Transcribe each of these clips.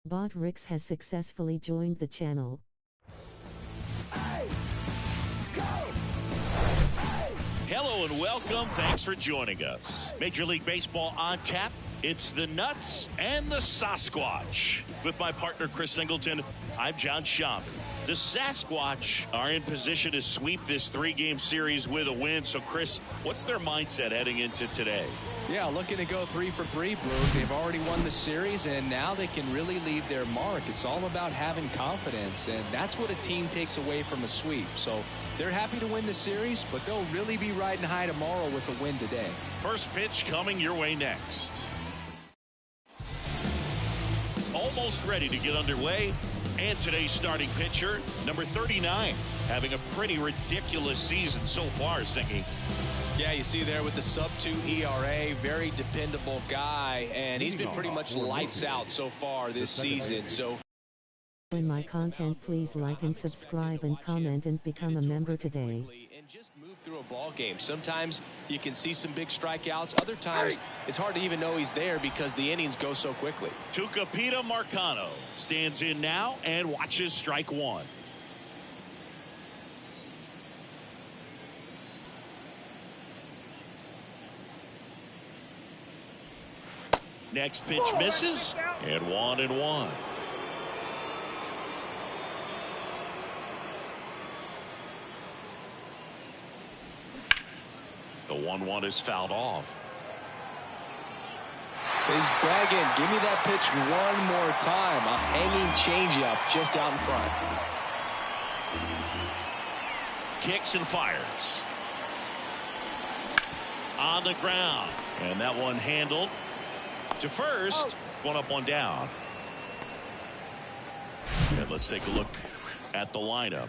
Bot Rix has successfully joined the channel. Hello and welcome. Thanks for joining us. Major League Baseball on tap. It's the Nuts and the Sasquatch. With my partner, Chris Singleton, I'm John Schaub. The Sasquatch are in position to sweep this three-game series with a win. So, Chris, what's their mindset heading into today? Yeah, looking to go 3 for 3, Blue. They've already won the series, and now they can really leave their mark. It's all about having confidence, and that's what a team takes away from a sweep. So they're happy to win the series, but they'll really be riding high tomorrow with the win today. First pitch coming your way next. Almost ready to get underway. And today's starting pitcher, number 39, having a pretty ridiculous season so far, Singy. Yeah, you see there with the sub-2 ERA, very dependable guy, and he's been pretty much lights out so far this season. So, For my content, please like and subscribe and comment and become a member today. And just move through a ball game. Sometimes you can see some big strikeouts. Other times it's hard to even know he's there because the innings go so quickly. Tucupita Marcano stands in now and watches strike one. Next pitch misses, and 1-1. The 1-1 is fouled off. He's begging, give me that pitch one more time. A hanging changeup just out in front. Kicks and fires. On the ground. And that one handled to first. One up, one down. And let's take a look at the lineup.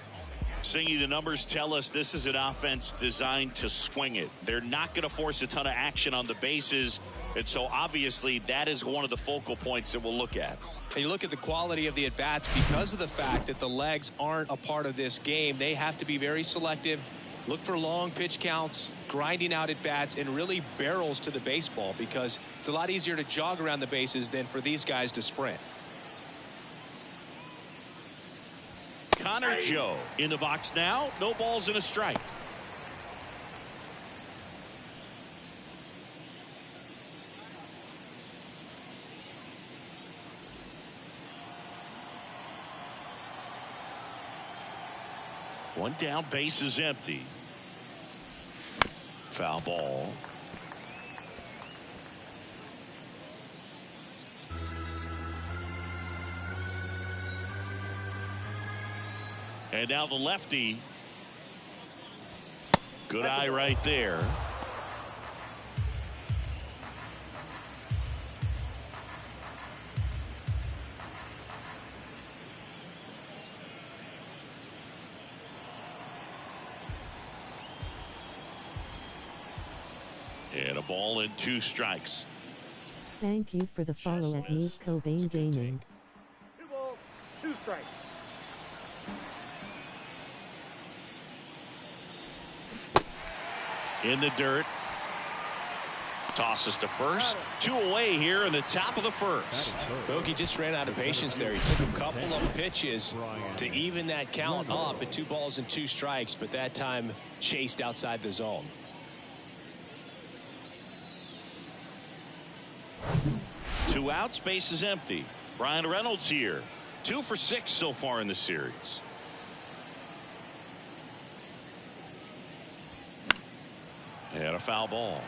Singy, the numbers tell us this is an offense designed to swing it. They're not going to force a ton of action on the bases. And so obviously that is one of the focal points that we'll look at. And you look at the quality of the at-bats because of the fact that the legs aren't a part of this game. They have to be very selective, look for long pitch counts, grinding out at-bats, and really barrels to the baseball because it's a lot easier to jog around the bases than for these guys to sprint. Connor Joe in the box now. No balls and a strike. One down, base is empty. Foul ball. And now the lefty. Good eye right there. And a ball and 2 strikes. Thank you for the follow at Milb Cobain Gaming. 2 balls, 2 strikes. In the dirt. Tosses to first. 2 away here in the top of the first. Bogey just ran out of patience there. He took a couple of pitches to even that count up at 2 balls and 2 strikes, but that time chased outside the zone. Two outs, base is empty. Brian Reynolds here. 2 for 6 so far in the series. And a foul ball.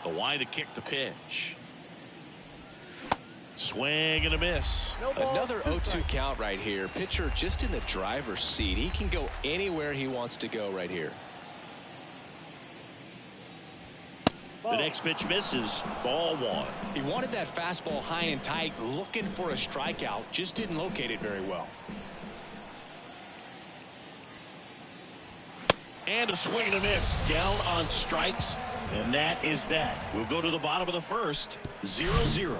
The wide to kick the pitch. Swing and a miss. Another 0-2 count right here. Pitcher just in the driver's seat. He can go anywhere he wants to go right here. The next pitch misses. Ball 1. He wanted that fastball high and tight, looking for a strikeout. Just didn't locate it very well. And a swing and a miss. Down on strikes. And that is that. We'll go to the bottom of the first. 0-0.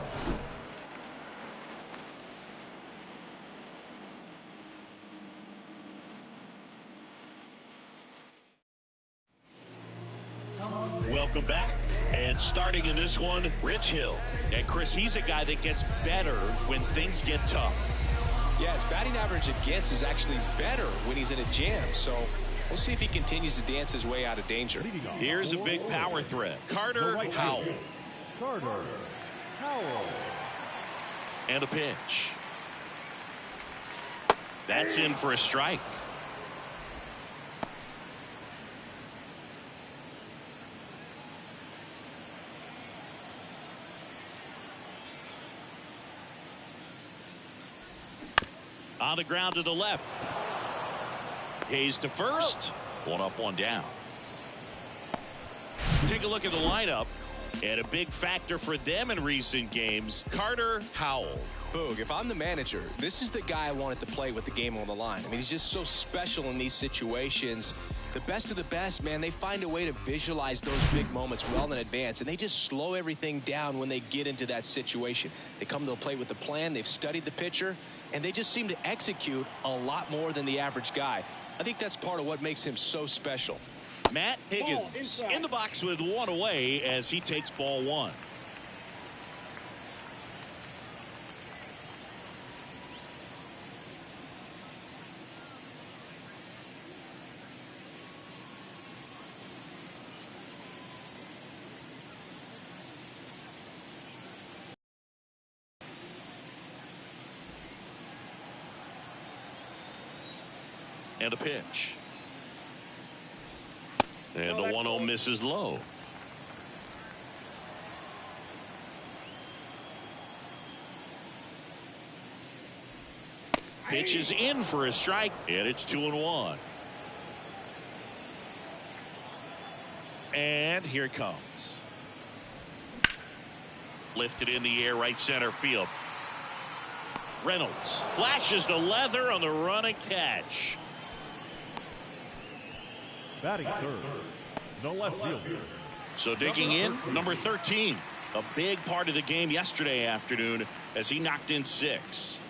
welcome back. And starting in this one, Rich Hill. And Chris, he's a guy that gets better when things get tough. Yeah, his batting average against is actually better when he's in a jam. So we'll see if he continues to dance his way out of danger. Here's a big power threat. Carter Howell. Carter Howell. And a pitch. That's in for a strike. On the ground to the left. Hayes to first. One up, one down. Take a look at the lineup. And a big factor for them in recent games, Carter Howell. Boog, if I'm the manager, this is the guy I wanted to play with the game on the line. I mean, he's just so special in these situations. The best of the best, man, they find a way to visualize those big moments well in advance, and they just slow everything down when they get into that situation. They come to the plate with a plan, they've studied the pitcher, and they just seem to execute a lot more than the average guy. I think that's part of what makes him so special. Matt Higgins in the box with one away as he takes ball one. And a pitch. And the 1-0 misses low. Pitch is in for a strike, and it's 2-1. And here it comes. Lifted in the air, right center field. Reynolds flashes the leather on the run and catch. Batting third, the left fielder. So digging in, number 13. A big part of the game yesterday afternoon as he knocked in 6.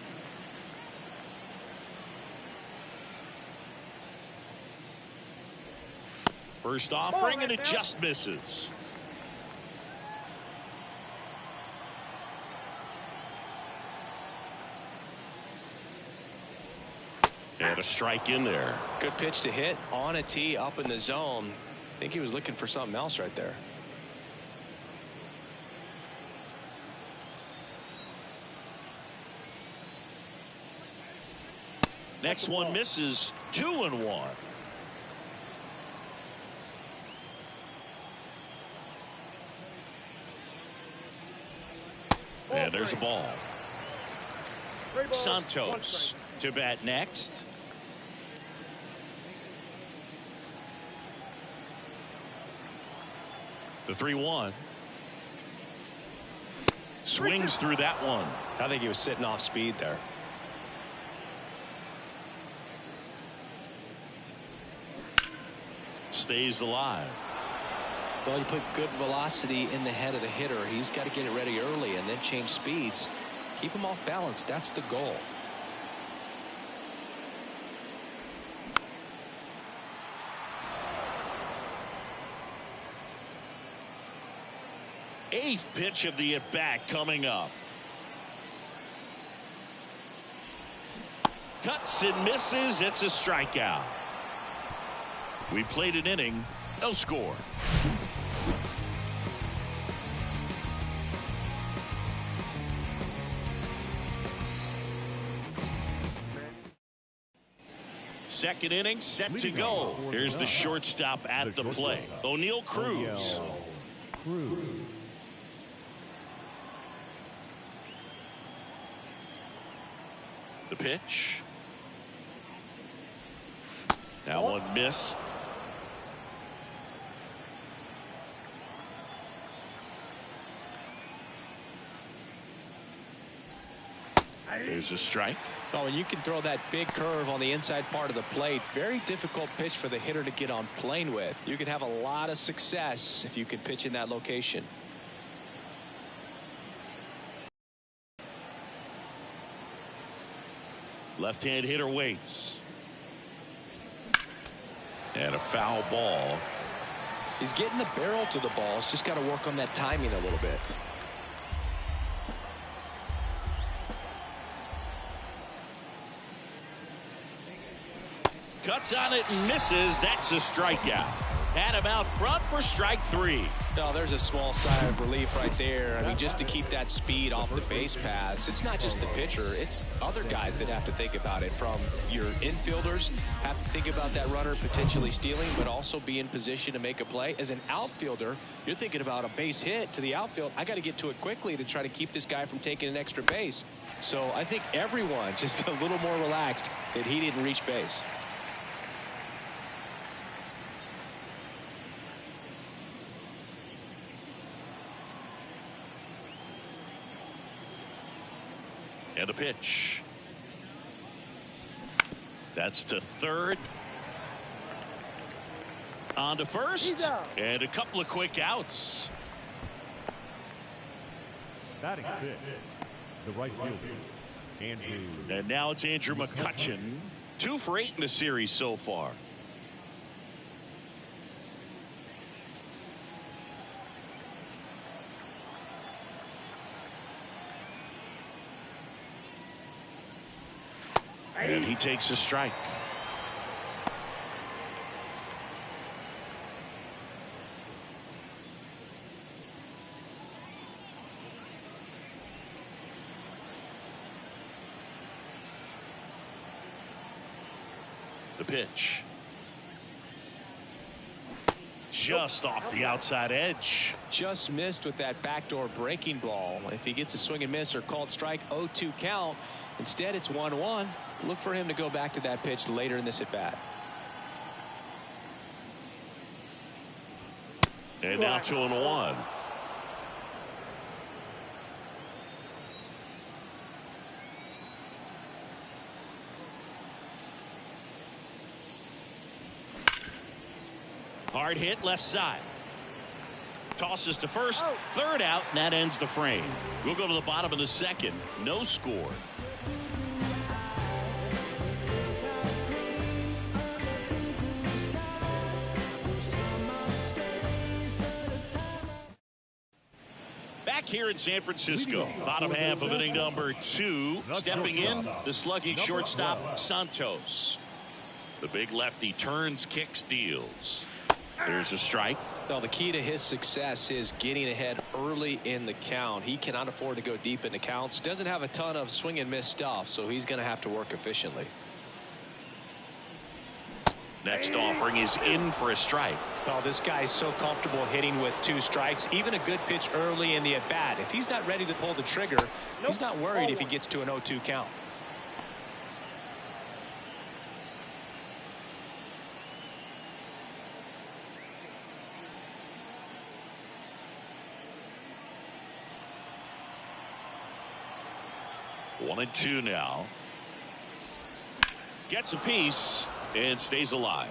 First offering, and it just misses. And a strike in there. Good pitch to hit on a tee up in the zone. I think he was looking for something else right there. Next one misses. 2-1. And there's a ball. Santos to bat next. The 3-1. Swings through that one. I think he was sitting off speed there. Stays alive. Well, you put good velocity in the head of the hitter. He's got to get it ready early and then change speeds. Keep him off balance. That's the goal. Eighth pitch of the at-bat coming up. Cuts and misses. It's a strikeout. We played an inning. No score. Second inning set to go. Here's the shortstop at the plate. O'Neal Cruz. The pitch. That one missed. There's a strike. Oh, and you can throw that big curve on the inside part of the plate. Very difficult pitch for the hitter to get on plane with. You can have a lot of success if you can pitch in that location. Left-hand hitter waits. And a foul ball. He's getting the barrel to the ball. It's just got to work on that timing a little bit. Cuts on it and misses. That's a strikeout. Had him out front for strike 3. No, there's a small sigh of relief right there. I mean, just to keep that speed off the base paths. It's not just the pitcher. It's other guys that have to think about it. From your infielders, have to think about that runner potentially stealing, but also be in position to make a play. As an outfielder, you're thinking about a base hit to the outfield. I got to get to it quickly to try to keep this guy from taking an extra base. So I think everyone just a little more relaxed that he didn't reach base. And a pitch. That's to third. On to first. And a couple of quick outs. Batting 6, the right fielder, Andrew. And now it's Andrew McCutchen. 2 for 8 in the series so far. And he takes a strike. The pitch. Just off the outside edge. Just missed with that backdoor breaking ball. If he gets a swing and miss or called strike, 0-2 count. Instead, it's 1-1. Look for him to go back to that pitch later in this at bat. And now 2-1. Hard hit left side. Tosses to first, third out, and that ends the frame. We'll go to the bottom of the second. No score. Back here in San Francisco, bottom half of inning number 2. Stepping in, the slugging shortstop, Santos. The big lefty turns, kicks, deals. There's a strike. Well, the key to his success is getting ahead early in the count. He cannot afford to go deep into counts. Doesn't have a ton of swing and miss stuff, so he's going to have to work efficiently. Next offering is in for a strike. Oh, this guy's so comfortable hitting with 2 strikes. Even a good pitch early in the at-bat. If he's not ready to pull the trigger, he's not worried if he gets to an 0-2 count. One and 2 now. Gets a piece and stays alive.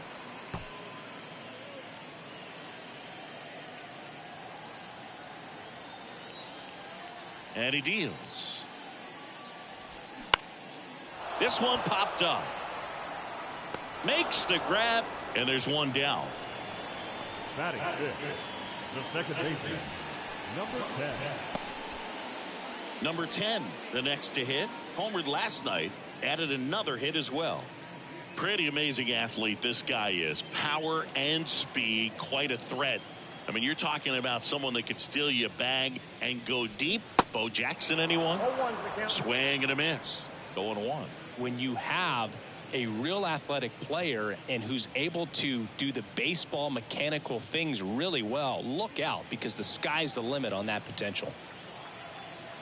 And he deals. This one popped up. Makes the grab, and there's one down. Batting 5th, the second baseman, number 10. Number 10, the next to hit. Homered last night, added another hit as well. Pretty amazing athlete this guy is. Power and speed, quite a threat. I mean, you're talking about someone that could steal you a bag and go deep. Bo Jackson, anyone? Swing and a miss. 0-1. When you have a real athletic player and who's able to do the baseball mechanical things really well, look out, because the sky's the limit on that potential.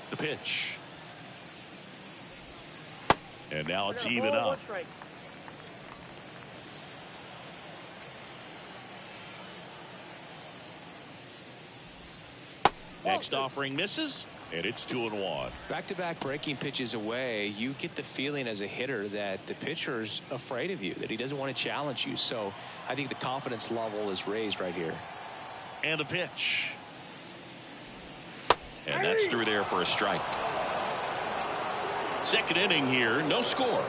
The pitch. And now it's even up. Next offering misses, and it's 2-1. Back-to-back breaking pitches away, you get the feeling as a hitter that the pitcher's afraid of you, that he doesn't want to challenge you. So I think the confidence level is raised right here. And the pitch. And that's through there for a strike. Second inning here, no score.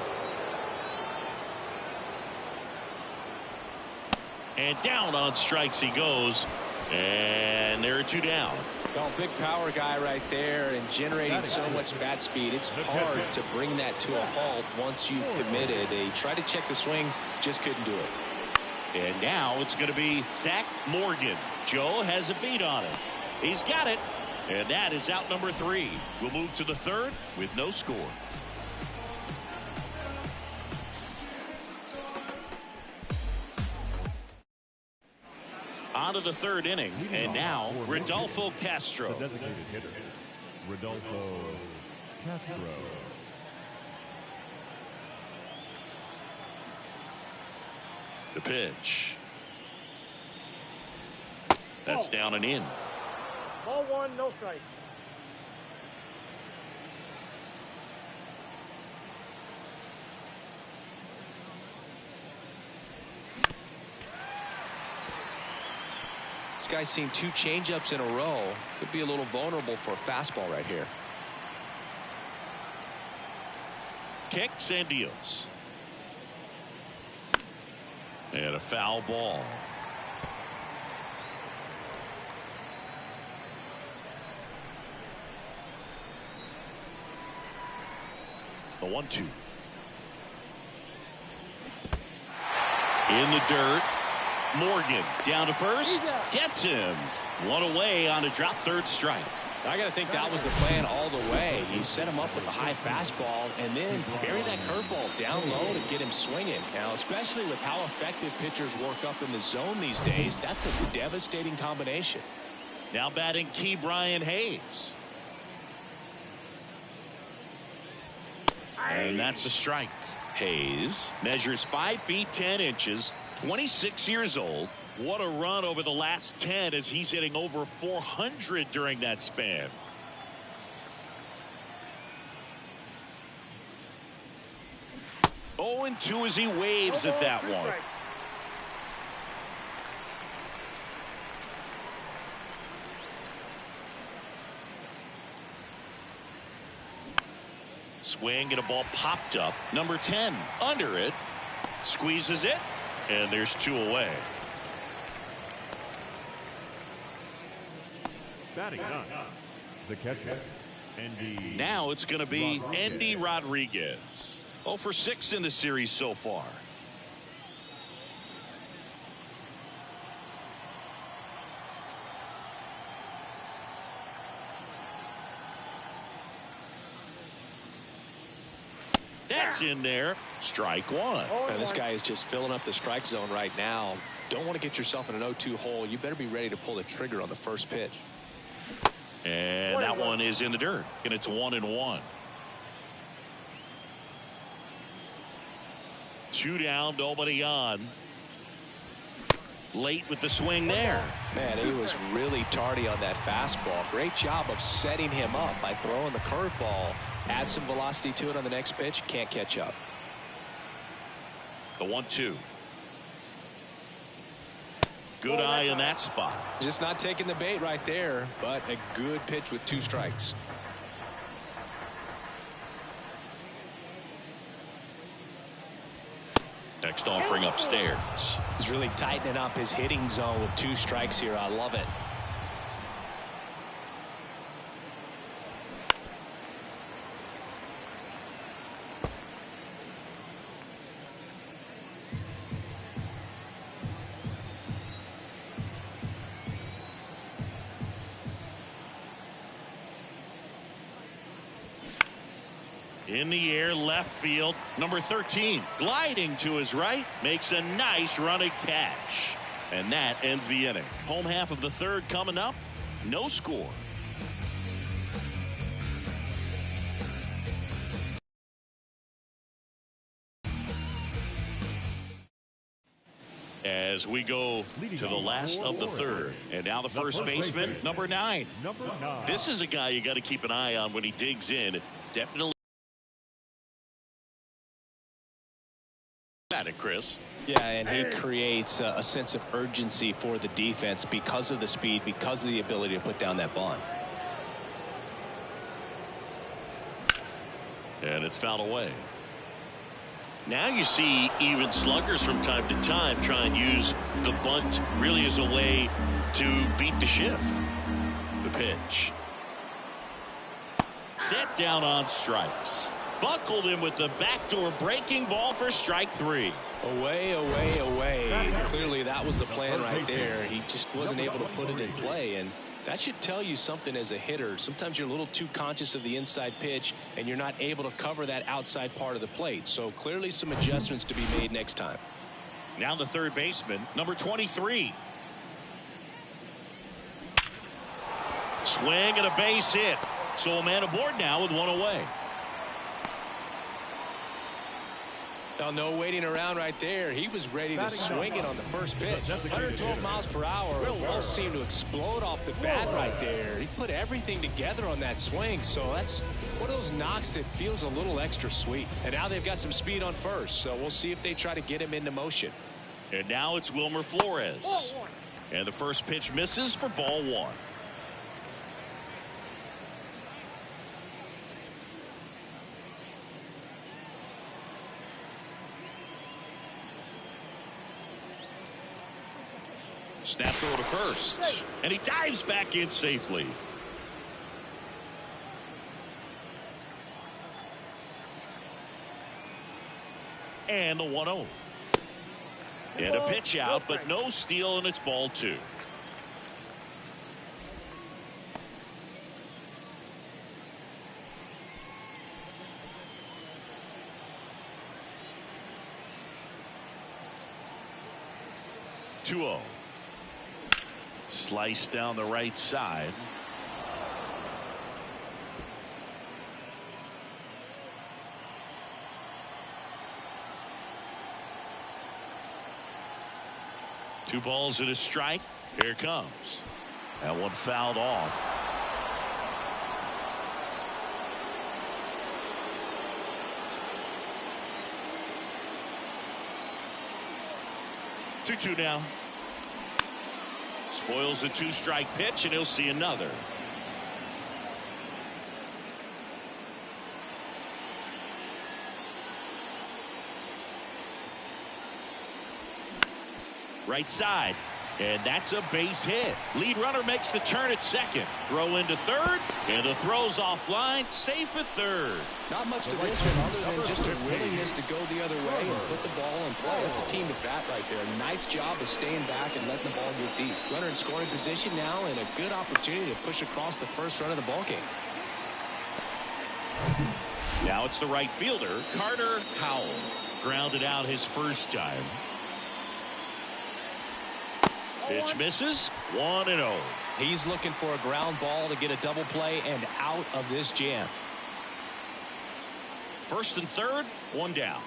And down on strikes he goes. And there are 2 down. Well, big power guy right there and generating so much bat speed. It's hard to bring that to a halt once you've committed. He tried to check the swing, just couldn't do it. And now it's going to be Zach Morgan. Joe has a beat on it. He's got it. And that is out number 3. We'll move to the 3rd with no score. On to the 3rd inning. And now Rodolfo Castro. The designated hitter, Rodolfo Castro. The pitch. That's down and in. Ball 1, no strike. This guy's seen 2 changeups in a row. Could be a little vulnerable for a fastball right here. Kicks and deals. And a foul ball. The 1-2. In the dirt. Morgan down to first. Gets him. 1 away on a drop, 3rd strike. I got to think that was the plan all the way. He set him up with a high fastball and then bury that curveball down low to get him swinging. Now, especially with how effective pitchers work up in the zone these days, that's a devastating combination. Now batting Key Brian Hayes. And that's a strike. Hayes measures 5 feet 10 inches, 26 years old. What a run over the last 10 as he's hitting over 400 during that span. Oh, and 2 as he waves at that one. Swing and a ball popped up. Number 10 under it. Squeezes it. And there's 2 away. Batting 9, the catcher, Andy. Now it's going to be Andy Rodriguez. 0 for 6 in the series so far. That's in there. Strike 1. And this guy is just filling up the strike zone right now. Don't want to get yourself in an 0-2 hole. You better be ready to pull the trigger on the first pitch. And that one is in the dirt. And it's 1-1. 2 down, nobody on. Late with the swing there. Man, he was really tardy on that fastball. Great job of setting him up by throwing the curveball. Add some velocity to it on the next pitch. Can't catch up. The 1-2. Good eye in that spot. Just not taking the bait right there, but a good pitch with 2 strikes. Next offering upstairs. He's really tightening up his hitting zone with 2 strikes here. I love it. In the air, left field. Number 13 gliding to his right, makes a nice running catch. And that ends the inning. Home half of the 3rd coming up. No score. As we go to the last of the 3rd. And now the first baseman, number 9. This is a guy you got to keep an eye on when he digs in. Definitely. At it, Chris. Yeah, and he creates a sense of urgency for the defense because of the speed, because of the ability to put down that bunt. And it's fouled away. Now you see even sluggers from time to time try and use the bunt really as a way to beat the shift. The pitch. Set down on strikes. Buckled him with the backdoor breaking ball for strike 3. Away, away, away. Clearly that was the plan right there. He just wasn't able to put it in play, and that should tell you something as a hitter. Sometimes you're a little too conscious of the inside pitch and you're not able to cover that outside part of the plate. So clearly some adjustments to be made next time. Now the third baseman, number 23. Swing and a base hit. So a man aboard now with one away. Now, no waiting around right there. He was ready to swing it on the first pitch. 112 miles per hour. Ball seemed to explode off the bat right there. He put everything together on that swing. So that's one of those knocks that feels a little extra sweet. And now they've got some speed on first. So we'll see if they try to get him into motion. And now it's Wilmer Flores. And the first pitch misses for ball 1. Snap throw to first. And he dives back in safely. And the 1-0. And a pitch out, but no steal, and it's ball 2. Slice down the right side. Two balls and a strike. Here it comes. That one fouled off. Two now. Spoils the 2-strike pitch, and he'll see another. Right side, and that's a base hit. Lead runner makes the turn at second. Throw into third, and the throw's offline, safe at third. Not much to this one other than just a willingness to go the other way and put the ball in play. That's a team at bat right there. Nice job of staying back and letting the ball get deep. Runner in scoring position now, and a good opportunity to push across the first run of the ball game. Now it's the right fielder, Carter Howell. Grounded out his first time. Pitch misses. 1-0. He's looking for a ground ball to get a double play and out of this jam. First and third, one down.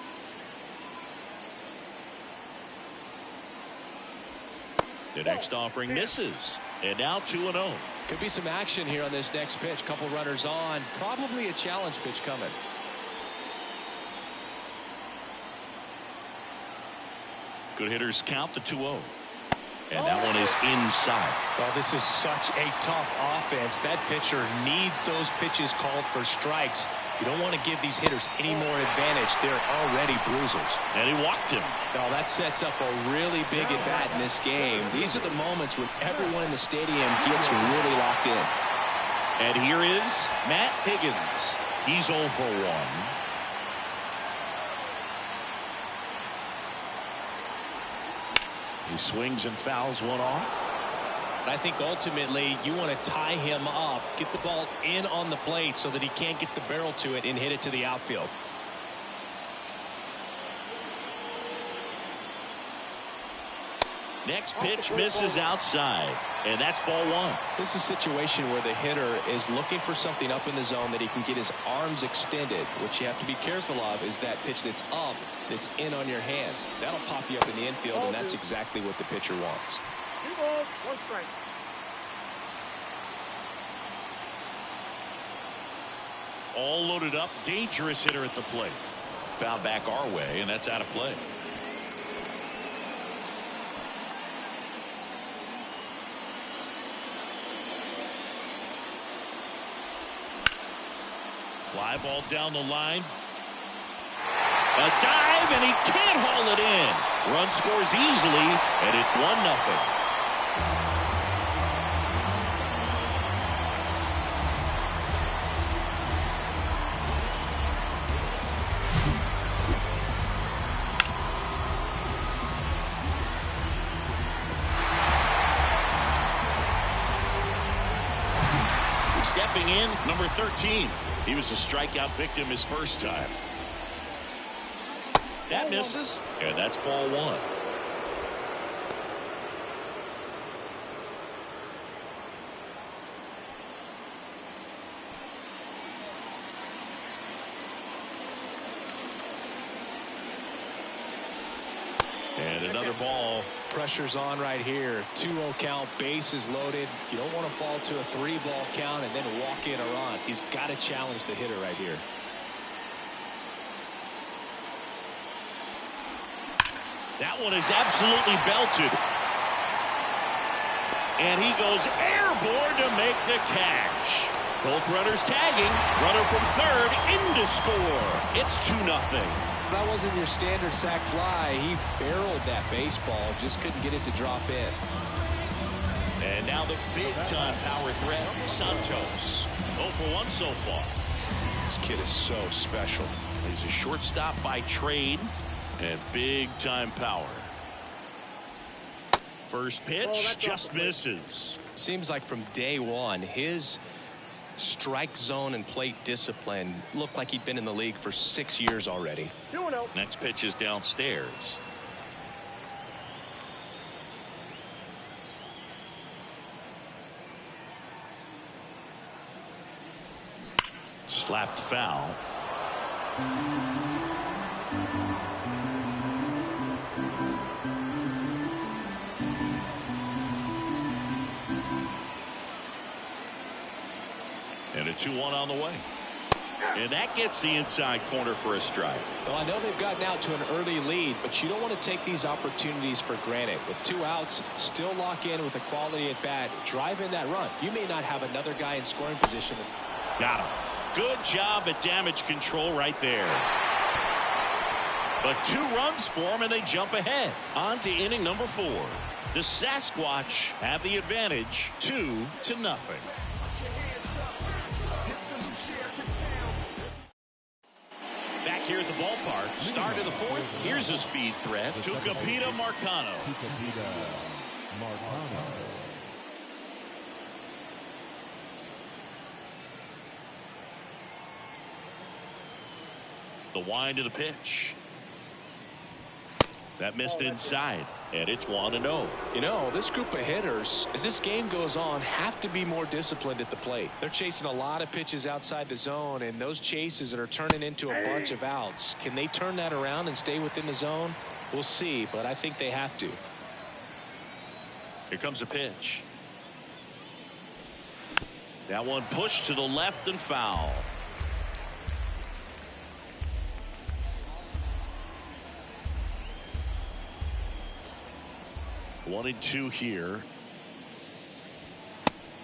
The next offering misses. And now 2-0. Could be some action here on this next pitch. Couple runners on. Probably a challenge pitch coming. Good hitters count the 2-0. And that one is inside. Well, this is such a tough offense. That pitcher needs those pitches called for strikes. You don't want to give these hitters any more advantage. They're already bruisers. And he walked him. Now that sets up a really big at bat in this game. These are the moments when everyone in the stadium gets really locked in. And here is Matt Higgins. He's 0 for 1. He swings and fouls one off. I think ultimately you want to tie him up, get the ball in on the plate so that he can't get the barrel to it and hit it to the outfield. Next pitch misses outside, and that's ball 1. This is a situation where the hitter is looking for something up in the zone that he can get his arms extended. What you have to be careful of is that pitch that's up, that's in on your hands. That'll pop you up in the infield, and that's exactly what the pitcher wants. 2 balls, 1 strike. All loaded up, dangerous hitter at the plate. Foul back our way, and that's out of play. Fly ball down the line. A dive, and he can't haul it in. Run scores easily, and it's 1-0. Stepping in, number 13. He was a strikeout victim his first time. That misses, and that's ball one. And another ball. Pressure's on right here. 2-0 count, bases loaded. You don't want to fall to a 3-ball count and then walk in a run. He's got to challenge the hitter right here. That one is absolutely belted. And he goes airborne to make the catch. Both runners tagging. Runner from third in to score. It's 2-0. That wasn't your standard sac fly. He barreled that baseball, just couldn't get it to drop in. And now the big-time power threat, Santos. 0 for 1 so far. This kid is so special. He's a shortstop by trade and big-time power. First pitch just misses. Seems like from day one, his strike zone and plate discipline looked like he'd been in the league for 6 years already. Next pitch is downstairs. Slapped foul. And a 2-1 on the way. And that gets the inside corner for a strike. Well, I know they've gotten out to an early lead, but you don't want to take these opportunities for granted. With 2 outs, still lock in with a quality at bat. Drive in that run. You may not have another guy in scoring position. Got him. Good job at damage control right there. But 2 runs for him, and they jump ahead. On to inning number 4. The Sasquatch have the advantage, 2-0. Back here at the ballpark, start of the 4th. Here's a speed threat to Capita Marcano. The wind of the pitch. That missed inside, and it's 1-0. You know, this group of hitters, as this game goes on, have to be more disciplined at the plate. They're chasing a lot of pitches outside the zone, and those chases that are turning into a bunch of outs. Can they turn that around and stay within the zone? We'll see, but I think they have to. Here comes a pitch. That one pushed to the left and foul. One and 2 here.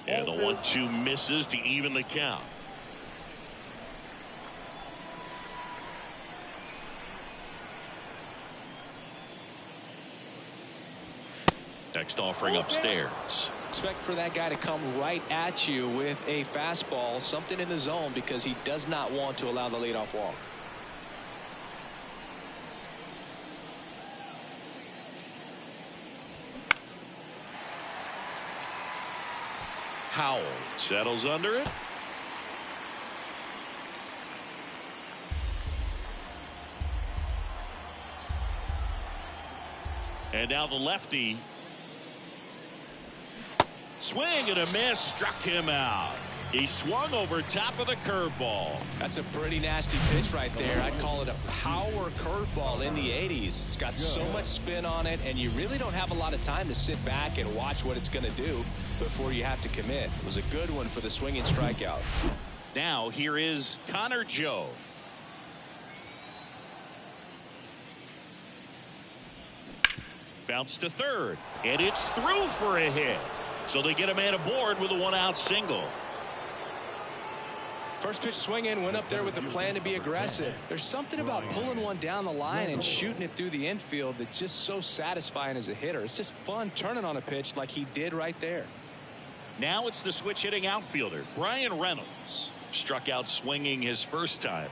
And the 1-2 misses to even the count. Next offering upstairs. Expect for that guy to come right at you with a fastball, something in the zone, because he does not want to allow the leadoff walk. Howell settles under it. And now the lefty. Swing and a miss, struck him out. He swung over top of the curveball. That's a pretty nasty pitch right there. I'd call it a power curveball in the 80s. It's got so much spin on it, and you really don't have a lot of time to sit back and watch what it's going to do before you have to commit. It was a good one for the swinging strikeout. Now here is Connor Joe. Bounce to third, and it's through for a hit. So they get a man aboard with a 1-out single. First pitch swinging, went up there with the plan to be aggressive. There's something about pulling one down the line and shooting it through the infield that's just so satisfying as a hitter. It's just fun turning on a pitch like he did right there. Now it's the switch hitting outfielder, Brian Reynolds. Struck out swinging his first time.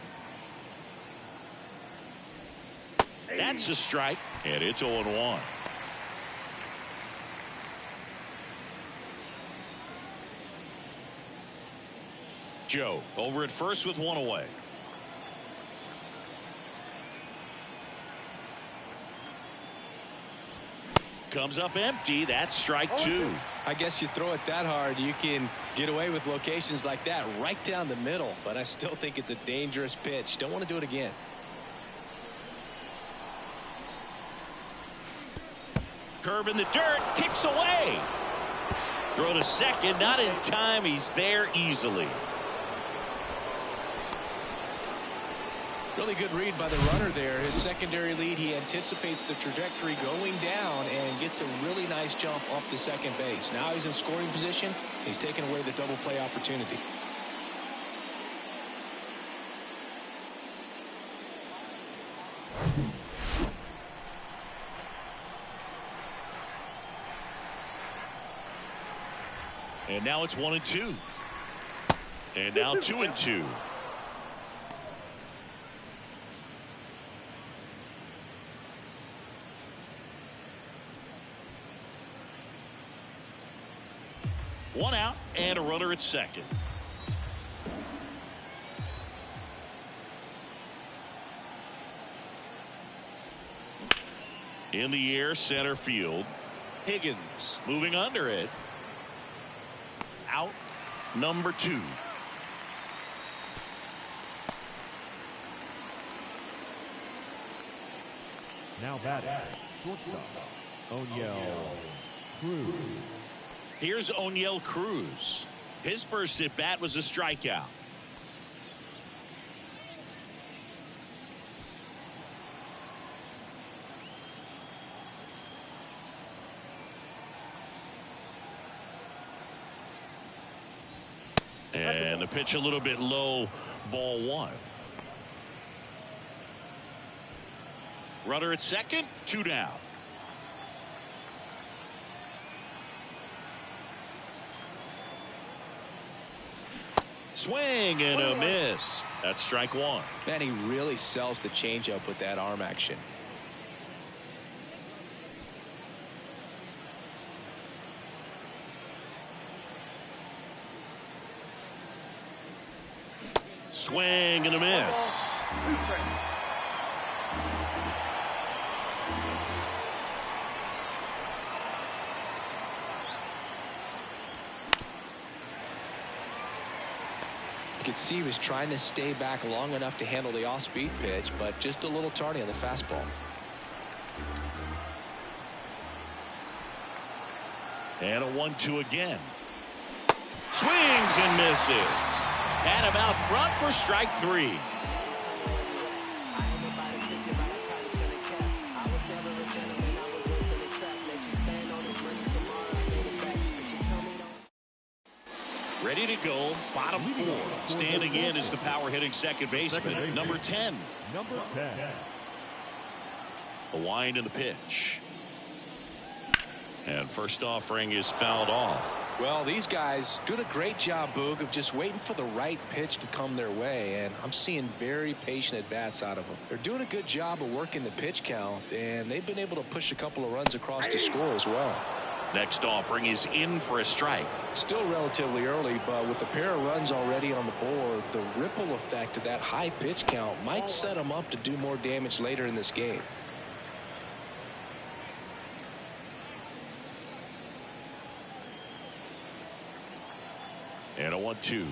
That's a strike, and it's 0-1. Joe over at first with one away. Comes up empty. That's strike two. I guess you throw it that hard, you can get away with locations like that right down the middle. But I still think it's a dangerous pitch. Don't want to do it again. Curve in the dirt. Kicks away. Throw to second. Not in time. He's there easily. Really good read by the runner there. His secondary lead, he anticipates the trajectory going down and gets a really nice jump up to second base. Now he's in scoring position. He's taking away the double play opportunity. And now it's 1-2. And now 2-2. One out and a runner at second. In the air, center field. Higgins moving under it. Out number 2. Now batting, shortstop, O'Neill Cruz. Here's O'Neill Cruz. His first at bat was a strikeout. And the pitch a little bit low, ball 1. Runner at second, 2 down. Swing and a miss. That's strike 1. Man, he really sells the changeup with that arm action. Swing and a miss. You could see he was trying to stay back long enough to handle the off-speed pitch, but just a little tardy on the fastball. And a 1-2 again. Swings and misses. Had him out front for strike 3. Ready to go, bottom 4. Standing in is the power hitting second baseman, number 10. Number 10. The wind and the pitch. And first offering is fouled off. Well, these guys doing a great job, Boog, of just waiting for the right pitch to come their way, and I'm seeing very patient at-bats out of them. They're doing a good job of working the pitch count, and they've been able to push a couple of runs across to score as well. Next offering is in for a strike. Still relatively early, but with the pair of runs already on the board, the ripple effect of that high pitch count might set them up to do more damage later in this game. And a 1-2.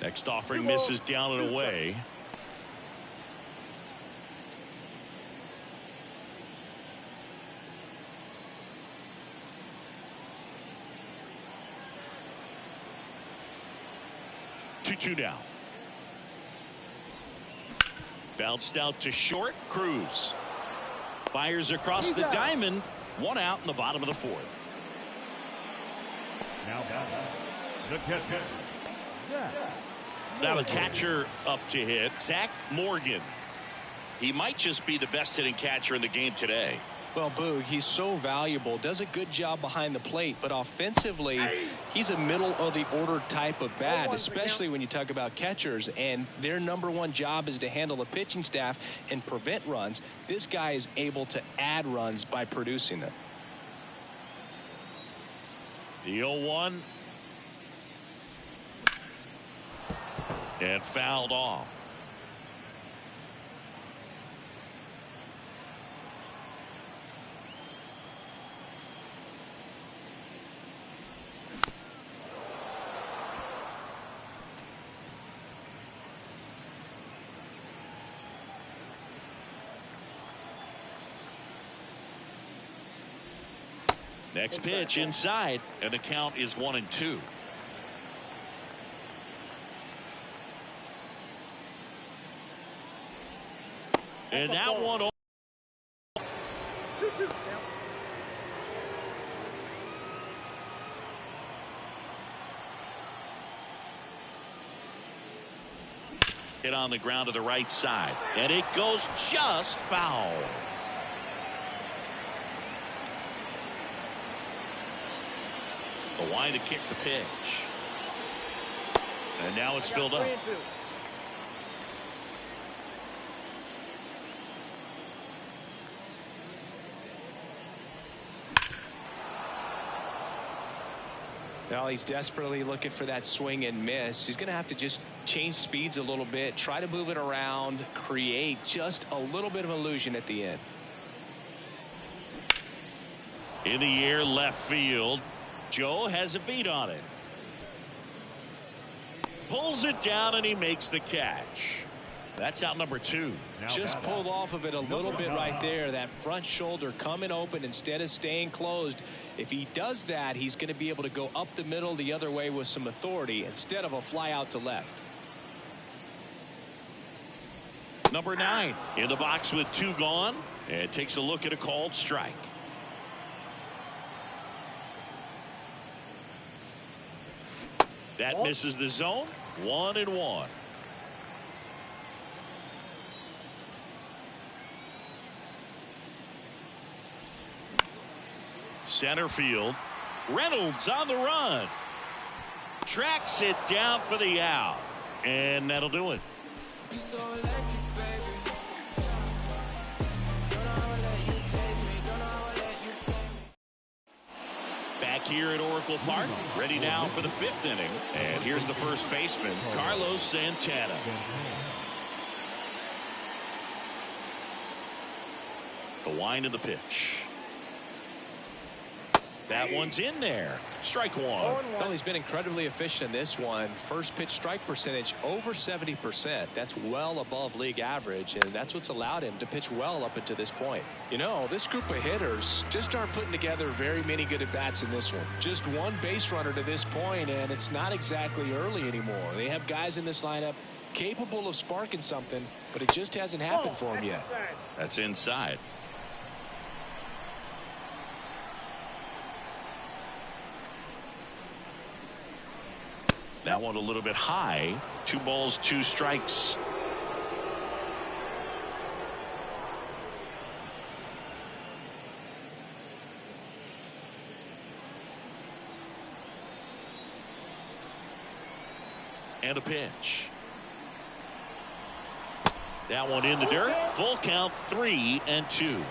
Next offering misses down and away. Two down. Bounced out to short. Cruz fires across the diamond. 1 out in the bottom of the 4th. Now batting, the catcher, Now the catcher up to hit, Zach Morgan. He might just be the best hitting catcher in the game today. Well, Boog, he's so valuable, does a good job behind the plate, but offensively, he's a middle-of-the-order type of bat, especially when you talk about catchers, and their #1 job is to handle the pitching staff and prevent runs. This guy is able to add runs by producing them. The 0-1. And fouled off. Next pitch inside, and the count is 1-2. And that one. Hit on the ground to the right side, and it goes just foul. A line to kick the pitch. And now it's filled up. Well, he's desperately looking for that swing and miss. He's going to have to just change speeds a little bit, try to move it around, create just a little bit of illusion at the end. In the air, left field. Joe has a beat on it. Pulls it down, and he makes the catch. That's out number 2. Just pulled off of it a little bit right there. That front shoulder coming open instead of staying closed. If he does that, he's going to be able to go up the middle the other way with some authority instead of a fly out to left. Number 9 in the box with 2 gone, and takes a look at a called strike. That misses the zone. 1-1. Center field. Reynolds on the run. Tracks it down for the out. And that'll do it. Back here at Oracle Park, ready now for the 5th inning. And here's the first baseman, Carlos Santana. The wind of the pitch. That one's in there. Strike 1. Well, he's been incredibly efficient in this one. First pitch strike percentage over 70%. That's well above league average, and that's what's allowed him to pitch well up until this point. You know, this group of hitters just aren't putting together very many good at-bats in this one. Just one base runner to this point, and it's not exactly early anymore. They have guys in this lineup capable of sparking something, but it just hasn't happened for him yet. That's inside. That one a little bit high. 2 balls, 2 strikes. And a pitch. That one in the dirt. Full count, 3-2.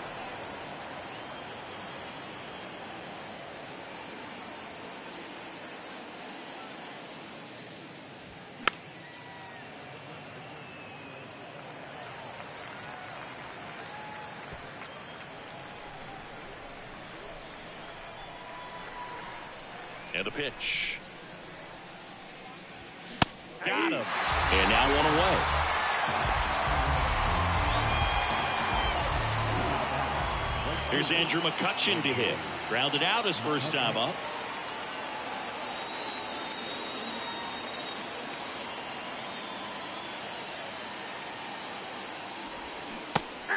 And a pitch. Got him. And now 1 away. Here's Andrew McCutchen to hit. Grounded out his first time up.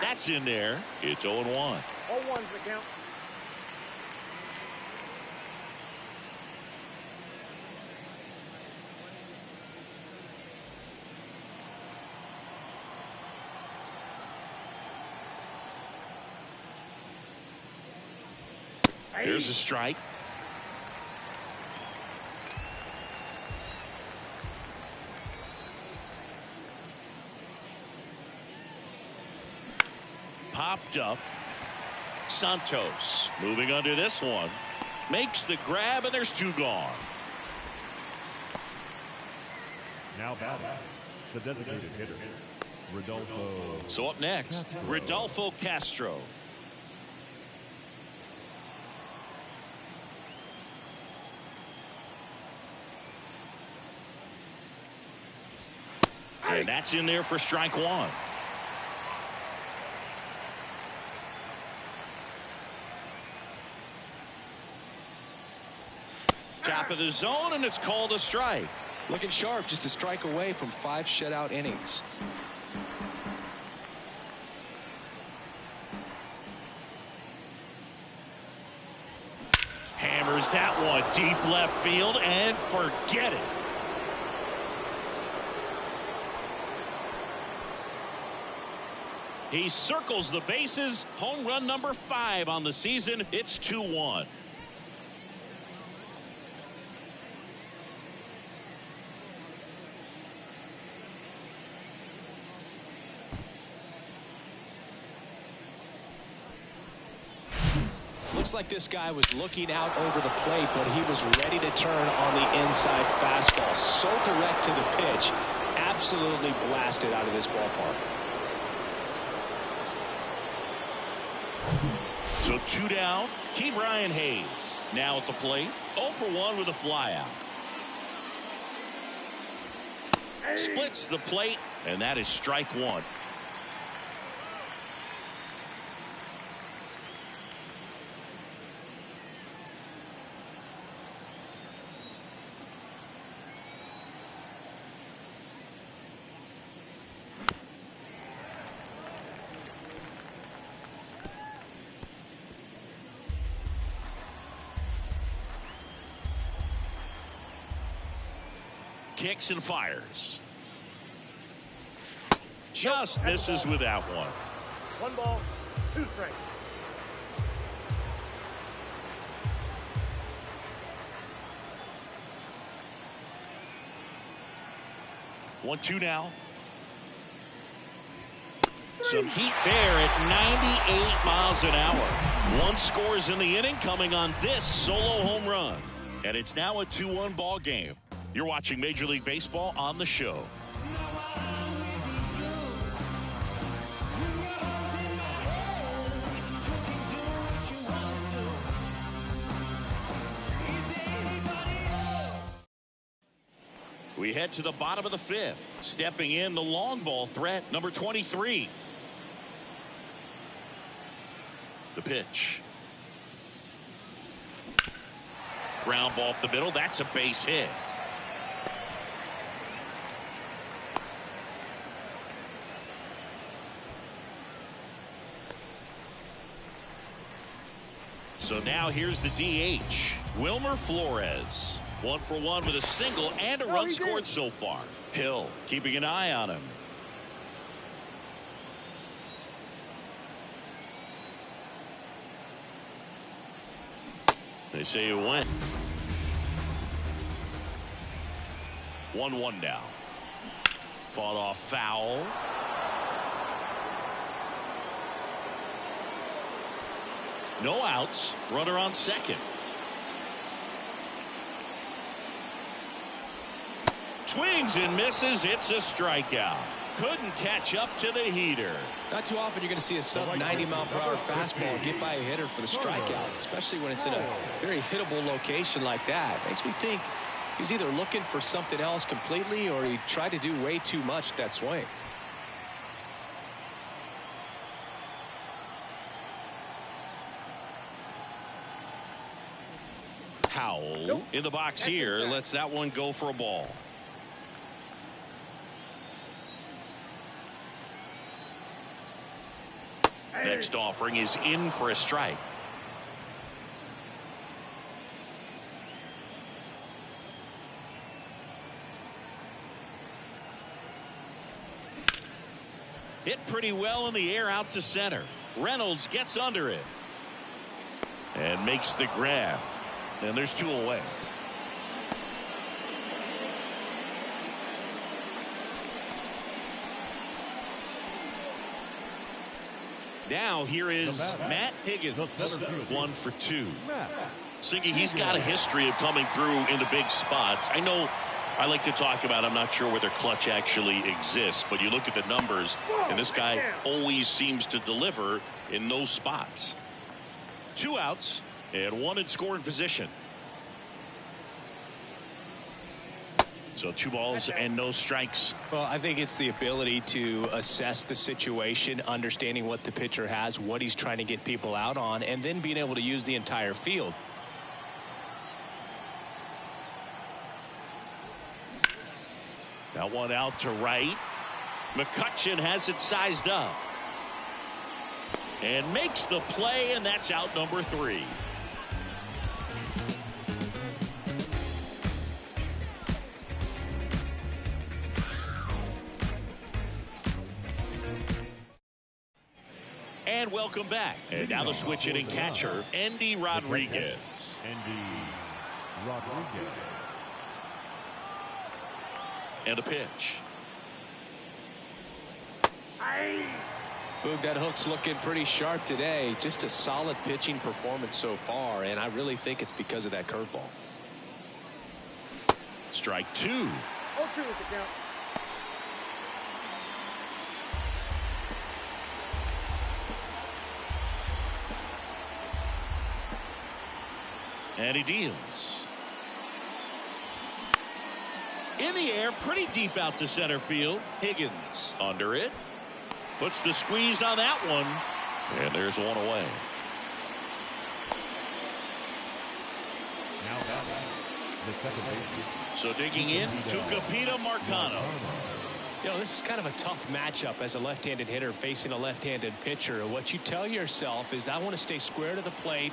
That's in there. It's 0-1. 0-1's the count. There's a strike. Popped up. Santos moving under this one. Makes the grab, and there's 2 gone. Now batting, the designated hitter, Rodolfo. So up next, Rodolfo Castro. And that's in there for strike 1. Top of the zone, and it's called a strike. Looking sharp, just a strike away from 5 shutout innings. Hammers that one deep left field, and forget it. He circles the bases. Home run number 5 on the season. It's 2-1. Looks like this guy was looking out over the plate, but he was ready to turn on the inside fastball. So direct to the pitch. Absolutely blasted out of this ballpark. So 2 down. Key Brian Hayes now at the plate. 0 for 1 with a flyout. Splits the plate, and that is strike 1. Kicks and fires. Just misses with that one. 1 ball, 2 strikes. One, 2 now. Some heat there at 98 miles an hour. 1 scores in the inning, coming on this solo home run. And it's now a 2-1 ball game. You're watching Major League Baseball on the show. We head to the bottom of the 5th. Stepping in the long ball threat, number 23. The pitch. Ground ball up the middle. That's a base hit. So now here's the DH, Wilmer Flores. 1 for 1 with a single and a run scored so far. Hill keeping an eye on him. They say it went. 1-1 now. Fought off foul. No outs. Runner on second. Swings and misses. It's a strikeout. Couldn't catch up to the heater. Not too often you're going to see a sub-90-mile-per-hour fastball get by a hitter for the strikeout, especially when it's in a very hittable location like that. Makes me think he's either looking for something else completely or he tried to do way too much with that swing. Howell in the box here. Lets that one go for a ball. Next offering is in for a strike. Hit pretty well in the air out to center. Reynolds gets under it. And makes the grab. And there's 2 away. Now here is Matt Higgins, 1 for 2. Singy, he's got a history of coming through in the big spots. I know I like to talk about, I'm not sure whether clutch actually exists, but you look at the numbers, and this guy always seems to deliver in those spots. 2 outs and 1 in scoring position. So 2 balls and no strikes. Well, I think it's the ability to assess the situation, understanding what the pitcher has, what he's trying to get people out on, and then being able to use the entire field. That one out to right. McCutchen has it sized up. And makes the play, and that's out number 3. And welcome back. And now the switch hitting catcher, Endy Rodriguez. And a pitch. Boog, that hook's looking pretty sharp today. Just a solid pitching performance so far, and I really think it's because of that curveball. Strike 2. 0-2 is the count. And he deals. In the air, pretty deep out to center field. Higgins under it. Puts the squeeze on that one. And there's 1 away. Now the second baseman. So digging in, Tucupita Marcano. You know, this is kind of a tough matchup as a left-handed hitter facing a left-handed pitcher. What you tell yourself is, I want to stay square to the plate,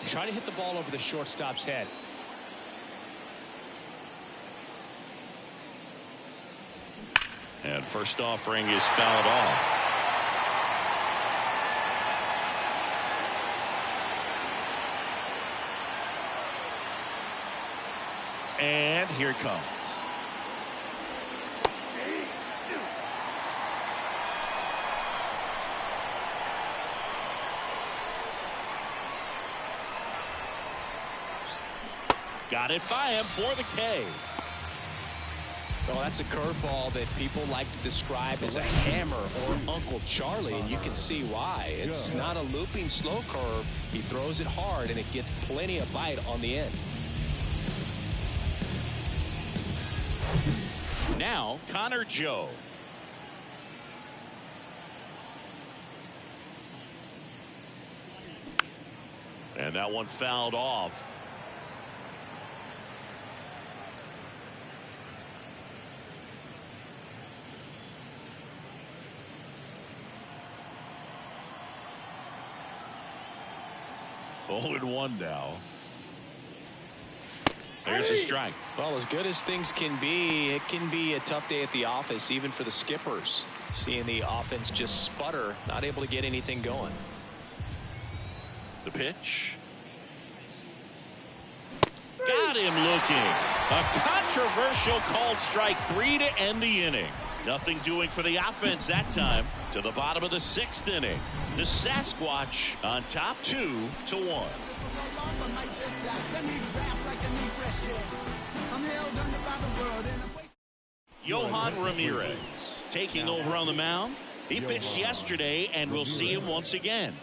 try to hit the ball over the shortstop's head. And first offering is fouled off. And here it comes. Got it by him for the K. Well, that's a curveball that people like to describe as a hammer or Uncle Charlie, and you can see why. It's not a looping slow curve. He throws it hard, and it gets plenty of bite on the end. Now, Connor Joe. And that one fouled off. Oh, and 1 now. There's a strike. Well, as good as things can be, it can be a tough day at the office, even for the skippers. Seeing the offense just sputter, not able to get anything going. The pitch. Got him looking. A controversial called strike 3 to end the inning. Nothing doing for the offense that time. To the bottom of the 6th inning. The Sasquatch on top 2-1. Johan Ramirez taking over on the mound. He pitched yesterday, and we'll see him once again.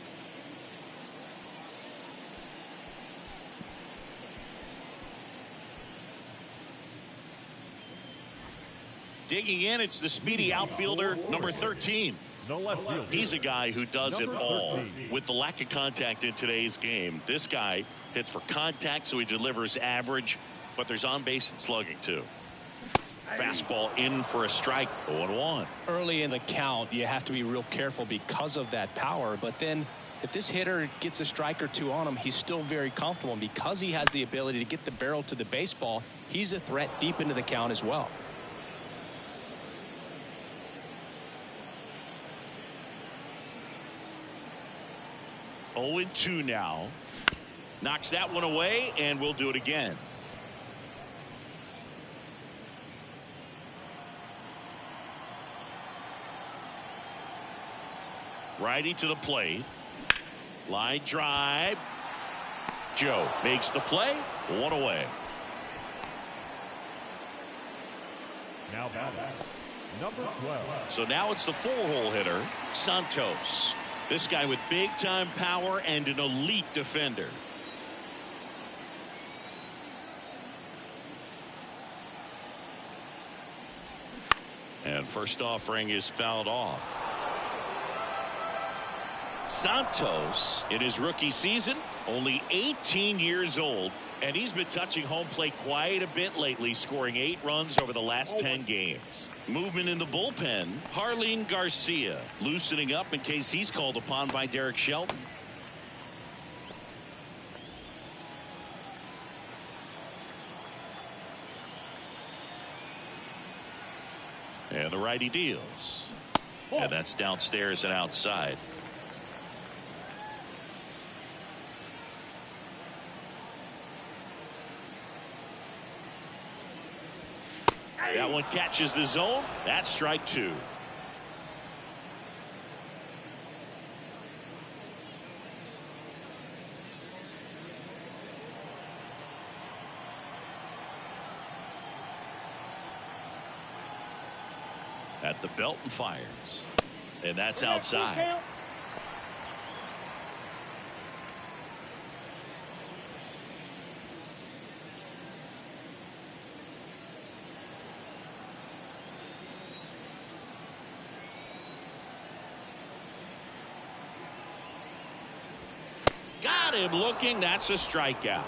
Digging in, it's the speedy outfielder, number 13. No left field. He's a guy who does it all. With the lack of contact in today's game, this guy hits for contact, so he delivers average, but there's on-base and slugging, too. Fastball in for a strike, 0-1. Early in the count, you have to be real careful because of that power, but then if this hitter gets a strike or 2 on him, he's still very comfortable, and because he has the ability to get the barrel to the baseball, he's a threat deep into the count as well. Oh, 0-2 now. Knocks that one away, and we'll do it again. Righty to the plate. Line drive. Joe makes the play. One away. Now batting, number 12. So now it's the 4-hole hitter, Santos. This guy with big-time power and an elite defender. And first offering is fouled off. Santos, in his rookie season, only 18 years old, and he's been touching home plate quite a bit lately, scoring 8 runs over the last 10 games. Movement in the bullpen, Harleen Garcia loosening up in case he's called upon by Derek Shelton. And the righty deals. And that's downstairs and outside. That one catches the zone. That's strike 2. At the belt and fires. And that's outside. Got him looking. That's a strikeout.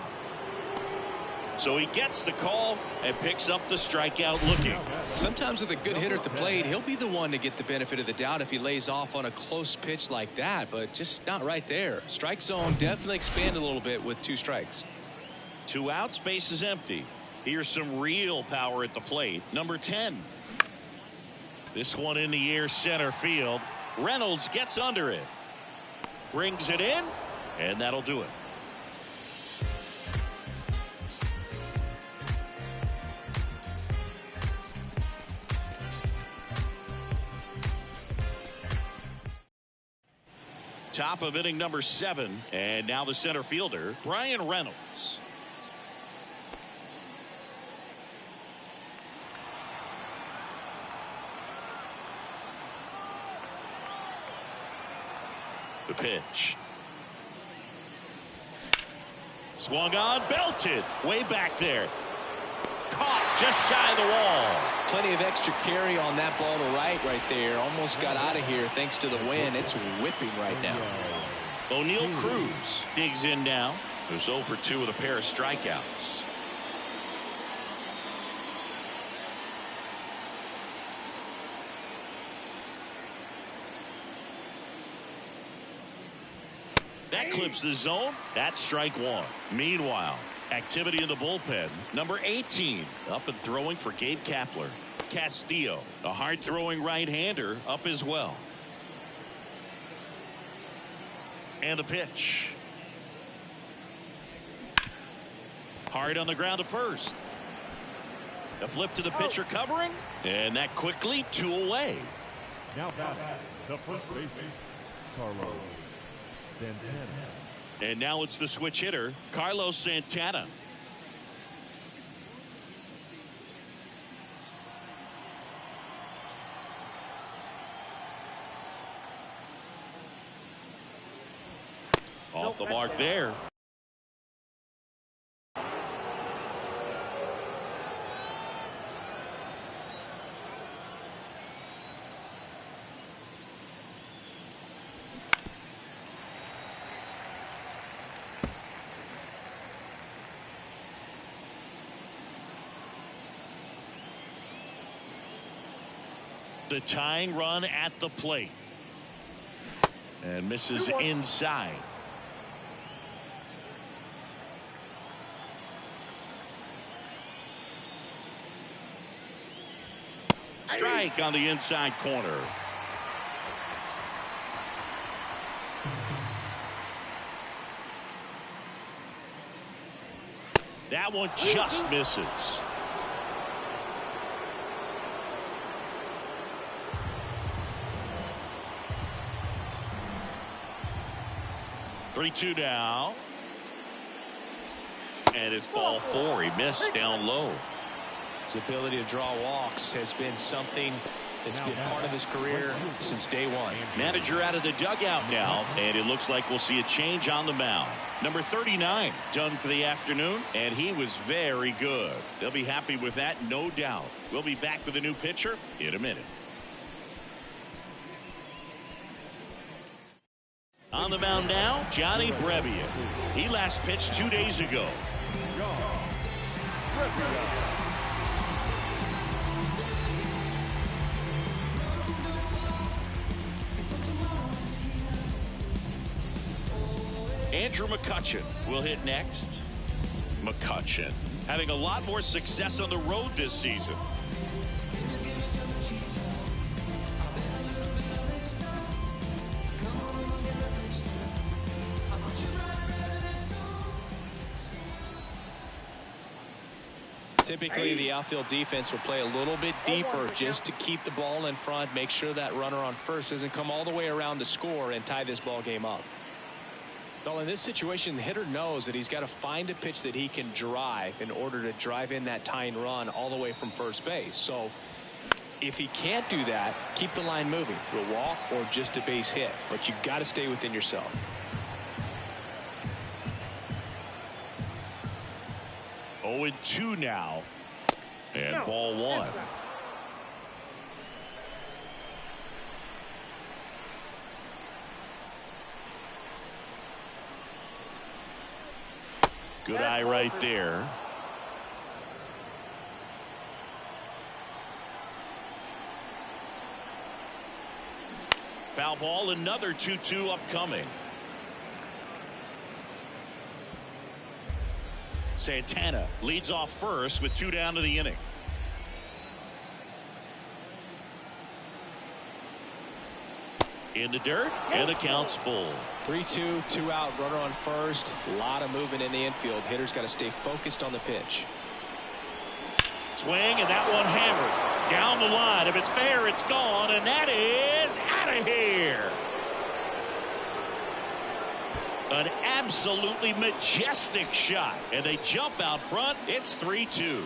So he gets the call and picks up the strikeout looking. Sometimes with a good hitter at the plate, he'll be the one to get the benefit of the doubt if he lays off on a close pitch like that, but just not right there. Strike zone definitely expanded a little bit with 2 strikes. 2 outs, base is empty. Here's some real power at the plate. Number 10. This one in the air, center field. Reynolds gets under it. Brings it in, and that'll do it. Top of inning number 7, and now the center fielder, Brian Reynolds. The pitch. Swung on, belted, way back there. Caught just shy of the wall. Plenty of extra carry on that ball to right there. Almost got out of here thanks to the wind. It's whipping right now. O'Neal Cruz digs in now. Who's 0 for 2 with a pair of strikeouts. That clips the zone. That's strike 1. Meanwhile, activity in the bullpen. Number 18 up and throwing for Gabe Kapler. Castillo, a hard-throwing right-hander, up as well. And the pitch. Hard on the ground to first. A flip to the pitcher covering. And that quickly 2 away. Now batting, the first baseman, Carlos Santana. And now it's the switch hitter, Carlos Santana. Off the mark there. The tying run at the plate. And misses inside. Strike on the inside corner. That one just misses. Three-two now. And it's ball four. He missed down low. His ability to draw walks has been something that's been part of his career since day one. Manager out of the dugout now, and it looks like we'll see a change on the mound. Number 39 done for the afternoon, and he was very good. They'll be happy with that, no doubt. We'll be back with a new pitcher in a minute. On the mound now, Johnny Brebbia. He last pitched 2 days ago. Andrew McCutchen will hit next. McCutchen having a lot more success on the road this season. Typically, the outfield defense will play a little bit deeper just to keep the ball in front, make sure that runner on first doesn't come all the way around to score and tie this ball game up. Well, in this situation, the hitter knows that he's got to find a pitch that he can drive in order to drive in that tying run all the way from first base. So if he can't do that, keep the line moving through a walk or just a base hit, but you've got to stay within yourself. Oh, 0-2 now, and ball one. Good eye right there. Foul ball, another 2-2 upcoming. Santana leads off first with 2 down to the inning. In the dirt, and the count's full. 3-2, 2 out, runner on first. A lot of movement in the infield. Hitter's got to stay focused on the pitch. Swing, and that one hammered down the line. If it's fair, it's gone, and that is out of here. An absolutely majestic shot, and they jump out front. It's 3-2.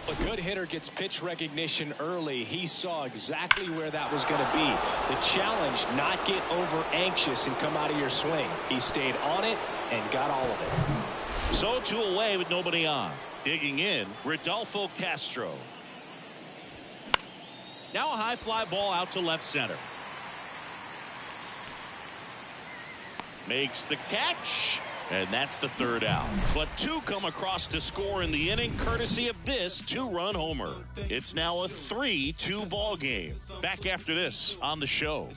A good hitter gets pitch recognition early. He saw exactly where that was going to be. The challenge, not get over anxious and come out of your swing. He stayed on it and got all of it. So 2 away with nobody on. Digging in, Rodolfo Castro. Now a high fly ball out to left center. Makes the catch. And that's the 3rd out. But 2 come across to score in the inning, courtesy of this 2-run homer. It's now a 3-2 ball game. Back after this on the show.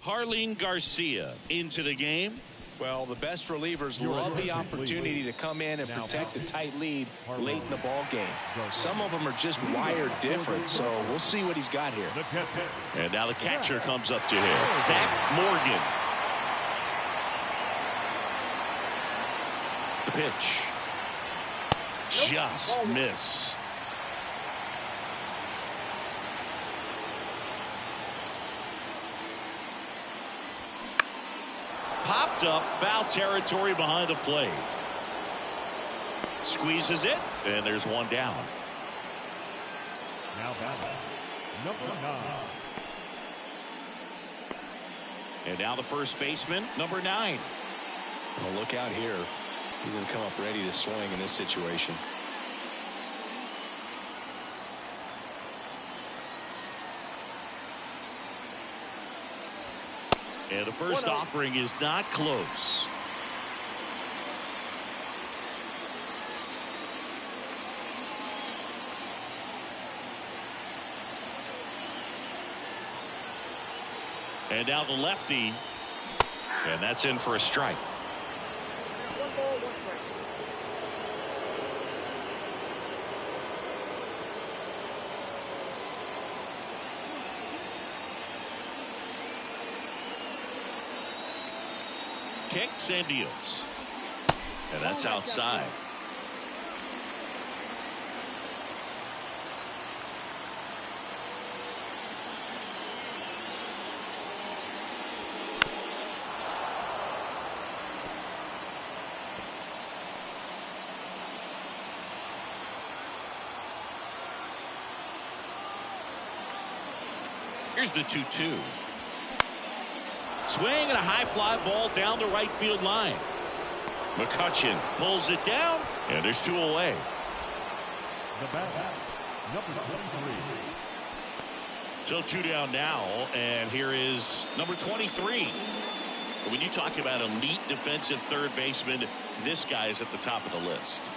Harleen Garcia into the game. Well, the best relievers love the opportunity to come in and protect a tight lead late in the ball game. Some of them are just wired different, so we'll see what he's got here. And now the catcher comes up to him, Zach Morgan. The pitch. Just missed. Popped up, foul territory behind the plate. Squeezes it, and there's 1 down. Now batting, number 9. And now the first baseman, number 9. Well, look out here. He's going to come up ready to swing in this situation. And the first offering is not close. And now the lefty. And that's in for a strike. One ball, one strike. Kicks and deals. And that's outside. Here's the 2-2. Swing and a high fly ball down the right field line. McCutchen pulls it down, and there's 2 away. The bat, number 23. So 2 down now, and here is number 23. When you talk about elite defensive third baseman, this guy is at the top of the list.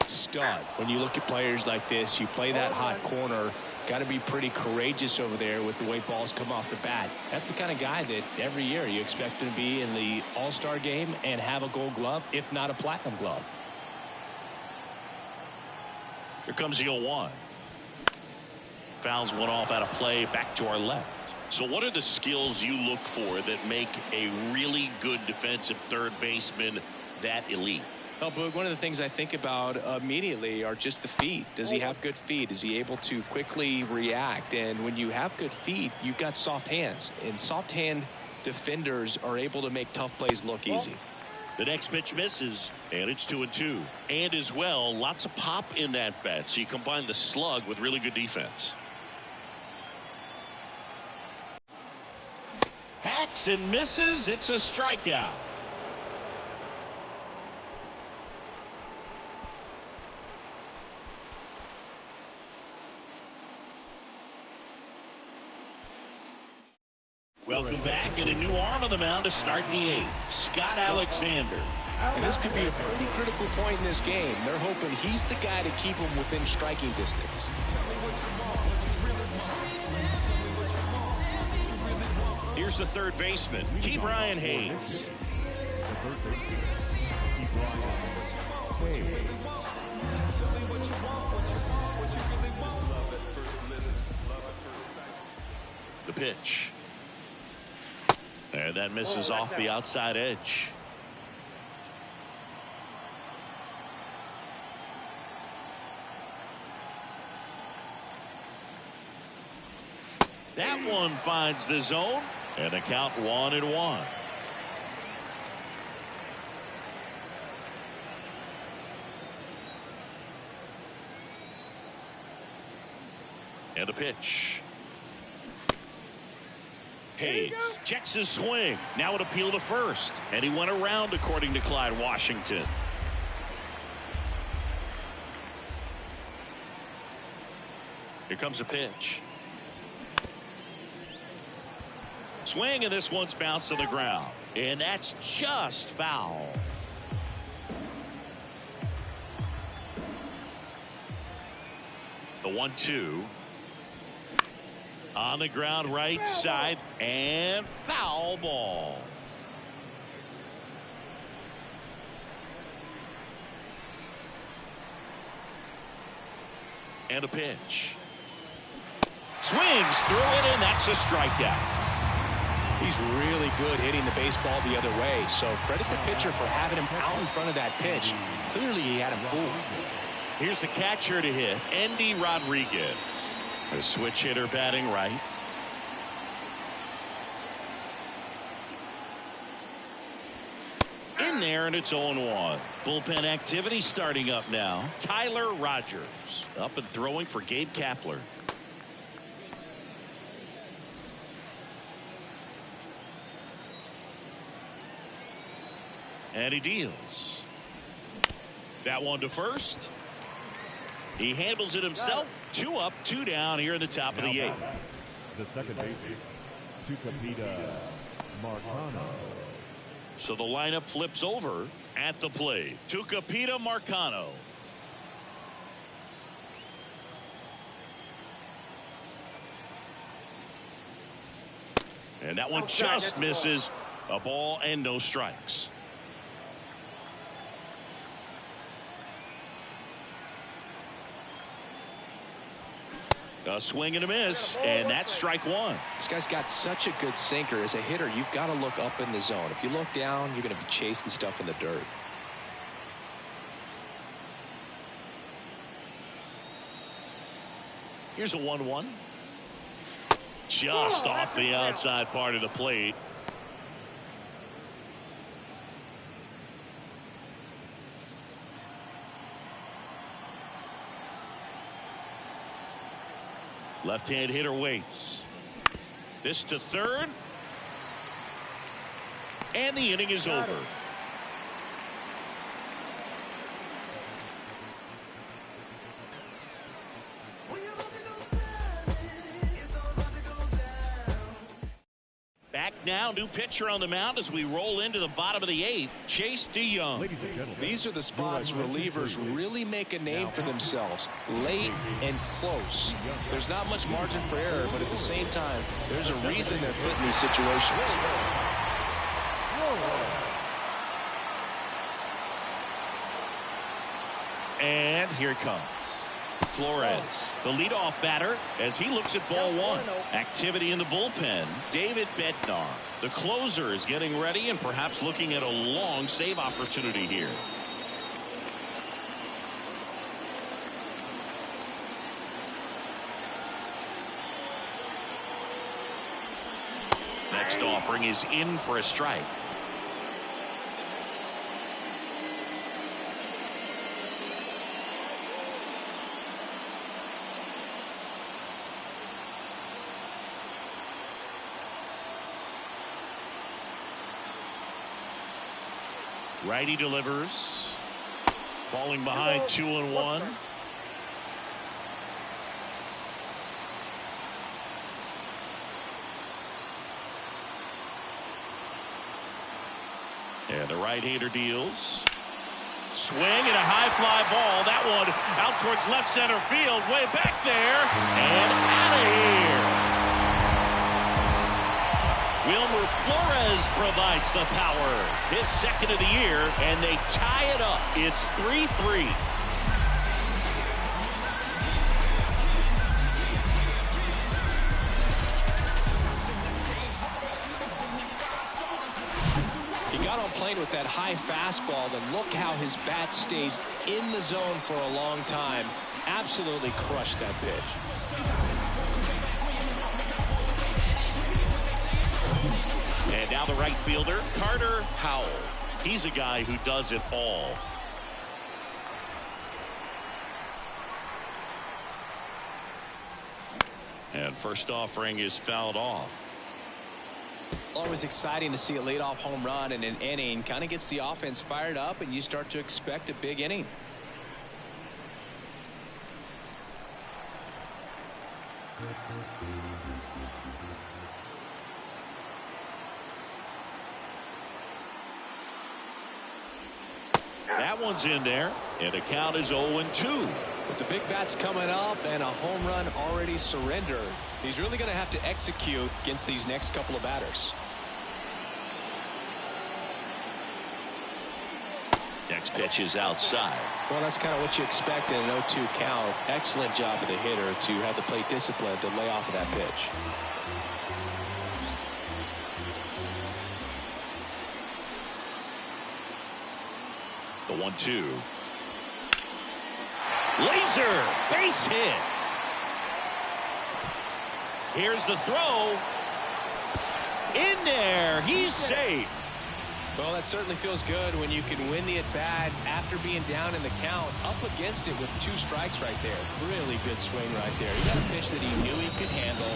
Stud. When you look at players like this, you play that hot corner, got to be pretty courageous over there with the way balls come off the bat. That's the kind of guy that every year you expect him to be in the All-Star game and have a Gold Glove, if not a Platinum Glove. Here comes the 0-1. Fouls one off out of play, back to our left. So what are the skills you look for that make a really good defensive third baseman that elite? Well, Boog, one of the things I think about immediately are just the feet. Does he have good feet? Is he able to quickly react? And when you have good feet, you've got soft hands. And soft hand defenders are able to make tough plays look easy. The next pitch misses, and it's 2-2. And as well, lots of pop in that bat. So you combine the slug with really good defense. Hacks and misses. It's a strikeout. Welcome back, and a new arm on the mound to start the 8th. Scott Alexander. And this could be a pretty critical point in this game. They're hoping he's the guy to keep them within striking distance. Here's the third baseman, Ke'Bryan Hayes. The third baseman, Ke'Bryan Hayes. The pitch. And that misses off the outside edge. That one finds the zone, and the count 1-1. And the pitch. Hayes checks his swing. Now an appeal to first. And he went around, according to Clyde Washington. Here comes a pitch. Swing, and this one's bounced to the ground. And that's just foul. The 1-2. On the ground, right side, and foul ball. And a pitch. Swings through it, and that's a strikeout. He's really good hitting the baseball the other way, so credit the pitcher for having him out in front of that pitch. Clearly he had him fooled. Here's the catcher to hit, Endy Rodriguez. A switch hitter batting right. In there, and it's 0-1. Bullpen activity starting up now. Tyler Rogers up and throwing for Gabe Kapler. And he deals. That one to first. He handles it himself. 2 up, 2 down here in the top of the 8th. The second baseman, Tucupita Marcano. So the lineup flips over at the plate. Tucupita Marcano. And that one just misses. A ball and no strikes. A swing and a miss, and that's strike one. This guy's got such a good sinker. As a hitter, you've got to look up in the zone. If you look down, you're going to be chasing stuff in the dirt. Here's a 1-1. Just off the outside part of the plate. Left-hand hitter waits. This to third. And the inning is over. Back now, new pitcher on the mound as we roll into the bottom of the eighth. Chase DeYoung. Ladies and gentlemen, These are the spots relievers really make a name for themselves. Late and close. There's not much margin for error, but at the same time, there's a reason they're put in these situations. And here it comes. Flores, the leadoff batter, as he looks at ball one. Activity in the bullpen. David Bednar, the closer, is getting ready and perhaps looking at a long save opportunity here. Next offering is in for a strike. Righty delivers. Falling behind 2-1. And the right-hander deals. Swing and a high fly ball. That one out towards left center field. Way back there. And out of here. Wilmer Flores provides the power. His second of the year, and they tie it up. It's 3-3. He got on plane with that high fastball, and look how his bat stays in the zone for a long time. Absolutely crushed that pitch. And now the right fielder, Carter Howell. He's a guy who does it all. And first offering is fouled off. Always exciting to see a leadoff home run in an inning. Kind of gets the offense fired up, and you start to expect a big inning. That one's in there, and the count is 0-2. With the big bats coming up and a home run already surrendered, he's really going to have to execute against these next couple of batters. Next pitch is outside. Well, that's kind of what you expect in an 0-2 count. Excellent job of the hitter to have the plate discipline to lay off of that pitch. The 1-2. Laser base hit. Here's the throw. In there. He's safe. Well, that certainly feels good when you can win the at-bat after being down in the count, up against it with 2 strikes right there. Really good swing right there. He got a pitch that he knew he could handle,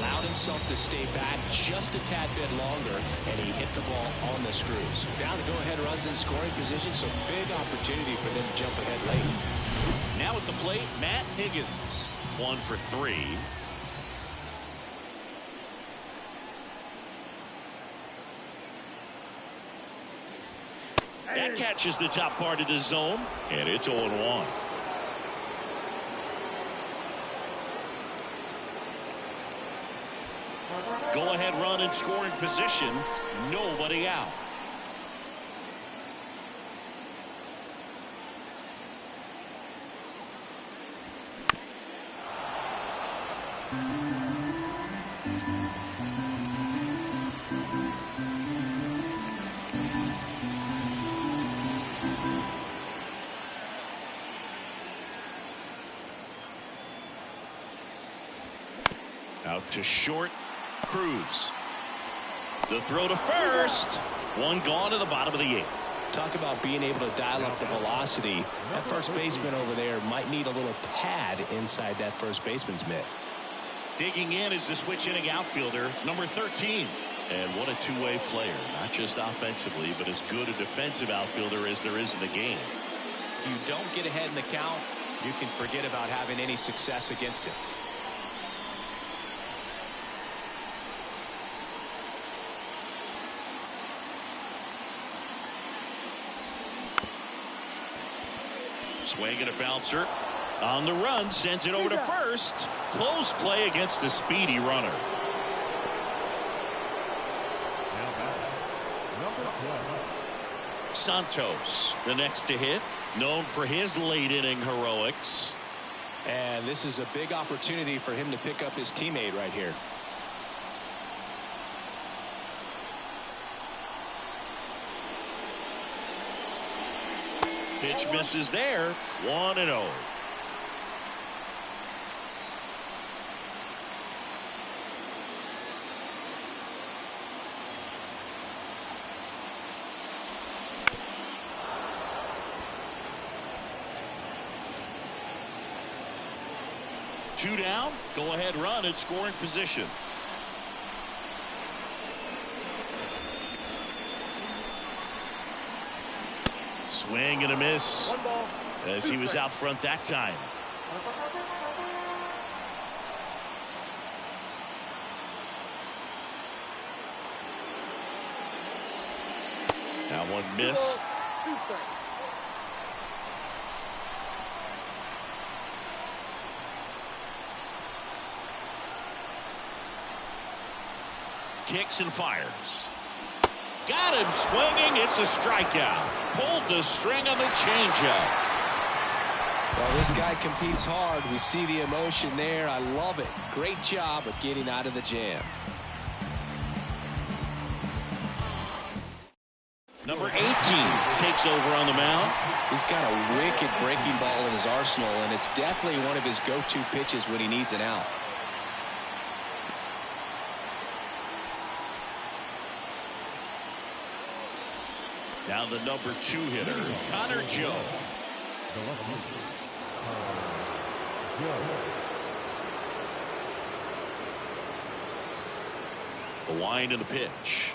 allowed himself to stay back just a tad bit longer, and he hit the ball on the screws. Down to go-ahead runs in scoring position, so big opportunity for them to jump ahead late. Now at the plate, Matt Higgins. 1 for 3. That catches the top part of the zone, and it's 0-1. Go-ahead run in scoring position. Nobody out. Out to short. Cruz. The throw to first. One gone to the bottom of the 8th. Talk about being able to dial up the velocity. That first baseman over there might need a little pad inside that first baseman's mitt. Digging in is the switch inning outfielder, number 13. And what a two-way player. Not just offensively, but as good a defensive outfielder as there is in the game. If you don't get ahead in the count, you can forget about having any success against him. Swing and a bouncer. On the run, sends it over to first. Close play against the speedy runner. Santos, the next to hit. Known for his late inning heroics. And this is a big opportunity for him to pick up his teammate right here. Pitch misses there. 1-0. Two down. Go ahead run in scoring position. Swing and a miss as he was out front that time. That one missed. Kicks and fires. Got him swinging. It's a strikeout. Pulled the string on the changeup. Well, this guy competes hard. We see the emotion there. I love it. Great job of getting out of the jam. Number 18 takes over on the mound. He's got a wicked breaking ball in his arsenal, and it's definitely one of his go-to pitches when he needs an out. Now the number 2 hitter, Connor Joe. The wind and the pitch.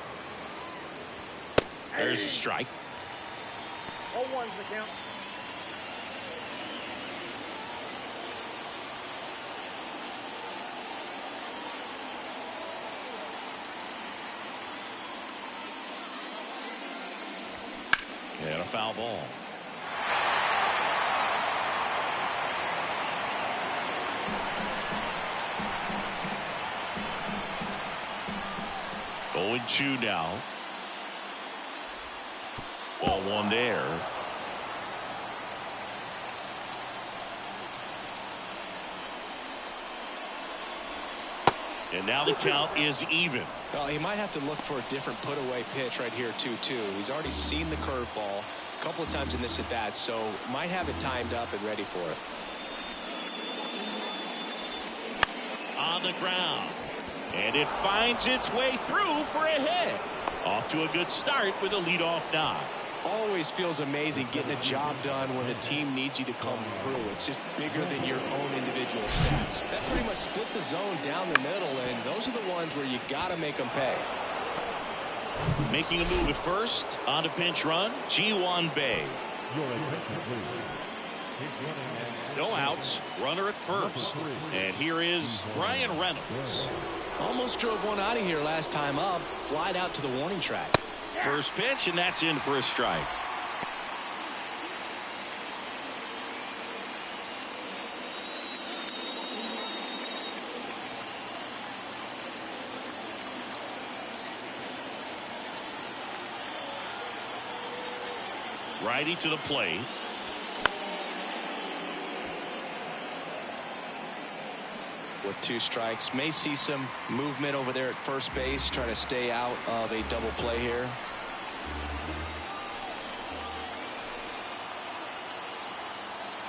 There's a strike. 0-1's the count. And a foul ball. Going 2 now. Ball 1 there. And now the count is even. Well, he might have to look for a different put-away pitch right here, 2-2. He's already seen the curveball a couple of times in this at-bat, so might have it timed up and ready for it. On the ground. And it finds its way through for a hit. Off to a good start with a leadoff knock. Always feels amazing getting a job done when the team needs you to come through. It's just bigger than your own individual stats. That pretty much split the zone down the middle, and those are the ones where you got to make them pay. Making a move at first. On to pinch run, Ji-Hwan Bae. No outs. Runner at first. And here is Brian Reynolds. Almost drove one out of here last time up. Flied out to the warning track. First pitch, and that's in for a strike. Righty to the plate. With 2 strikes, may see some movement over there at first base, try to stay out of a double play here.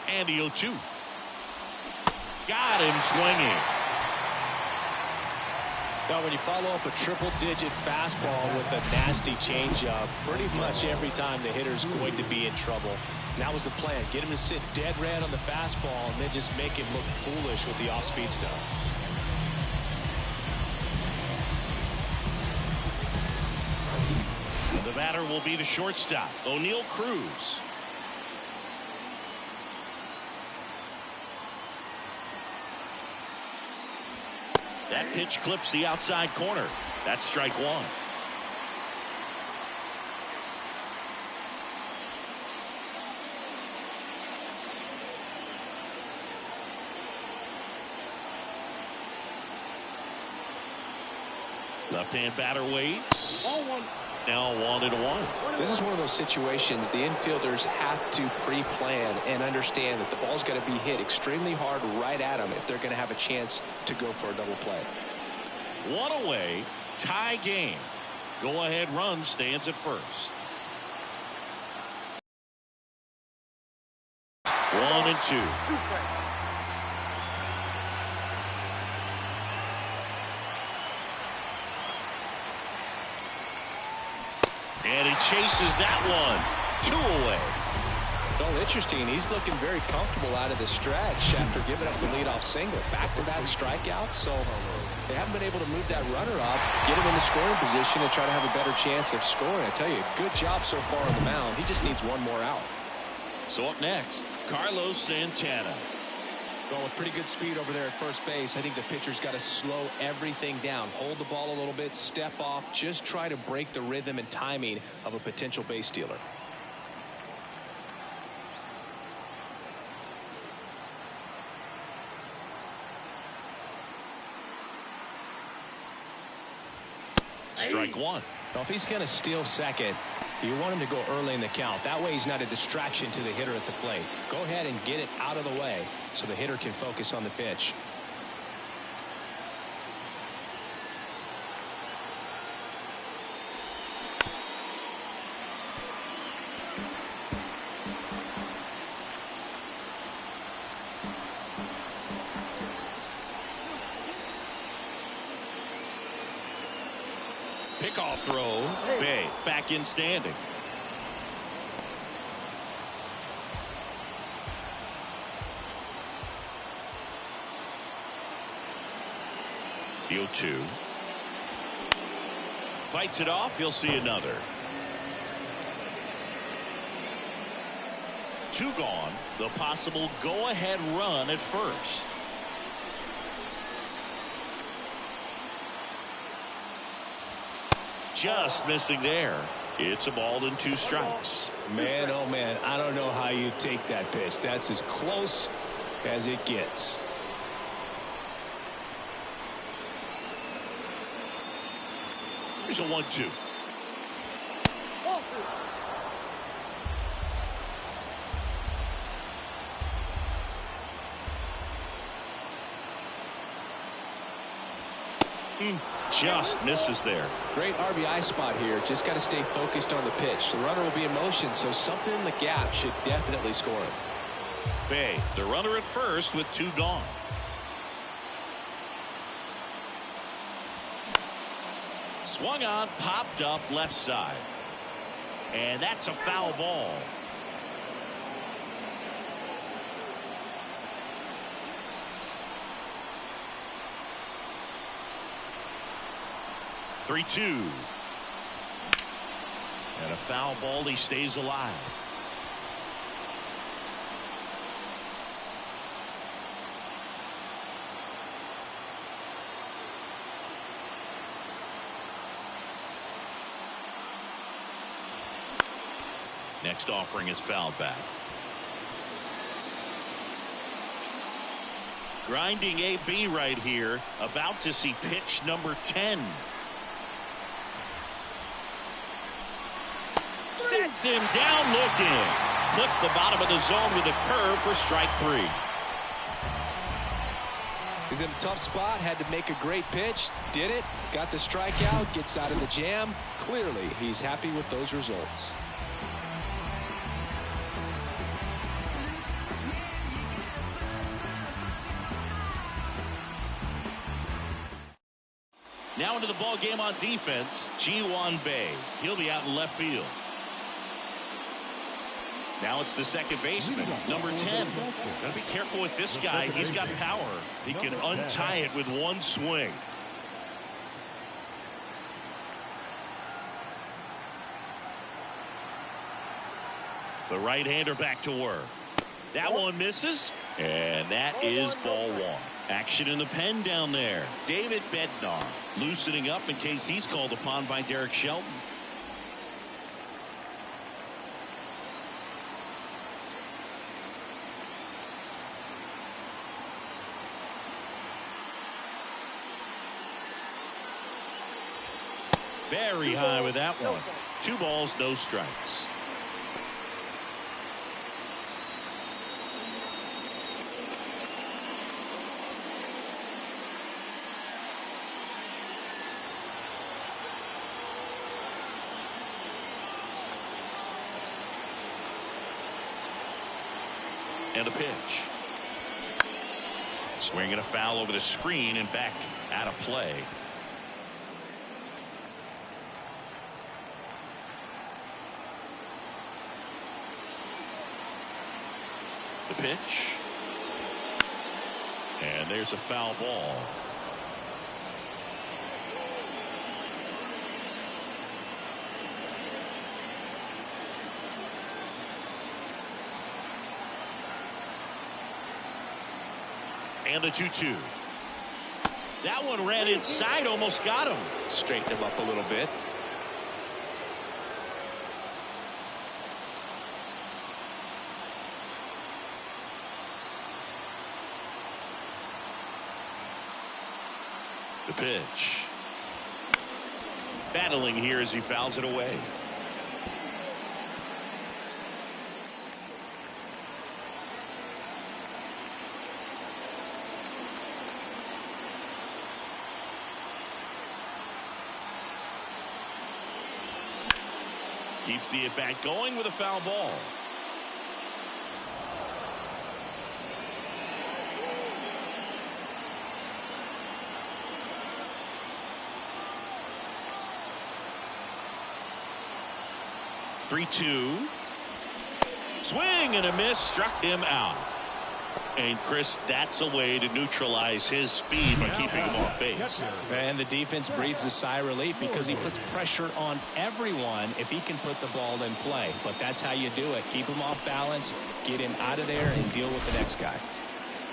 And the 0-2. Got him swinging. Now, when you follow up a triple-digit fastball with a nasty changeup, pretty much every time the hitter's going to be in trouble. And that was the plan. Get him to sit dead red on the fastball and then just make him look foolish with the off-speed stuff. And the batter will be the shortstop, O'Neal Cruz. That pitch clips the outside corner. That's strike 1. Left-hand batter waits. Now 1-1. This is one of those situations the infielders have to pre-plan and understand that the ball's got to be hit extremely hard right at them if they're going to have a chance to go for a double play. 1 away, tie game. Go-ahead run stands at first. 1-2. And he chases that one. 2 away. Well, interesting. He's looking very comfortable out of the stretch after giving up the leadoff single. Back-to-back strikeouts, so they haven't been able to move that runner up, get him in the scoring position, and try to have a better chance of scoring. I tell you, good job so far on the mound. He just needs one more out. So up next, Carlos Santana. Well, with pretty good speed over there at first base, I think the pitcher's got to slow everything down. Hold the ball a little bit, step off, just try to break the rhythm and timing of a potential base stealer. Strike 1. Well, if he's going to steal second, you want him to go early in the count. That way he's not a distraction to the hitter at the plate. Go ahead and get it out of the way so the hitter can focus on the pitch. Pickoff throw. Bay back in standing. The 0-2. Fights it off. He'll see another. 2 gone. The possible go-ahead run at first. Just missing there. It's a ball and 2 strikes. Man, oh man, I don't know how you take that pitch. That's as close as it gets. Here's a 1-2. Just misses there. Great RBI spot here. Just got to stay focused on the pitch. The runner will be in motion, so something in the gap should definitely score him. Bay, the runner at first with 2 gone. Swung on, popped up left side. And that's a foul ball. Three-2. And a foul ball. He stays alive. Next offering is fouled back. Grinding AB right here. About to see pitch number 10. Set. Gets him down looking. Clipped the bottom of the zone with a curve for strike 3. He's in a tough spot, had to make a great pitch, did it, got the strikeout, gets out of the jam. Clearly, he's happy with those results. Now into the ball game on defense, Ji-Hwan Bae. He'll be out in left field. Now it's the second baseman, number 10. Gotta be careful with this guy. He's got power. He can untie it with one swing. The right-hander back to work. That one misses, and that is ball 1. Action in the pen down there. David Bednar loosening up in case he's called upon by Derek Shelton. Very high with that one. 2 balls, no strikes. And a pitch. Swinging a foul over the screen and back out of play. The pitch. And there's a foul ball. And the 2-2. That one ran inside, almost got him. Straighten him up a little bit. The pitch. Battling here as he fouls it away. Keeps the at-bat going with a foul ball. Three-two. Swing and a miss, struck him out. And Chris, that's a way to neutralize his speed by keeping him off base. And the defense breathes a sigh of relief because he puts pressure on everyone if he can put the ball in play. But that's how you do it. Keep him off balance, get him out of there, and deal with the next guy.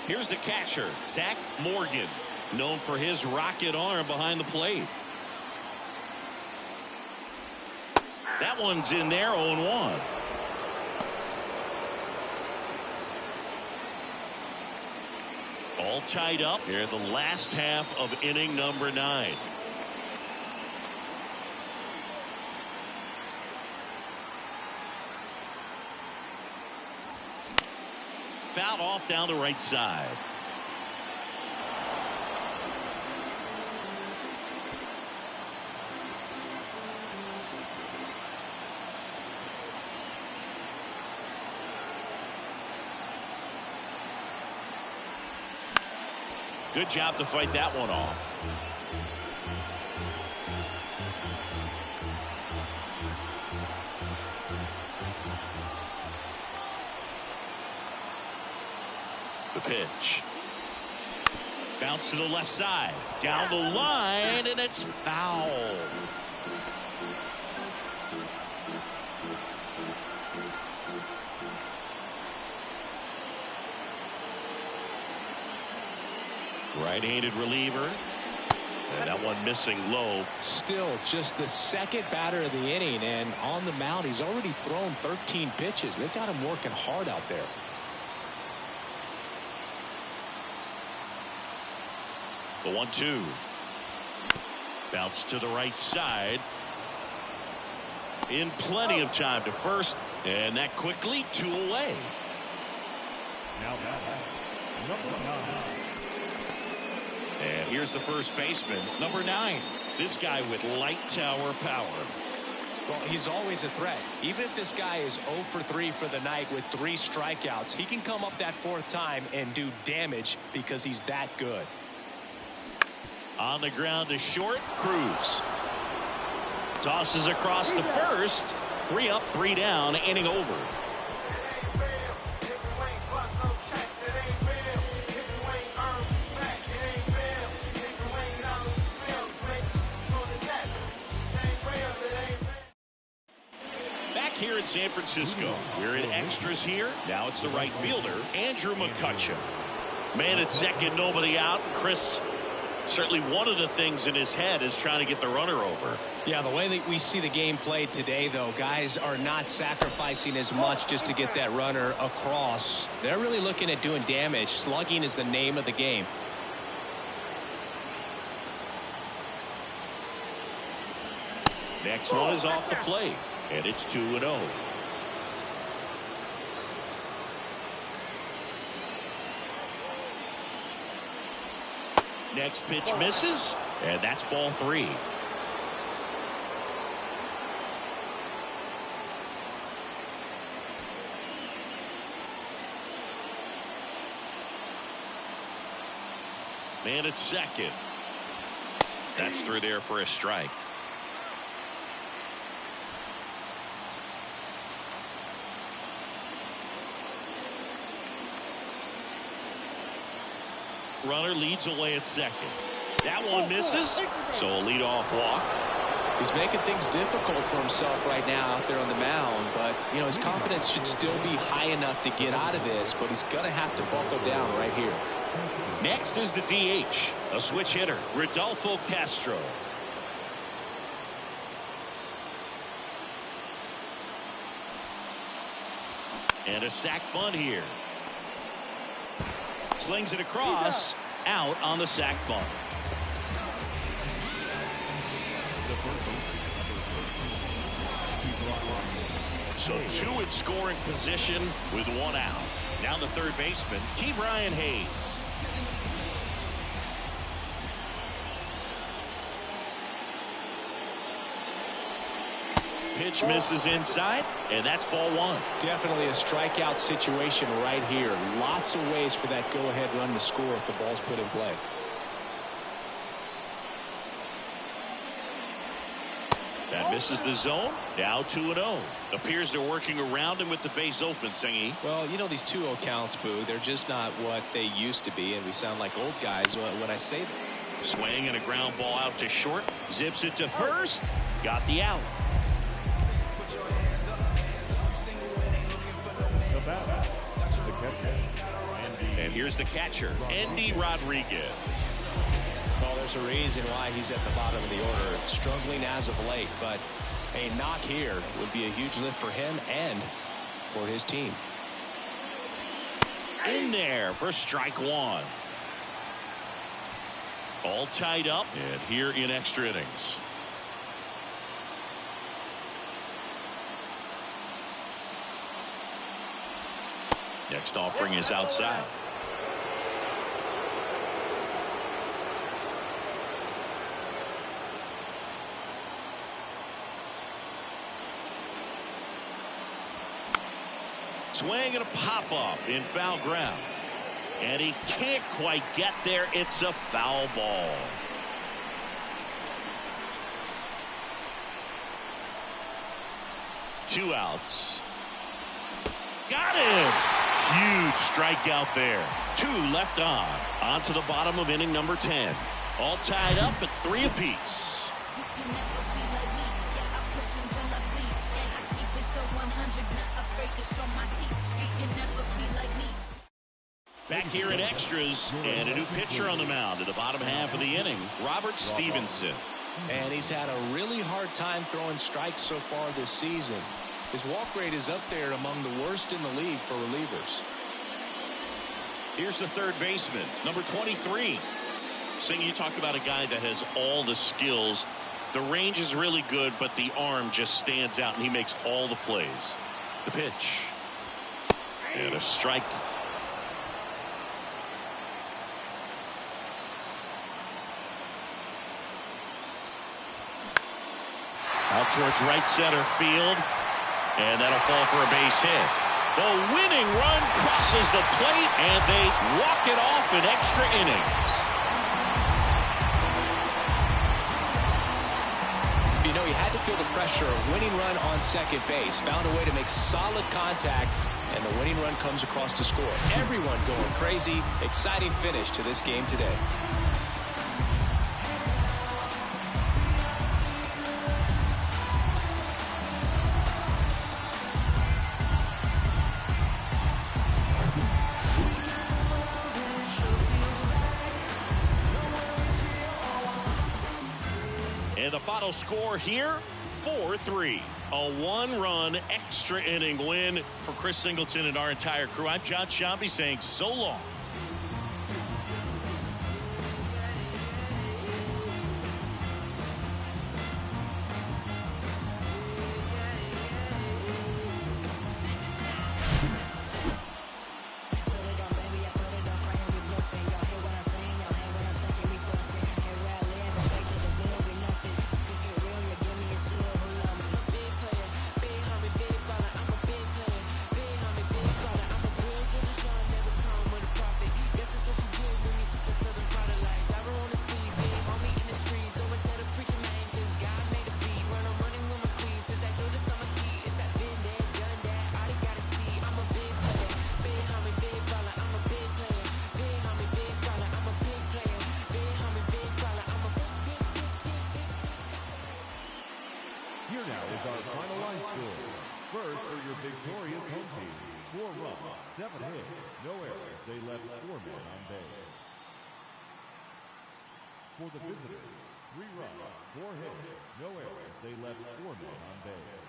Here's the catcher, Zach Morgan, known for his rocket arm behind the plate. That one's in there, 0-1. All tied up here in the last half of inning number 9. Fouled off down the right side. Good job to fight that one off. The pitch. Bounce to the left side. Down the line, and it's foul. Right-handed reliever. And that one missing low. Still just the second batter of the inning, and on the mound he's already thrown 13 pitches. They've got him working hard out there. The 1-2. Bounce to the right side. in plenty of time to first, and that quickly 2 away. Now number 9. And here's the first baseman, number 9. This guy with light tower power. Well, he's always a threat. Even if this guy is 0 for 3 for the night with 3 strikeouts, he can come up that 4th time and do damage because he's that good. On the ground to short, Cruz. Tosses across to first. 3 up, 3 down, inning over. Here in San Francisco, we're in extras here. Now it's the right fielder, Andrew McCutcheon. Man at second, nobody out. Chris, certainly one of the things in his head is trying to get the runner over. Yeah, the way that we see the game played today, though, guys are not sacrificing as much just to get that runner across. They're really looking at doing damage. Slugging is the name of the game. Next one is off the plate. And it's 2-0. Next pitch misses, and that's ball 3. Man at second. That's through there for a strike. Runner leads away at second. That one misses, so a leadoff walk. He's making things difficult for himself right now out there on the mound, but you know his confidence should still be high enough to get out of this, but he's gonna have to buckle down right here. Next is the DH, a switch hitter, Rodolfo Castro. And a sac bunt here. Slings it across, out on the sac bunt. So 2 in scoring position with 1 out. Now the third baseman, Ke'Bryan Hayes. Pitch misses inside, and that's ball 1. Definitely a strikeout situation right here. Lots of ways for that go-ahead run to score if the ball's put in play. That misses the zone. Now 2-0. Appears they're working around him with the base open, Singy. Well, you know these 2-0 counts, Boo. They're just not what they used to be, and we sound like old guys when I say that. Swing and a ground ball out to short. Zips it to first. Got the out. And here's the catcher, Andy Rodriguez. Well, there's a reason why he's at the bottom of the order. Struggling as of late, but a knock here would be a huge lift for him and for his team. In there for strike 1. All tied up, and here in extra innings. Next offering is outside. Swing and a pop-up in foul ground. And he can't quite get there. It's a foul ball. Two outs. Got him! Huge strikeout there. 2 left on to the bottom of inning number 10. All tied up at 3 apiece. Back here in extras, and a new pitcher on the mound at the bottom half of the inning, Robert Stevenson. And he's had a really hard time throwing strikes so far this season. His walk rate is up there among the worst in the league for relievers. Here's the third baseman, number 23. Sing, you talk about a guy that has all the skills The range is really good, but the arm just stands out, and he makes all the plays. The pitch. And a strike. Out towards right center field. And that'll fall for a base hit. The winning run crosses the plate, and they walk it off in extra innings. You know, he had to feel the pressure. A winning run on second base. Found a way to make solid contact, and the winning run comes across to score. Everyone going crazy. Exciting finish to this game today. And the final score here, 4-3. A one-run extra inning win for Chris Singleton and our entire crew. I'm John Shambi saying so long. Here now is our final line score. First for your victorious home team. 4 runs, 7 hits, no errors. They left 4 men on base. For the visitors, 3 runs, 4 hits, no errors. They left 4 men on base.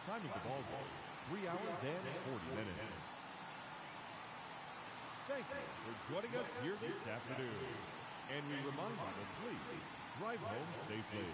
Timing the ball game, 3 hours and 40 minutes. Thank you for joining us here this afternoon. And we remind you to please drive home safely.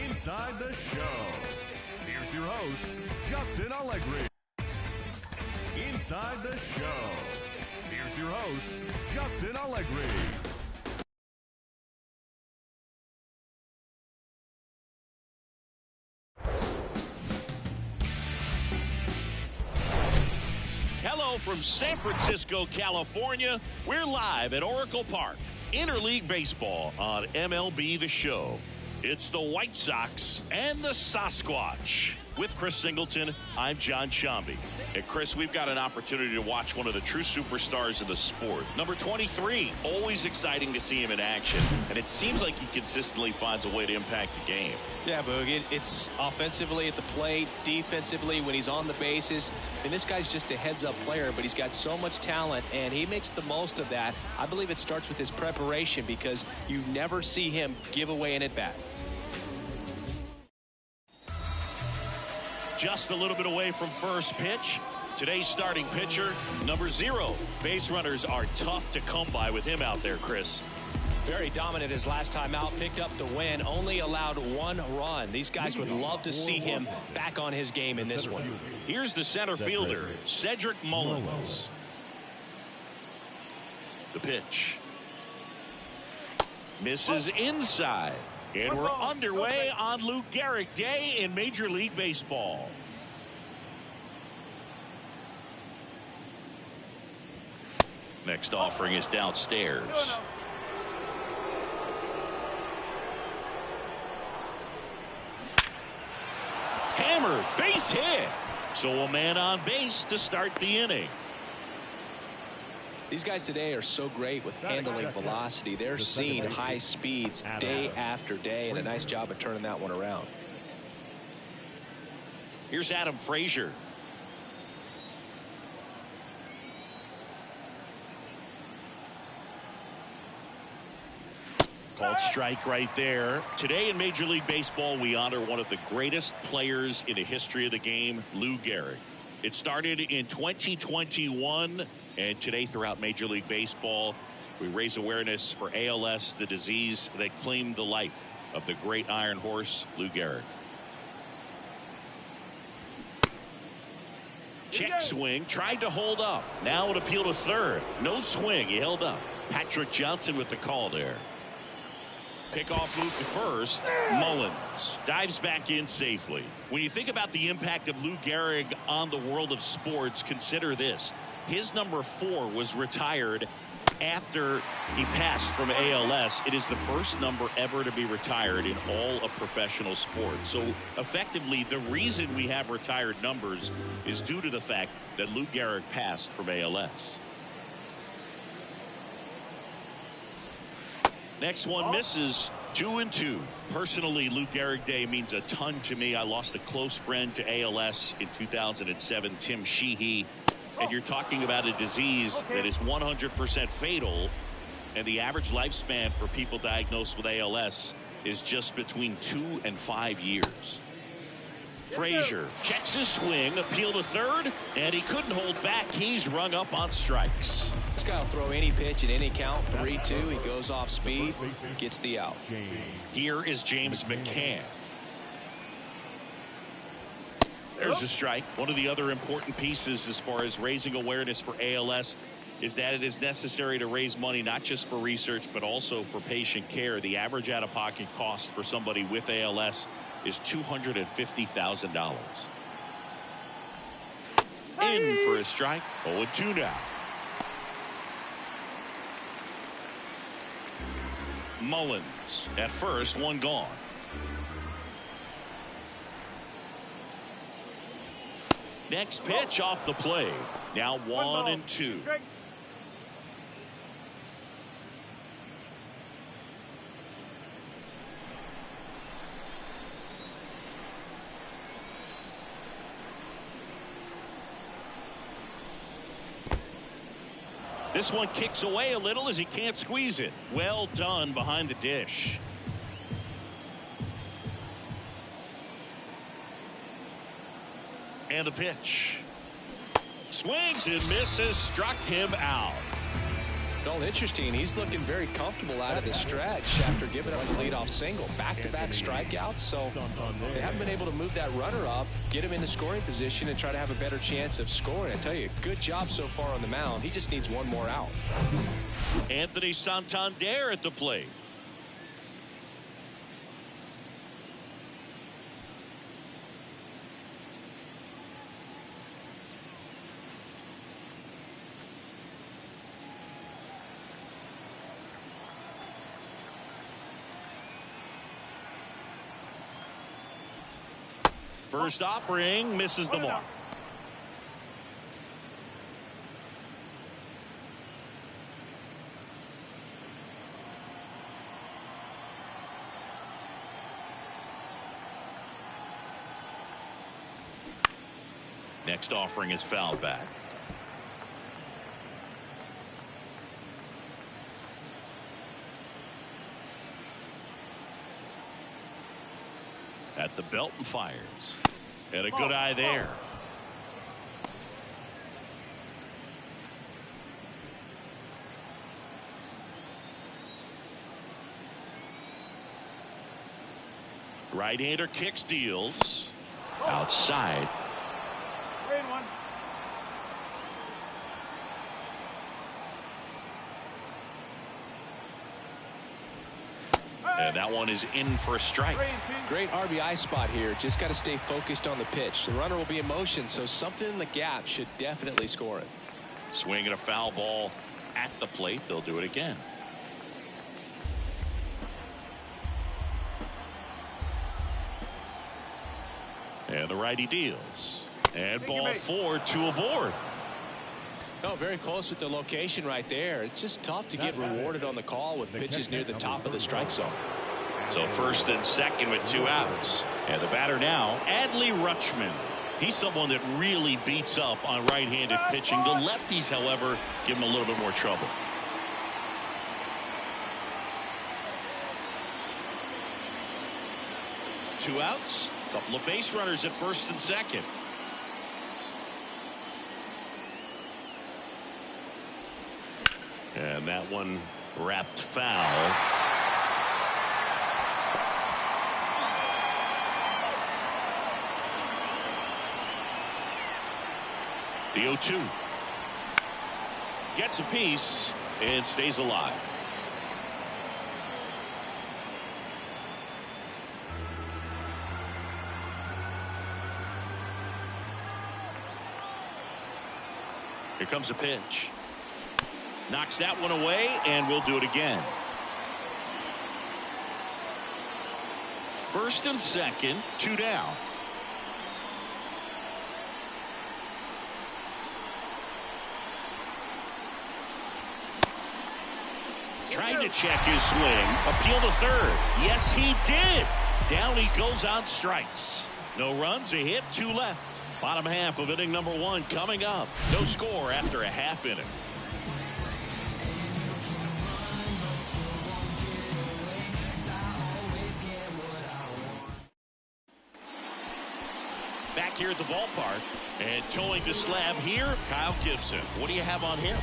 Inside the show, here's your host, Justin Allegri. Inside the show, here's your host, Justin Allegri. Hello from San Francisco, California. We're live at Oracle Park. Interleague Baseball on MLB The Show. It's the White Sox and the Sasquatch. With Chris Singleton, I'm John Shambi. And Chris, we've got an opportunity to watch one of the true superstars of the sport. Number 23, always exciting to see him in action. And it seems like he consistently finds a way to impact the game. Yeah, Boog, it's offensively at the plate, defensively when he's on the bases. And this guy's just a heads-up player, but he's got so much talent, and he makes the most of that. I believe it starts with his preparation because you never see him give away an at-bat. Just a little bit away from first pitch. Today's starting pitcher, number 0. Base runners are tough to come by with him out there, Chris. Very dominant his last time out, picked up the win, only allowed 1 run. These guys would love to see him back on his game in this one. Here's the center fielder, Cedric Mullins. The pitch. Misses inside. And we're underway on Lou Gehrig Day in Major League Baseball. Next offering is downstairs. Hammer, base hit. So a man on base to start the inning. These guys today are so great with handling velocity. They're seeing high speeds day after day, and a nice job of turning that one around. Here's Adam Frazier. Called strike right there. Today in Major League Baseball, we honor one of the greatest players in the history of the game, Lou Gehrig. It started in 2021, and today throughout Major League Baseball, we raise awareness for ALS, the disease that claimed the life of the great Iron Horse, Lou Gehrig. Check swing, tried to hold up. Now an appeal to third. No swing, he held up. Patrick Johnson with the call there. Pickoff move to first. Mullins dives back in safely. When you think about the impact of Lou Gehrig on the world of sports, consider this. His number 4 was retired after he passed from ALS. It is the first number ever to be retired in all of professional sports. So effectively, the reason we have retired numbers is due to the fact that Lou Gehrig passed from ALS. Next one misses. 2-2. Personally, Lou Gehrig Day means a ton to me. I lost a close friend to ALS in 2007, Tim Sheehy. And you're talking about a disease that is 100% fatal. And the average lifespan for people diagnosed with ALS is just between 2 and 5 years. Frazier checks his swing, appeal to third, and he couldn't hold back. He's rung up on strikes. This guy will throw any pitch at any count. 3-2. He goes off speed, gets the out. Here is James McCann. There's a strike. One of the other important pieces as far as raising awareness for ALS is that it is necessary to raise money not just for research but also for patient care. The average out-of-pocket cost for somebody with ALS is $250,000. In for a strike. 0-2 now. Mullins at first, one gone. Next pitch off the plate. Now 1-2. This one kicks away a little as he can't squeeze it. Well done behind the dish. And the pitch. Swings and misses, struck him out. Well, interesting. He's looking very comfortable out of the stretch after giving up the leadoff single. Back-to-back strikeouts, so they haven't been able to move that runner up, get him into scoring position, and try to have a better chance of scoring. I tell you, good job so far on the mound. He just needs one more out. Anthony Santander at the plate. First offering misses the mark. Next offering is fouled back. At the belt and fires. And a good eye there. Right-hander kicks, deals. Outside. 3-1. And that one is in for a strike. Great RBI spot here. Just got to stay focused on the pitch. The runner will be in motion, so something in the gap should definitely score it. Swinging a foul ball at the plate. They'll do it again. And the righty deals. And ball 4, 2 aboard. Oh, very close with the location right there. It's just tough to get rewarded on the call with pitches near the top of the strike zone. So first and second with 2 outs. And the batter now, Adley Rutschman. He's someone that really beats up on right-handed pitching. The lefties, however, give him a little bit more trouble. Two outs. Couple of base runners at first and second. And that one wrapped foul. The 0-2. Gets a piece and stays alive. Here comes a pitch. Knocks that one away, and we'll do it again. First and second, 2 down. Trying to check his swing. Appeal to third. Yes, he did. Down he goes on strikes. No runs, a hit, 2 left. Bottom half of inning number 1 coming up. No score after a half inning. Back here at the ballpark, and towing the slab here, Kyle Gibson. What do you have on him?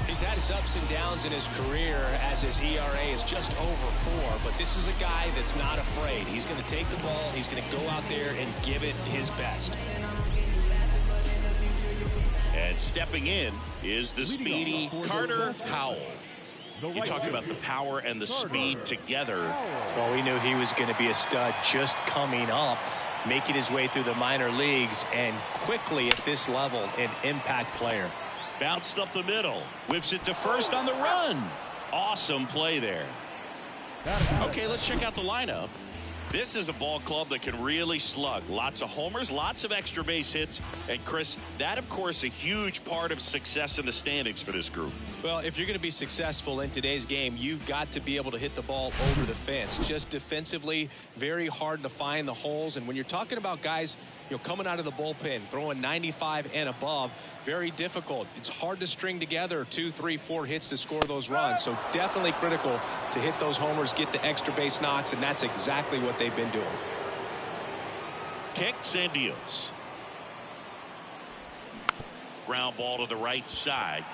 He's had his ups and downs in his career as his ERA is just over 4, but this is a guy that's not afraid. He's going to take the ball, he's going to go out there and give it his best. And stepping in is the speedy Carter Howell. You talk about the power and the speed together. Well, we knew he was going to be a stud just coming up, making his way through the minor leagues, and quickly at this level, an impact player. Bounced up the middle, whips it to first on the run. Awesome play there. Okay, let's check out the lineup. This is a ball club that can really slug. Lots of homers, lots of extra base hits. And Chris, that of course a huge part of success in the standings for this group. Well, if you're going to be successful in today's game, you've got to be able to hit the ball over the fence. Just defensively, very hard to find the holes. And when you're talking about guys, coming out of the bullpen, throwing 95 and above, very difficult. It's hard to string together 2, 3, 4 hits to score those runs. So definitely critical to hit those homers, get the extra base knocks, and that's exactly what they've been doing. Kicks and deals. ground ball to the right side.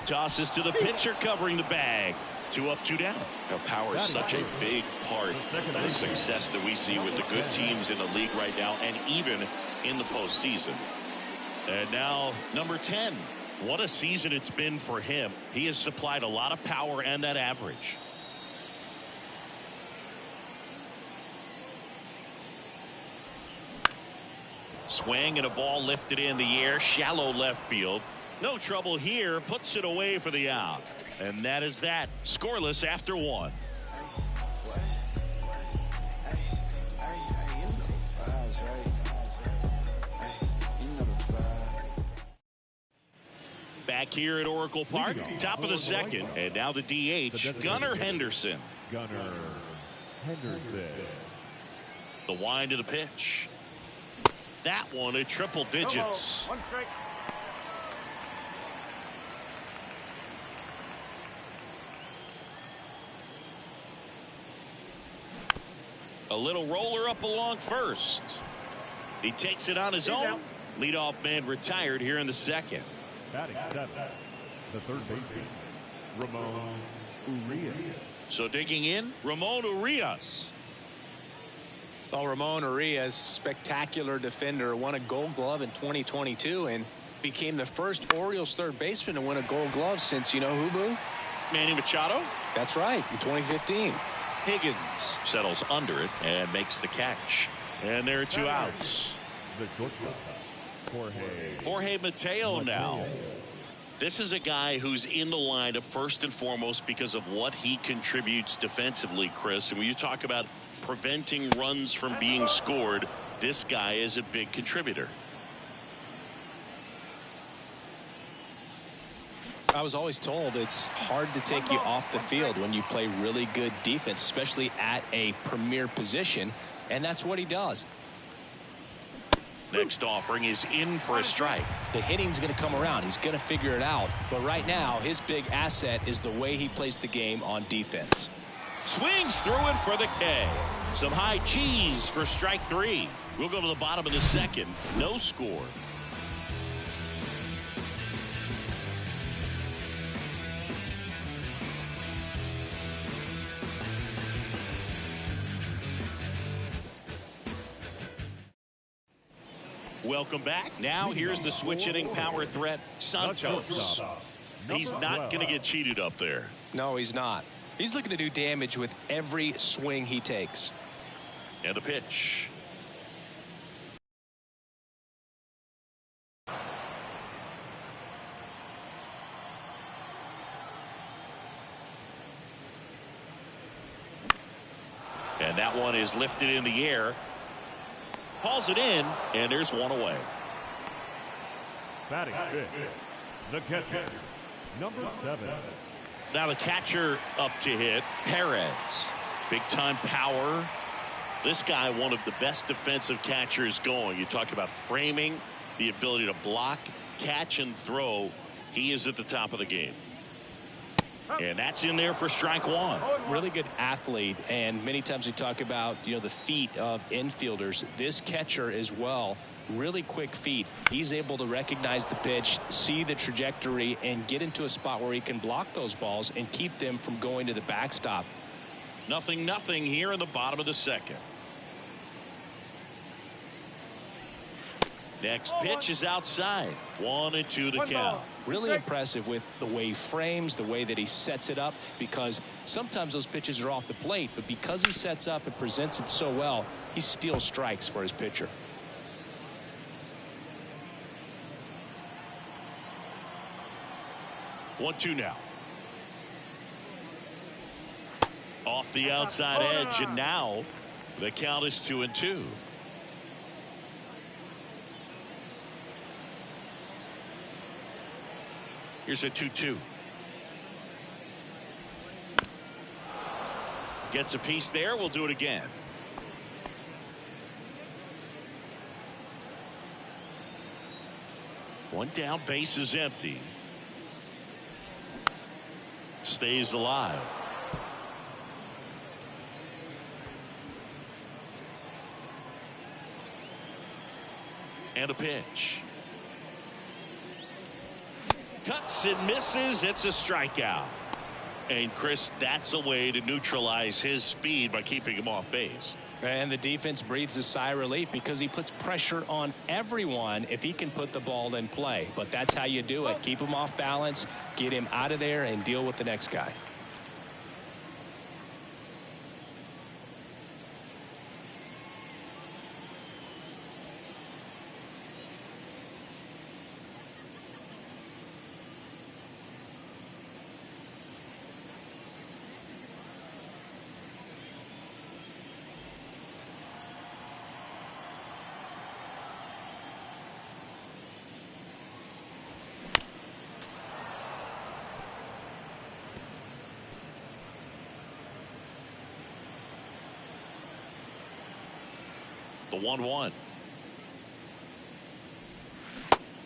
Tosses to the pitcher covering the bag. 2 up, 2 down. Now, power is such a big part of the success that we see with the good teams in the league right now and even in the postseason. And now number 10. What a season it's been for him. He has supplied a lot of power and that average. Swing and a ball lifted in the air, shallow left field. No trouble here, puts it away for the out. And that is that. Scoreless after 1. Back here at Oracle Park, top of the second. And now the DH, Gunnar Henderson. Gunnar Henderson. The wind to the pitch. That one at triple digits. 1 strike. A little roller up along first. He takes it on his own. Leadoff man retired here in the second. Batting 7, the third baseman, Ramon Urias. So digging in, Ramon Urias. Well, Ramon Urias, spectacular defender, won a Gold Glove in 2022 and became the first Orioles third baseman to win a Gold Glove since, you know who, Boo? Manny Machado. That's right, in 2015. Higgins settles under it and makes the catch. And there are 2 outs. The shortstop, Jorge Mateo now. This is a guy who's in the lineup first and foremost because of what he contributes defensively, Chris. And when you talk about preventing runs from being scored, this guy is a big contributor. I was always told it's hard to take you off the field when you play really good defense, especially at a premier position, and that's what he does. Next offering is in for a strike. The hitting's going to come around. He's going to figure it out. But right now, his big asset is the way he plays the game on defense. Swings through it for the K. Some high cheese for strike 3. We'll go to the bottom of the second. No score. Welcome back. Now here's the switch hitting power threat, Santos. He's not going to get cheated up there. No, he's not. He's looking to do damage with every swing he takes. And a pitch. And that one is lifted in the air. Hauls it in, and there's 1 away. batting 5th, the catcher, number 7. Now the catcher up to hit, Perez. Big time power. This guy, one of the best defensive catchers going. You talk about framing, the ability to block, catch, and throw. He is at the top of the game. And that's in there for strike 1. Really good athlete, and many times we talk about, you know, the feet of infielders. This catcher as well, really quick feet. He's able to recognize the pitch, see the trajectory, and get into a spot where he can block those balls and keep them from going to the backstop. 0-0 here in the bottom of the second. Next pitch is outside. 1-2 the count. Really impressive with the way he frames, the way that he sets it up, because sometimes those pitches are off the plate, but because he sets up and presents it so well, he steals strikes for his pitcher. One, two now. Off the outside edge, and now the count is 2-2. Here's a 2-2. Gets a piece there. We'll do it again. One down, base is empty. Stays alive. And a pitch. Cuts and misses. It's a strikeout. And Chris, that's a way to neutralize his speed by keeping him off base. And the defense breathes a sigh of relief because he puts pressure on everyone if he can put the ball in play. But that's how you do it. Keep him off balance, get him out of there, and deal with the next guy. The 1-1.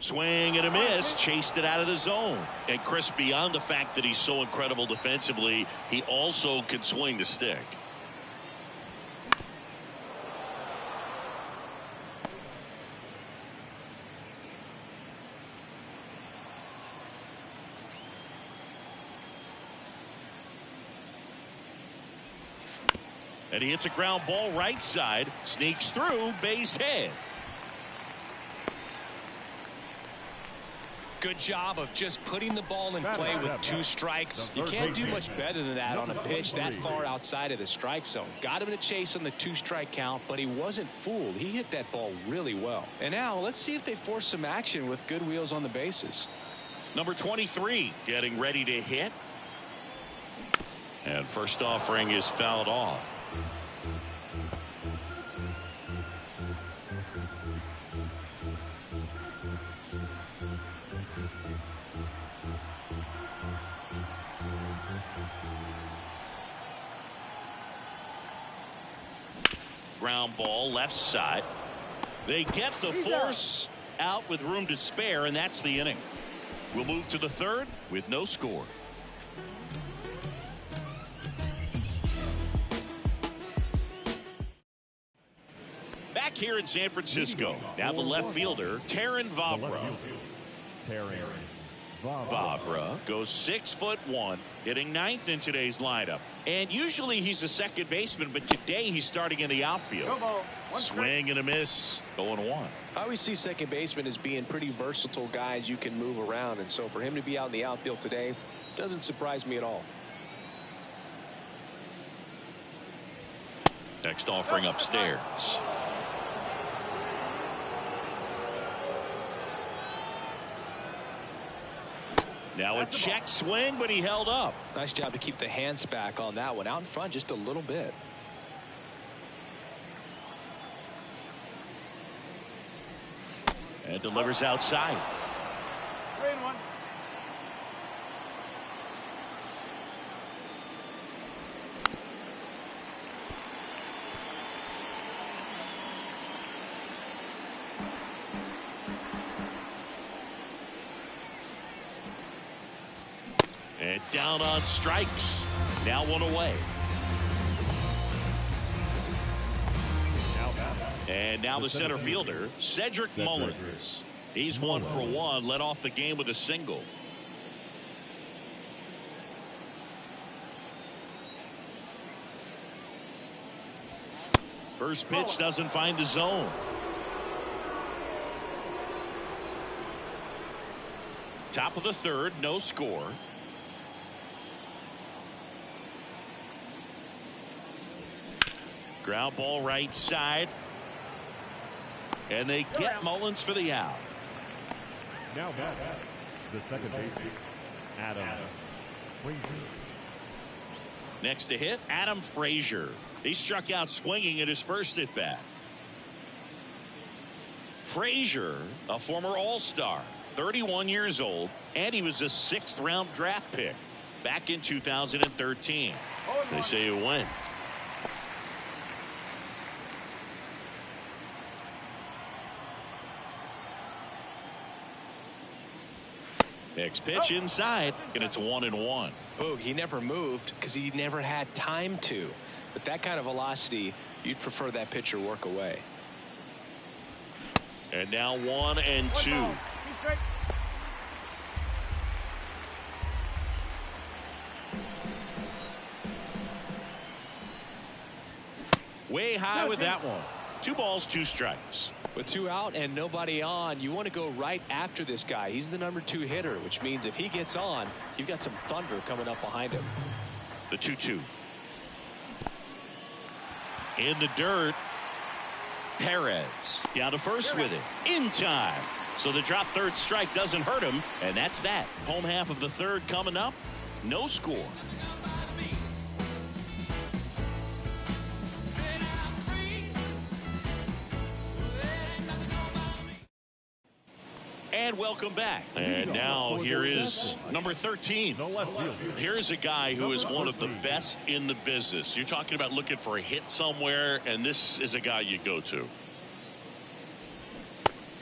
Swing and a miss. Chased it out of the zone. And Chris, beyond the fact that he's so incredible defensively, he also can swing the stick. And he hits a ground ball right side, sneaks through, base hit. Good job of just putting the ball in play with 2 strikes. You can't do much better than that on a pitch that far outside of the strike zone. Got him in a chase on the 2-strike count, but he wasn't fooled. He hit that ball really well. And now let's see if they force some action with good wheels on the bases. Number 23 getting ready to hit. And first offering is fouled off. Ground ball left side. They get the force out with room to spare, and that's the inning. We'll move to the 3rd with no score. Back here in San Francisco, now the left fielder, Taron Vavra. Vavra goes 6'1", hitting 9th in today's lineup. And usually he's a second baseman, but today he's starting in the outfield. Swing and a miss, 0-1. I always see second basemen as being pretty versatile guys you can move around, and so for him to be out in the outfield today doesn't surprise me at all. Next offering upstairs. Now a check swing, but he held up. Nice job to keep the hands back on that one. Out in front just a little bit. And delivers outside. 3-1. And down on strikes. Now 1 away. And now the center fielder, Cedric Mullins. He's 1 for 1, led off the game with a single. First pitch doesn't find the zone. Top of the 3rd, no score. Ground ball right side. And they get Mullins for the out. Now back, the second baseman, Adam Frazier. Next to hit, Adam Frazier. He struck out swinging at his first at bat. Frazier, a former All-Star, 31 years old, and he was a 6th round draft pick back in 2013. They say you win. Next pitch inside, and it's 1-1. Oh, he never moved because he never had time to. But that kind of velocity, you'd prefer that pitcher work away. And now 1-2. Way high with that one. 2 balls, 2 strikes. With 2 out and nobody on, you want to go right after this guy. He's the number 2 hitter, which means if he gets on, you've got some thunder coming up behind him. The 2-2. In the dirt. Perez down to first with it. In time. So the drop third strike doesn't hurt him. And that's that. Home half of the third coming up. No score. And welcome back. And now here is number 13. Here's a guy who is one of the best in the business. You're talking about looking for a hit somewhere, and this is a guy you go to.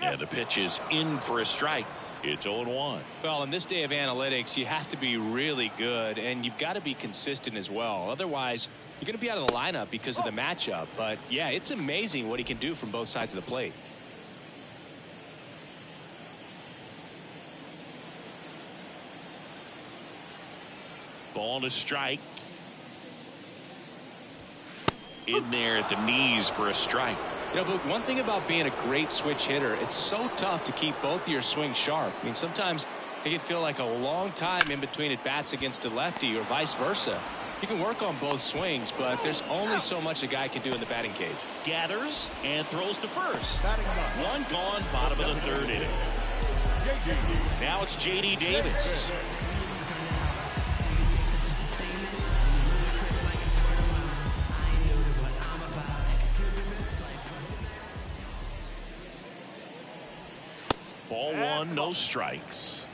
And the pitch is in for a strike. It's 0-1. Well, in this day of analytics, you have to be really good, and you've got to be consistent as well. Otherwise, you're going to be out of the lineup because of the matchup. But, yeah, it's amazing what he can do from both sides of the plate. Ball and a strike. In there at the knees for a strike. You know, but one thing about being a great switch hitter, it's so tough to keep both of your swings sharp. I mean, sometimes it can feel like a long time in between at bats against a lefty or vice versa. You can work on both swings, but there's only so much a guy can do in the batting cage. Gathers and throws to first. One gone, bottom of the third inning. Now it's J.D. Davis. Ball 1, no strikes.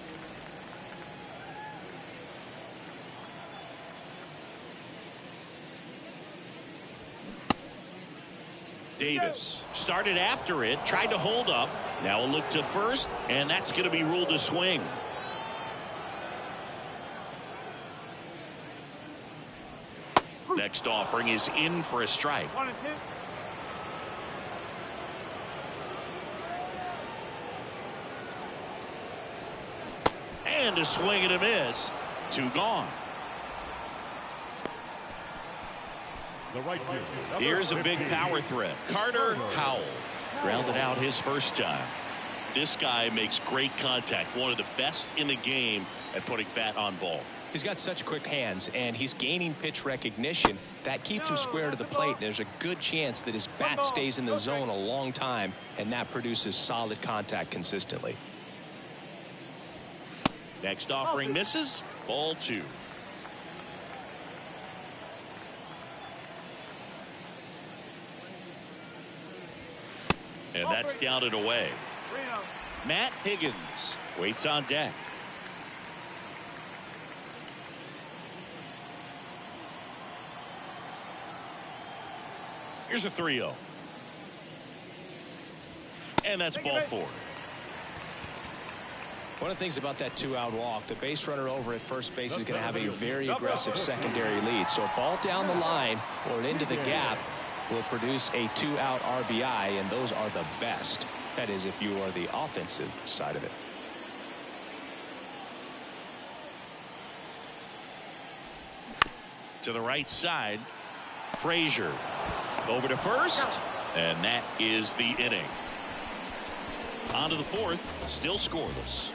Davis started after it, tried to hold up. Now a look to first, and that's going to be ruled a swing. Next offering is in for a strike. 1 and 2. And a swing and a miss. 2 gone. Here's a big power threat. Carter Howell grounded out his first time. This guy makes great contact. One of the best in the game at putting bat on ball. He's got such quick hands, and he's gaining pitch recognition. That keeps him square to the plate. There's a good chance that his bat stays in the zone a long time, and that produces solid contact consistently. Next offering misses. Ball 2. And that's down and away. Matt Higgins waits on deck. Here's a 3-0. And that's ball 4. One of the things about that 2-out walk, the base runner over at first base is going to have a very aggressive secondary lead. So a ball down the line or into the gap will produce a 2-out RBI, and those are the best. That is, if you are the offensive side of it. To the right side, Frazier over to first, and that is the inning. On to the 4th, still scoreless.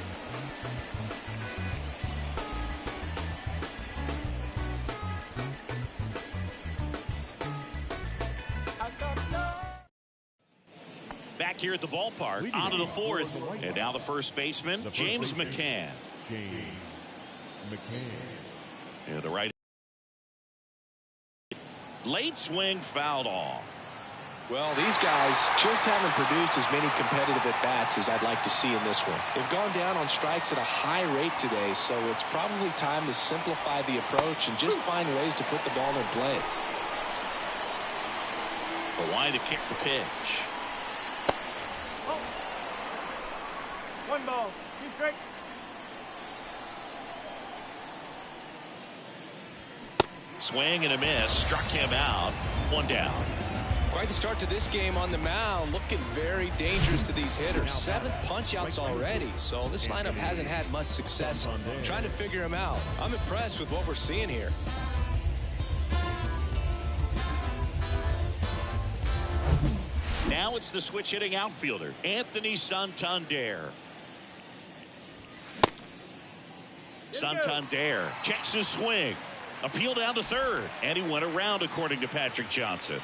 Back here at the ballpark, on to the 4th, and now the first baseman, James McCann. Yeah, the right. Late swing fouled off. Well, these guys just haven't produced as many competitive at-bats as I'd like to see in this one. They've gone down on strikes at a high rate today, so it's probably time to simplify the approach and just find ways to put the ball in play. The line to kick the pitch. 1 ball, 2 strikes. Swing and a miss, struck him out. 1 down. Quite the start to this game on the mound, looking very dangerous to these hitters. 7 punch-outs already, so this lineup hasn't had much success trying to figure him out. I'm impressed with what we're seeing here. Now it's the switch hitting outfielder, Anthony Santander. Santander checks his swing. Appeal down to third. And he went around, according to Patrick Johnson.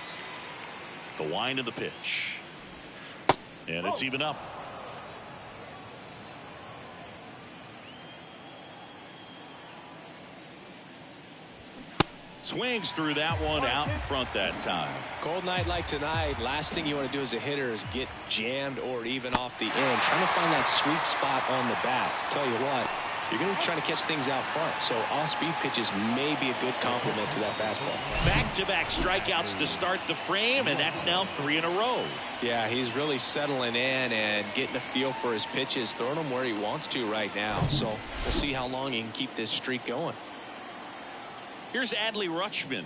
The wind of the pitch. And it's even up. Swings through that one out in front that time. Cold night like tonight, last thing you want to do as a hitter is get jammed or even off the end. Trying to find that sweet spot on the bat. Tell you what, you're going to be trying to catch things out front, so off-speed pitches may be a good complement to that fastball. Back-to-back strikeouts to start the frame, and that's now 3 in a row. Yeah, he's really settling in and getting a feel for his pitches, throwing them where he wants to right now. So we'll see how long he can keep this streak going. Here's Adley Rutschman.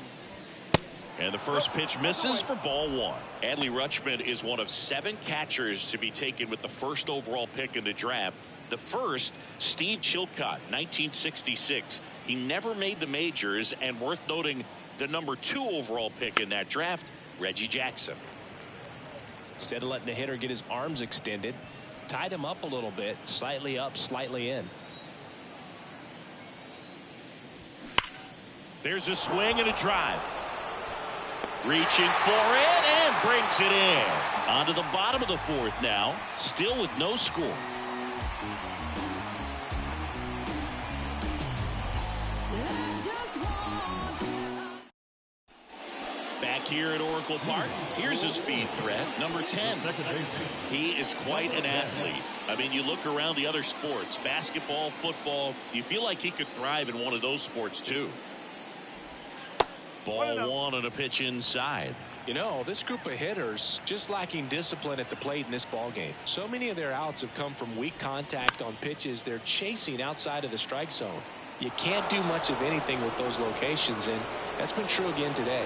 And the first pitch misses for ball 1. Adley Rutschman is one of 7 catchers to be taken with the first overall pick in the draft. The first, Steve Chilcott, 1966. He never made the majors, and worth noting, the number 2 overall pick in that draft, Reggie Jackson. Instead of letting the hitter get his arms extended, tied him up a little bit, slightly up, slightly in. There's a swing and a drive. Reaching for it and brings it in. On to the bottom of the 4th now, still with no score. Back here at Oracle Park, here's a speed threat, number 10. He is quite an athlete. I mean, you look around the other sports, basketball, football, you feel like he could thrive in one of those sports too. Ball 1 on a pitch inside. You know, this group of hitters just lacking discipline at the plate in this ball game. So many of their outs have come from weak contact on pitches they're chasing outside of the strike zone. You can't do much of anything with those locations, and that's been true again today.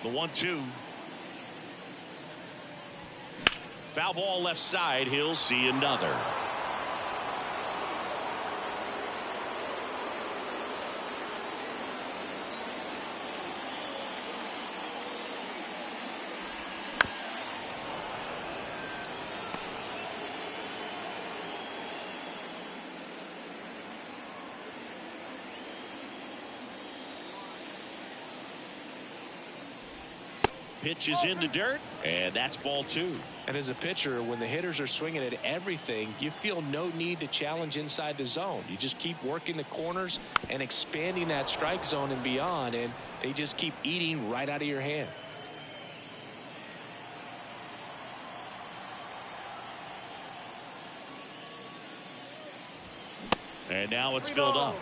The 1-2. Foul ball left side. He'll see another. Pitch is in the dirt, and that's ball 2. And as a pitcher, when the hitters are swinging at everything, you feel no need to challenge inside the zone. You just keep working the corners and expanding that strike zone and beyond, and they just keep eating right out of your hand. And now it's filled up.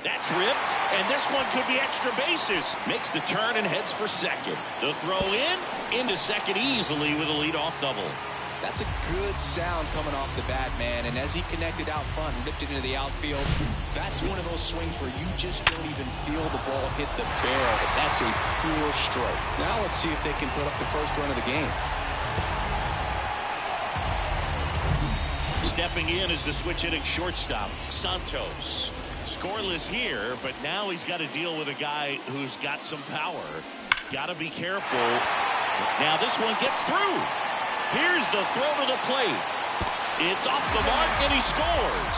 That's ripped, and this one could be extra bases. Makes the turn and heads for second. The throw into second easily with a leadoff double. That's a good sound coming off the bat, man. And as he connected out front and ripped it into the outfield, that's one of those swings where you just don't even feel the ball hit the barrel. That's a pure stroke. Now let's see if they can put up the first run of the game. Stepping in is the switch hitting shortstop, Santos. Scoreless here, but now he's got to deal with a guy who's got some power. Got to be careful. Now this one gets through. Here's the throw to the plate. It's off the mark, and he scores.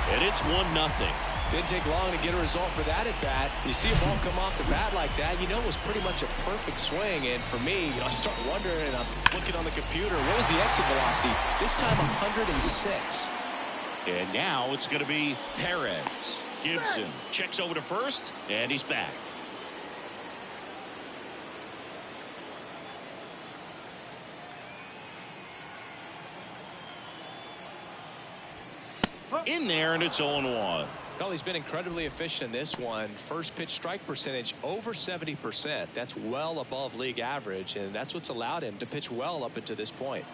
And it's 1-0. Didn't take long to get a result for that at bat. You see a ball come off the bat like that, you know it was pretty much a perfect swing. And for me, I start wondering, and I'm looking on the computer, what was the exit velocity? This time 106. And now it's going to be Perez. Gibson checks over to first, and he's back. In there, and it's 0-1. Well, he's been incredibly efficient in this one. First pitch strike percentage over 70%. That's well above league average, and that's what's allowed him to pitch well up until this point.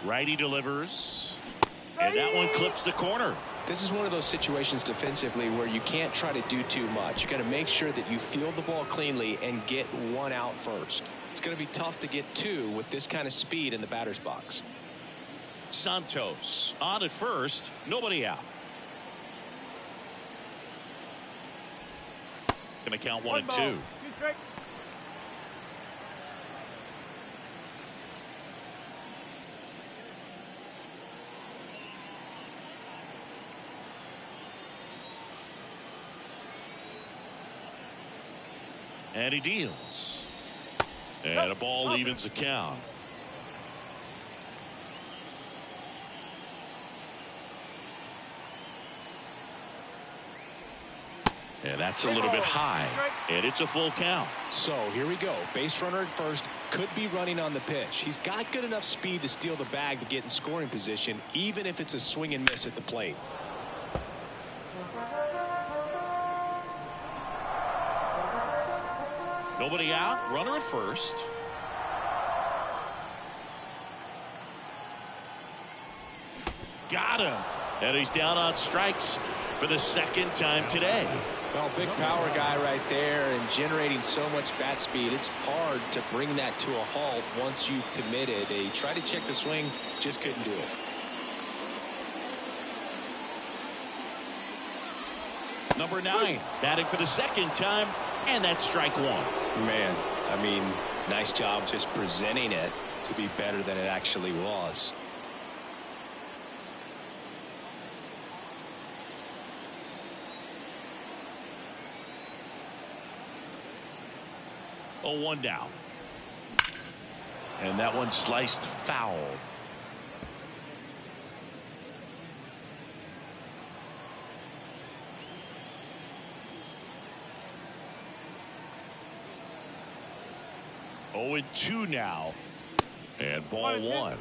Righty delivers. And that one clips the corner. This is one of those situations defensively where you can't try to do too much. You got to make sure that you field the ball cleanly and get one out first. It's going to be tough to get two with this kind of speed in the batter's box. Santos on at first, nobody out. Going to count 1 and 2. 2 strikes. And he deals. And a ball evens the count. And that's a little bit high. And it's a full count. So here we go. Base runner at first, could be running on the pitch. He's got good enough speed to steal the bag to get in scoring position, even if it's a swing and miss at the plate. Nobody out. Runner at first. Got him. And he's down on strikes for the second time today. Well, big power guy right there and generating so much bat speed. It's hard to bring that to a halt once you've committed. They tried to check the swing, just couldn't do it. Number 9 batting for the second time, and that's strike 1. Man, I mean, nice job just presenting it to be better than it actually was. Oh, 1 down. And that one sliced foul. Oh, and 2 now. And ball 1.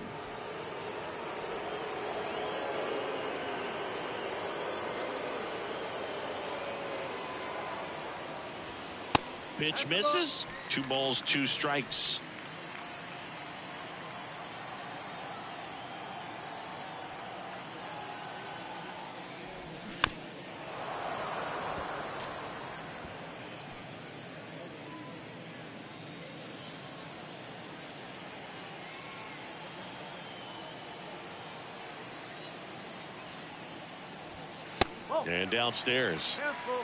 Pitch misses. 2 balls, 2 strikes. And downstairs. Careful.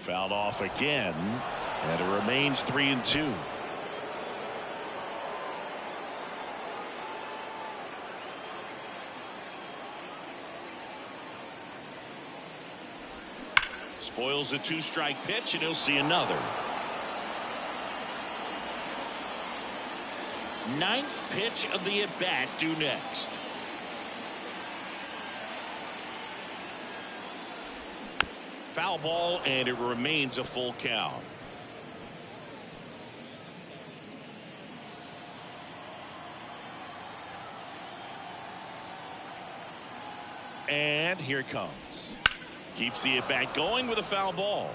Fouled off again, and it remains 3 and 2. Spoils a 2-strike pitch, and he'll see another. 9th pitch of the at-bat due next. Foul ball, and it remains a full count. And here it comes. Keeps the at-bat going with a foul ball.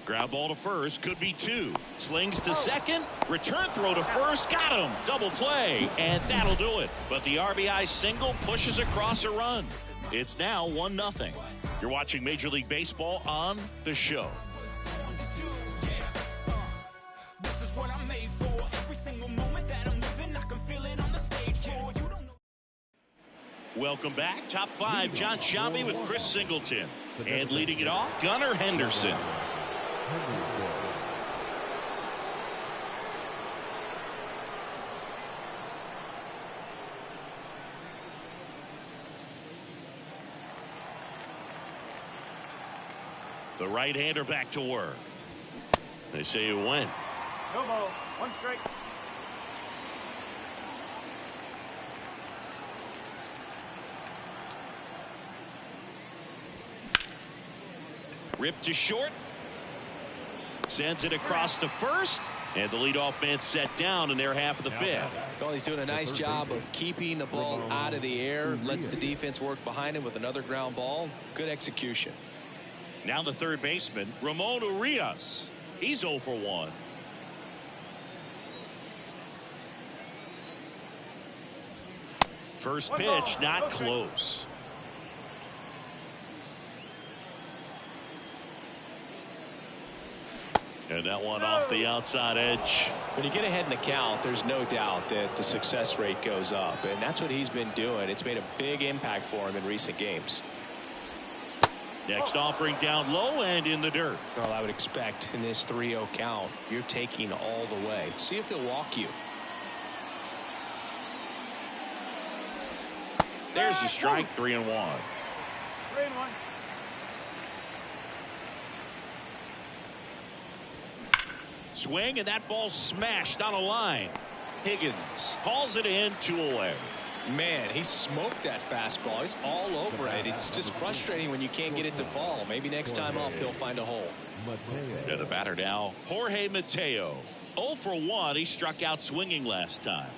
Ground ball to first, could be 2. Slings to second, return throw to first, got him. Double play, and that'll do it. But the RBI single pushes across a run. It's now 1-0. You're watching Major League Baseball on The Show. Welcome back. Top 5, John Shambi with Chris Singleton. And leading it off, Gunnar Henderson. The right-hander back to work. They say it went. No ball. 1 strike. Ripped to short. Sends it across to first. And the leadoff man set down in their half of the fifth. Well, he's doing a nice job of keeping the ball out of the air. Lets the defense work behind him with another ground ball. Good execution. Now the third baseman, Ramon Urias. He's 0 for 1. First pitch, not close. And that one off the outside edge. When you get ahead in the count, there's no doubt that the success rate goes up. And that's what he's been doing. It's made a big impact for him in recent games. Next offering down low and in the dirt. Well, I would expect in this 3-0 count, you're taking all the way. See if they'll walk you. There's the strike, 3-1. 3-1. Swing, and that ball smashed on a line. Higgins hauls it in, 2 away. Man, he smoked that fastball. He's all over it. It's just frustrating when you can't get it to fall. Maybe next time up he'll find a hole. And the batter now, Jorge Mateo. 0 for 1. He struck out swinging last time.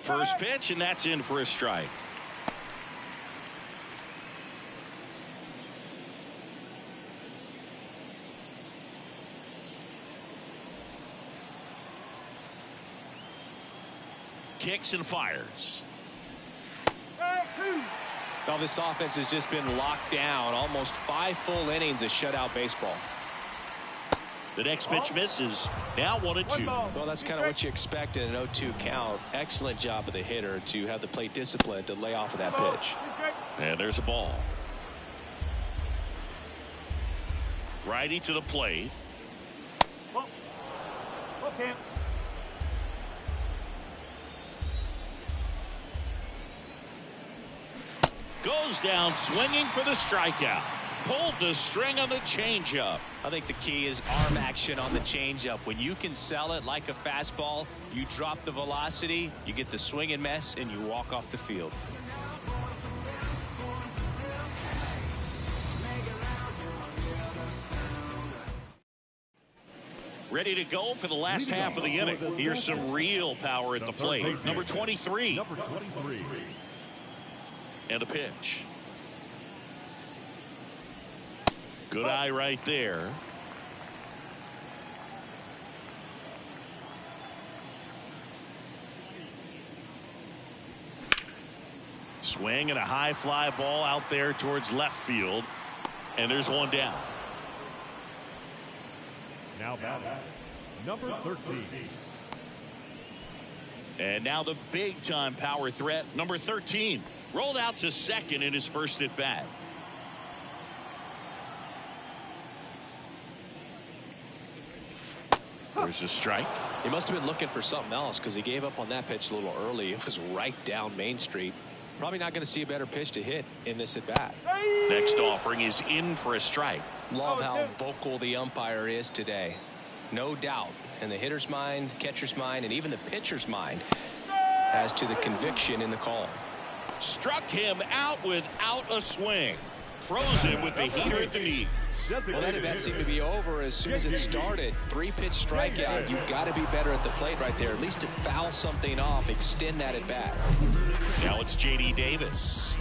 First pitch, and that's in for a strike. Kicks and fires. Well, this offense has just been locked down. Almost 5 full innings of shutout baseball. The next pitch misses. Now 1-2. Well, that's kind of what you expect in an 0-2 count. Excellent job of the hitter to have the plate discipline to lay off of that pitch. And there's a ball. Righty to the plate. Okay. Goes down swinging for the strikeout. Pulled the string on the changeup. I think the key is arm action on the changeup. When you can sell it like a fastball, you drop the velocity, you get the swing and miss, and you walk off the field. Ready to go for the last half of the inning. Here's some real power at the plate. Number 23. Number 23. And a pitch. Good eye right there. Swing and a high fly ball out there towards left field. And there's one down. Now batting, number 13. And now the big time power threat, number 13. Rolled out to second in his first at bat. There's a strike. He must have been looking for something else because he gave up on that pitch a little early. It was right down Main Street. Probably not going to see a better pitch to hit in this at bat. Next offering is in for a strike. Love how vocal the umpire is today. No doubt in the hitter's mind, catcher's mind, and even the pitcher's mind as to the conviction in the call. Struck him out without a swing. Froze him with the heater at the knees. Well, that event seemed to be over as soon as it started. 3-pitch strikeout. You've got to be better at the plate right there, at least to foul something off, extend that at bat. Now it's J.D. Davis.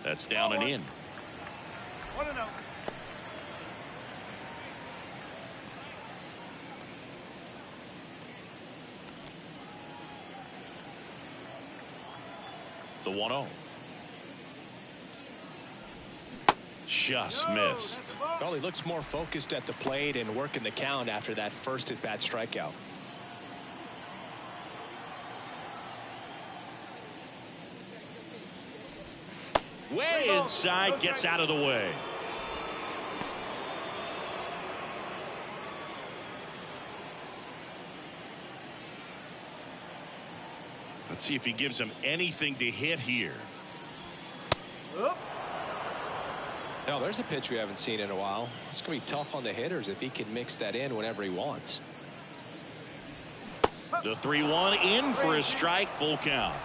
That's down and in. 1-0. The 1-0. Just missed. Well, he looks more focused at the plate and working the count after that first at-bat strikeout. Way inside, gets out of the way. Let's see if he gives him anything to hit here. Now, there's a pitch we haven't seen in a while. It's going to be tough on the hitters if he can mix that in whenever he wants. The 3-1 in for a strike, full count.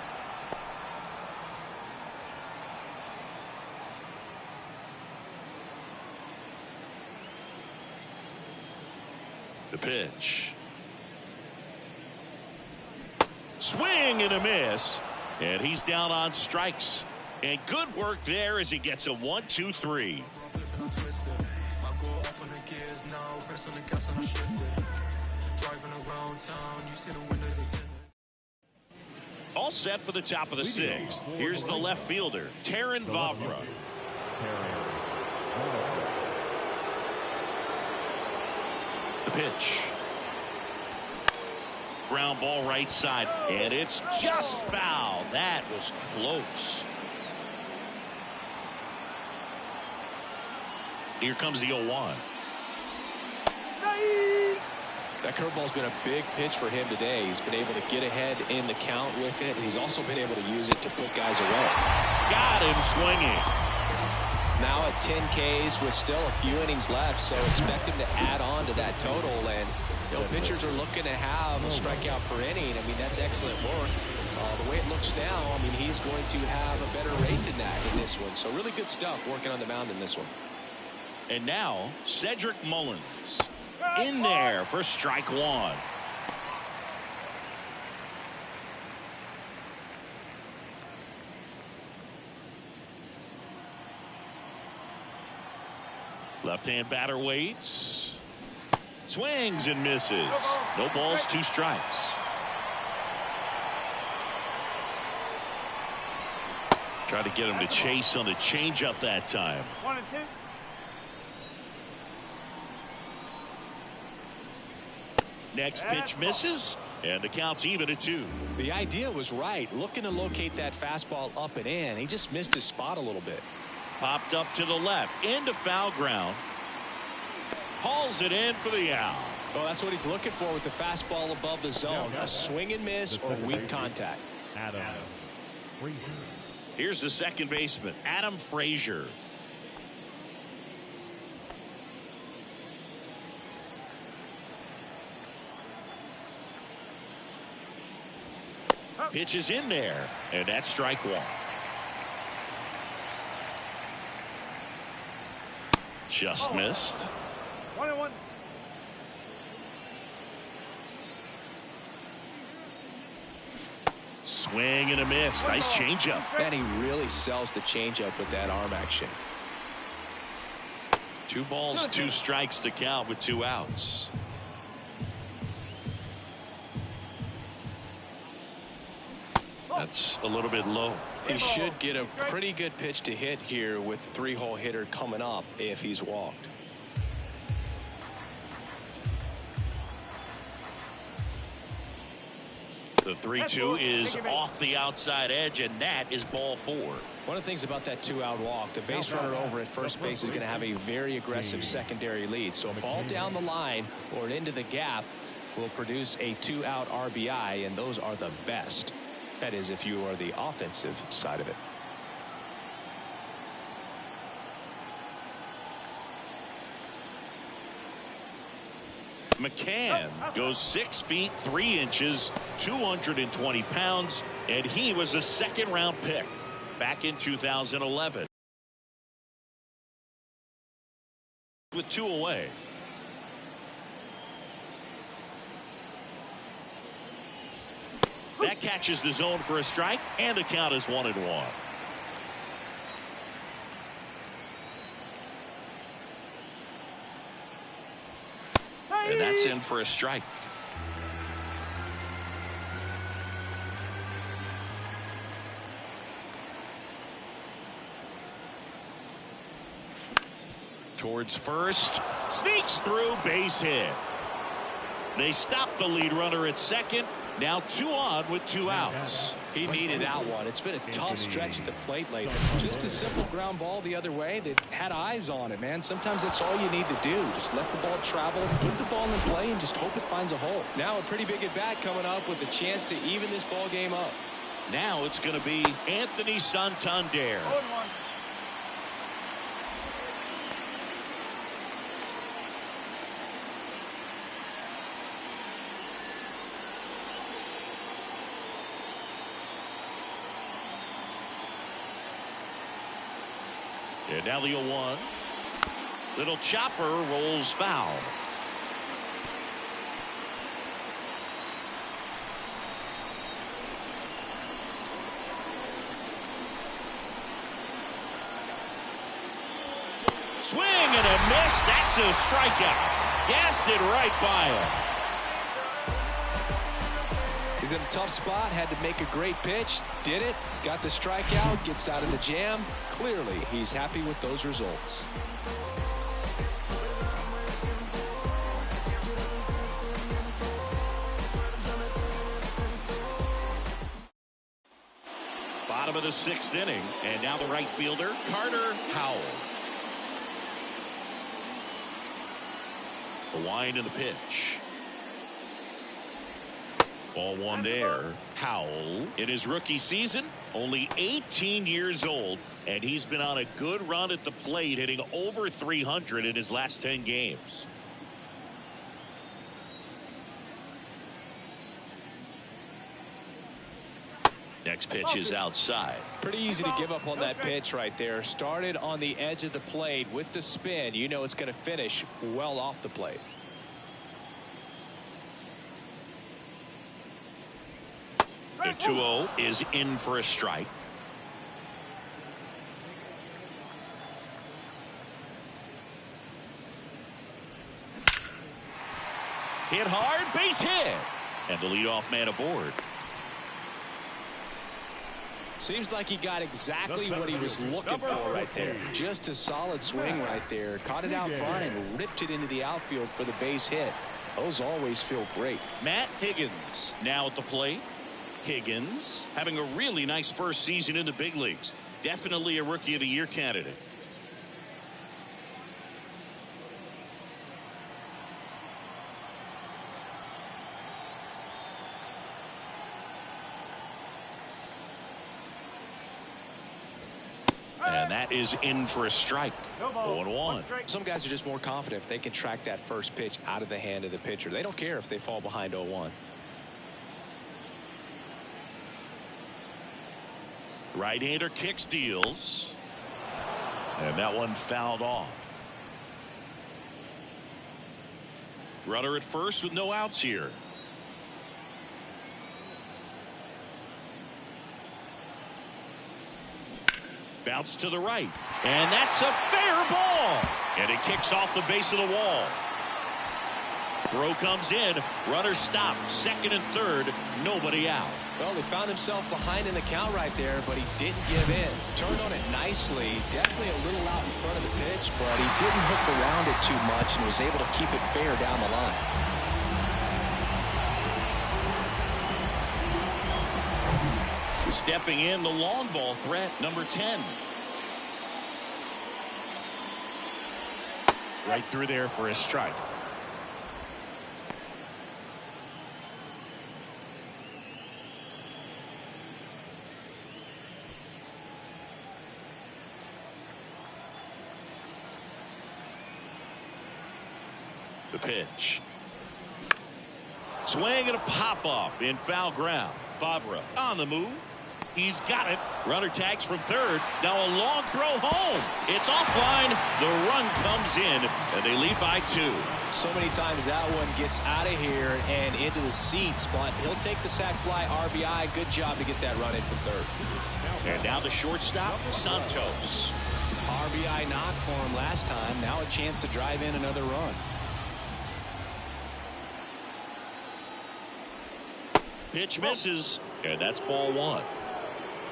The pitch. Swing and a miss. And he's down on strikes. And good work there as he gets a 1-2-3. All set for the top of the sixth. Here's the left fielder, Taron Vavra. The pitch. Ground ball right side, and it's just foul. That was close. Here comes the 0-1. That curveball's been a big pitch for him today. He's been able to get ahead in the count with it. He's also been able to use it to put guys away. Got him swinging. Now at 10 Ks with still a few innings left, so expect him to add on to that total. And you know, pitchers are looking to have a strikeout per inning. I mean, that's excellent work. The way it looks now, I mean, he's going to have a better rate than that in this one. So really good stuff working on the mound in this one. And now Cedric Mullins in there for strike one. Left-hand batter waits. Swings and misses. No balls, 2 strikes. Try to get him to chase on the changeup that time. 1-2. Next pitch misses, and the count's even at 2. The idea was right, looking to locate that fastball up and in. He just missed his spot a little bit. Popped up to the left, into foul ground. Hauls it in for the out. Well, that's what he's looking for with the fastball above the zone. A swing and miss or weak contact. Adam Frazier. Here's the second baseman, Adam Frazier. Pitch is in there, and that's strike one. Just missed. 1-1. Swing and a miss. Nice changeup. And he really sells the changeup with that arm action. 2 balls, 2 strikes to count with 2 outs. That's a little bit low. He should get a pretty good pitch to hit here with 3-hole hitter coming up if he's walked. The 3-2 is off the outside edge, and that is ball 4. One of the things about that 2-out walk, the base runner over at first base is going to have a very aggressive secondary lead. So a ball down the line or into the gap will produce a 2-out RBI, and those are the best. That is, if you are the offensive side of it. McCann goes 6 feet 3 inches, 220 pounds, and he was a second-round pick back in 2011. With 2 away. That catches the zone for a strike, and the count is 1-1. And that's in for a strike. Towards first, sneaks through, base hit. They stop the lead runner at second. Now 2 on with 2 outs. He needed out one. It's been a tough stretch at the plate lately. Just a simple ground ball the other way that had eyes on it, man. Sometimes that's all you need to do. Just let the ball travel, keep the ball in play, and just hope it finds a hole. Now a pretty big at-bat coming up with a chance to even this ball game up. Now it's going to be Anthony Santander. 0-1. And now the 0-1. Little chopper rolls foul. Swing and a miss. That's a strikeout. Gassed it right by him. He's in a tough spot. Had to make a great pitch. Did it. Got the strikeout. Gets out of the jam. Clearly, he's happy with those results. Bottom of the 6th inning. And now the right fielder, Carter Howell. The wind and the pitch. Ball one there. Howell in his rookie season, only 18 years old, and he's been on a good run at the plate, hitting over 300 in his last 10 games. Next pitch is outside. Pretty easy to give up on that pitch right there. Started on the edge of the plate with the spin. You know it's going to finish well off the plate. The 2-0 is in for a strike. Hit hard, base hit. And the leadoff man aboard. Seems like he got exactly what he was looking for right there. Just a solid swing right there. Caught it out front and ripped it into the outfield for the base hit. Those always feel great. Matt Higgins now at the plate. Higgins having a really nice first season in the big leagues. Definitely a Rookie of the Year candidate. And that is in for a strike. 0-1. Some guys are just more confident if they can track that first pitch out of the hand of the pitcher. They don't care if they fall behind 0-1. Right-hander kicks, deals. And that one fouled off. Runner at first with no outs here. Bounce to the right. And that's a fair ball. And it kicks off the base of the wall. Throw comes in. Runner stopped. Second and third. Nobody out. Well, he found himself behind in the count right there, but he didn't give in. Turned on it nicely. Definitely a little out in front of the pitch, but he didn't hook around it too much and was able to keep it fair down the line. Stepping in, the long ball threat, number 10. Right through there for a strike. The pitch. Swing and a pop-up in foul ground. Favre on the move. He's got it. Runner tags from third. Now a long throw home. It's offline. The run comes in, and they lead by 2. So many times that one gets out of here and into the seats, but he'll take the sac fly RBI. Good job to get that run in from third. And now the shortstop, Santos. RBI knock for him last time. Now a chance to drive in another run. Pitch misses, and that's ball 1.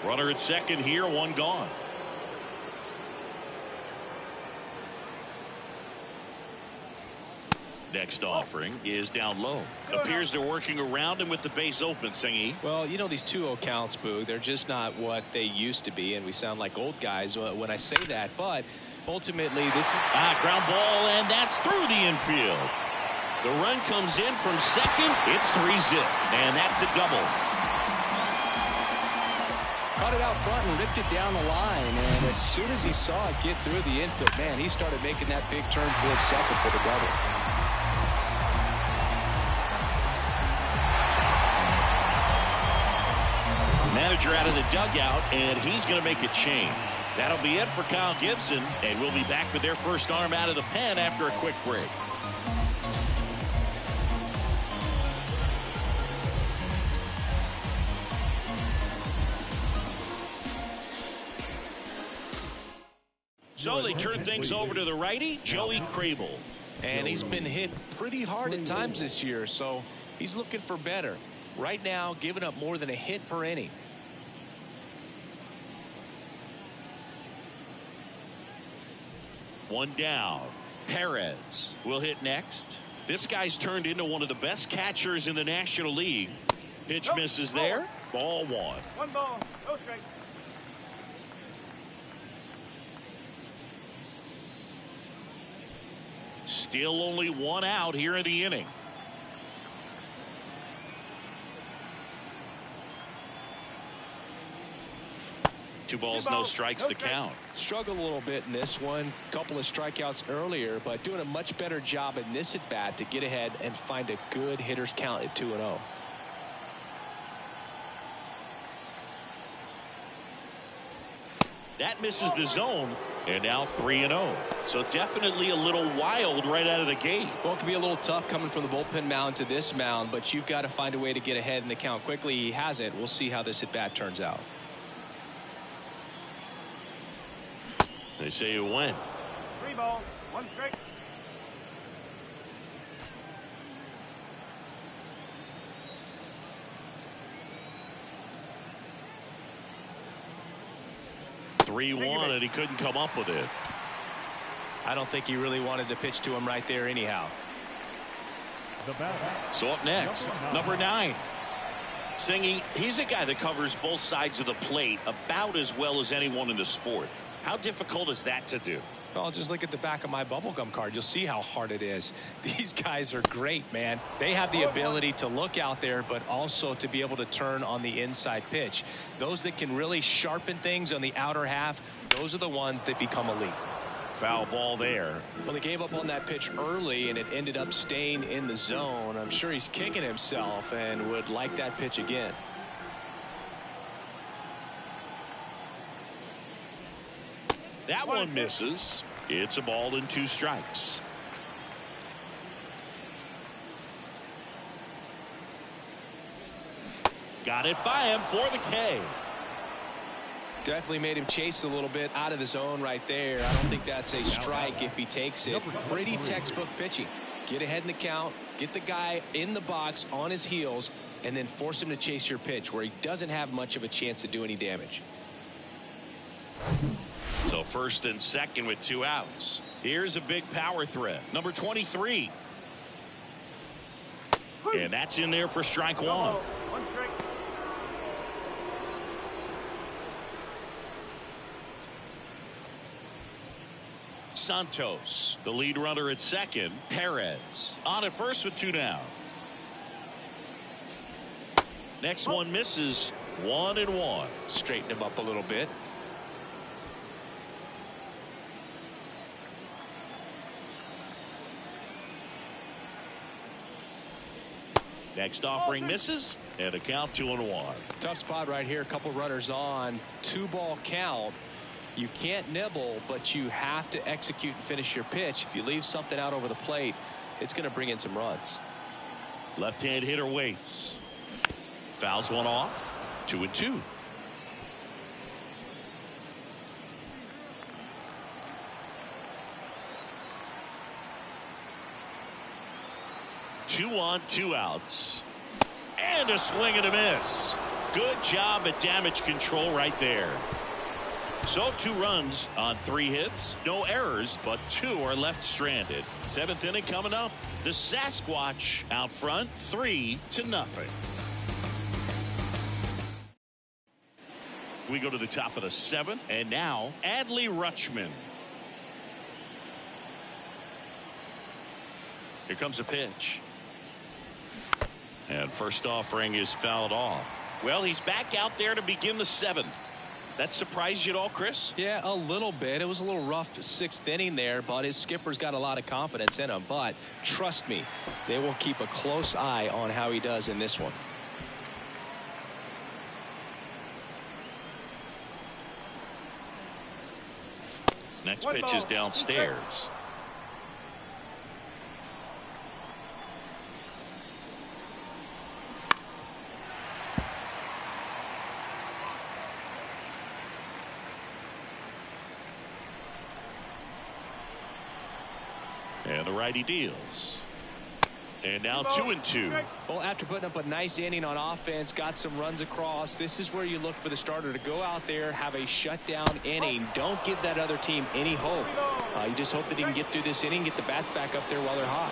Runner at second here, one gone. Next offering is down low. Appears they're working around him with the base open, Singy. Well, you know, these 2-0 counts, Boo, they're just not what they used to be, and we sound like old guys when I say that, but ultimately this is... Ground ball, and that's through the infield. The run comes in from second. It's 3-zip, and that's a double. Caught it out front and ripped it down the line, and as soon as he saw it get through the infield, man, he started making that big turn towards second for the double. manager out of the dugout, and he's going to make a change. That'll be it for Kyle Gibson, and we'll be back with their first arm out of the pen after a quick break. So they turn things over to the righty, Joey Crable. And he's been hit pretty hard at times this year, so he's looking for better. Right now, giving up more than a hit per inning. One down. Perez will hit next. This guy's turned into one of the best catchers in the National League. Pitch misses there. Ball one. One ball, no strike. Still only one out here in the inning. Two balls, no strikes to count. Struggled a little bit in this one. Couple of strikeouts earlier, but doing a much better job in this at bat to get ahead and find a good hitter's count at 2-0. That misses the zone, and now 3-0. So definitely a little wild right out of the gate. Well, it can be a little tough coming from the bullpen mound to this mound, but you've got to find a way to get ahead in the count quickly. He hasn't. We'll see how this at bat turns out. They say you win. 3 balls, 1 strike. Three-1, and he couldn't come up with it. I don't think he really wanted to pitch to him right there anyhow. So up next, number 9. Singy, he's a guy that covers both sides of the plate about as well as anyone in the sport. How difficult is that to do? Well, just look at the back of my bubblegum card. You'll see how hard it is. These guys are great, man. They have the ability to look out there, but also to be able to turn on the inside pitch. Those that can really sharpen things on the outer half, those are the ones that become elite. Foul ball there. Well, he gave up on that pitch early, and it ended up staying in the zone. I'm sure he's kicking himself and would like that pitch again. That one misses. It's a ball and 2 strikes. Got it by him for the K. Definitely made him chase a little bit out of the zone right there. I don't think that's a strike if he takes it. Pretty textbook pitching. Get ahead in the count, get the guy in the box on his heels, and then force him to chase your pitch where he doesn't have much of a chance to do any damage. So first and second with 2 outs. Here's a big power threat. Number 23. And that's in there for strike 1. 1 strike. Santos, the lead runner at second. Perez on at first with 2 down. Next one misses. 1-1. Straighten him up a little bit. Next offering misses, and a count 2-1. Tough spot right here. A couple runners on. 2-ball count. You can't nibble, but you have to execute and finish your pitch. If you leave something out over the plate, it's going to bring in some runs. Left-hand hitter waits. Fouls one off. 2-2. Two on, 2 outs. And a swing and a miss. Good job at damage control right there. So 2 runs on 3 hits. No errors, but 2 are left stranded. 7th inning coming up. The Sasquatch out front, 3-0. We go to the top of the 7th, and now Adley Rutschman. Here comes a pitch. And first offering is fouled off. Well, he's back out there to begin the 7th. That surprised you at all, Chris? Yeah, a little bit. It was a little rough 6th inning there, but his skipper's got a lot of confidence in him. But trust me, they will keep a close eye on how he does in this one. Next One pitch ball, is downstairs. And the righty deals. And now 2-2. Well, after putting up a nice inning on offense, got some runs across, this is where you look for the starter to go out there, have a shutdown inning. Don't give that other team any hope. You just hope that he can get through this inning, get the bats back up there while they're hot.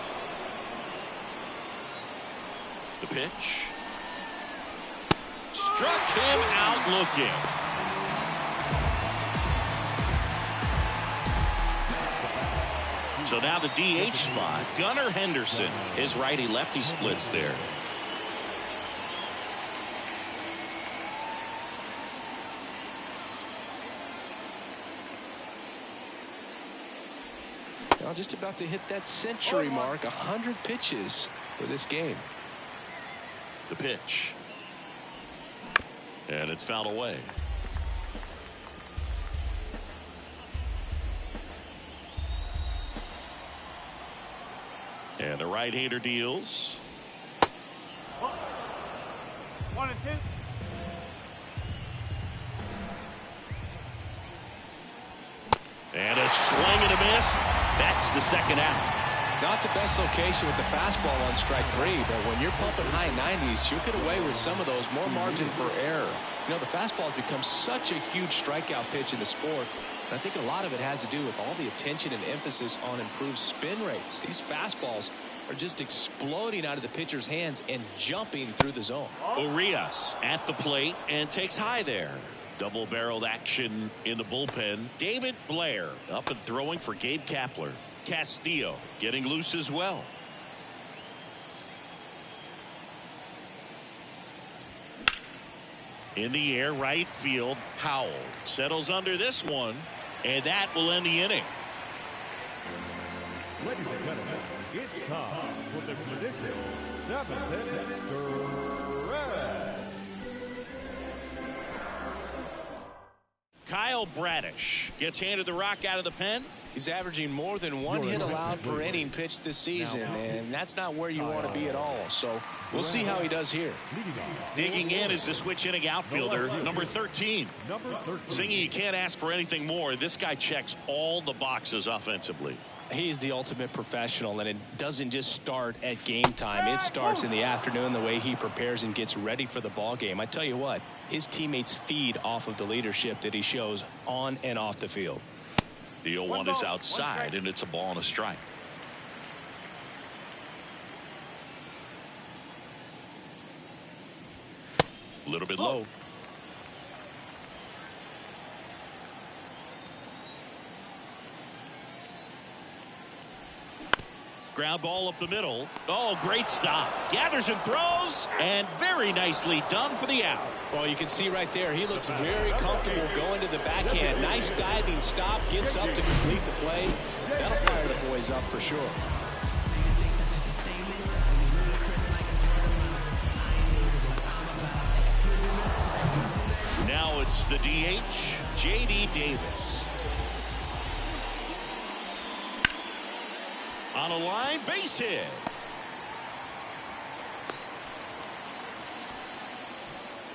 The pitch. Struck him out looking. So now the DH spot, Gunnar Henderson. His righty-lefty splits there. Now just about to hit that century mark, 100 pitches for this game. The pitch. And it's fouled away. And the right-hander deals. 1 and 2. And a swing and a miss. That's the second out. Not the best location with the fastball on strike 3, but when you're pumping high 90s, you'll get away with some of those, more margin for error. You know, the fastball has become such a huge strikeout pitch in the sport. I think a lot of it has to do with all the attention and emphasis on improved spin rates. These fastballs are just exploding out of the pitcher's hands and jumping through the zone. Urias at the plate and takes high there. Double-barreled action in the bullpen. David Blair up and throwing for Gabe Kapler. Castillo getting loose as well. In the air, right field. Howell settles under this one, and that will end the inning. Ladies and gentlemen, it's time for the traditional 7th inning stretch. Kyle Bradish gets handed the rock out of the pen. He's averaging more than 1 hit allowed per inning pitched this season, and that's not where you want to be at all. So we'll see how he does here. Digging in is the switch inning outfielder, number 13. Singing, you can't ask for anything more. This guy checks all the boxes offensively. He's the ultimate professional, and it doesn't just start at game time. It starts in the afternoon, the way he prepares and gets ready for the ball game. I tell you what, his teammates feed off of the leadership that he shows on and off the field. The 0-1 is outside, and it's a ball and a strike. A little bit low. Ground ball up the middle. Oh, great stop. Gathers and throws, and very nicely done for the out. Well, you can see right there, he looks very comfortable going to the backhand. Nice diving stop, gets up to complete the play. That'll fire the boys up for sure. Now it's the DH, J.D. Davis. On a line, base hit.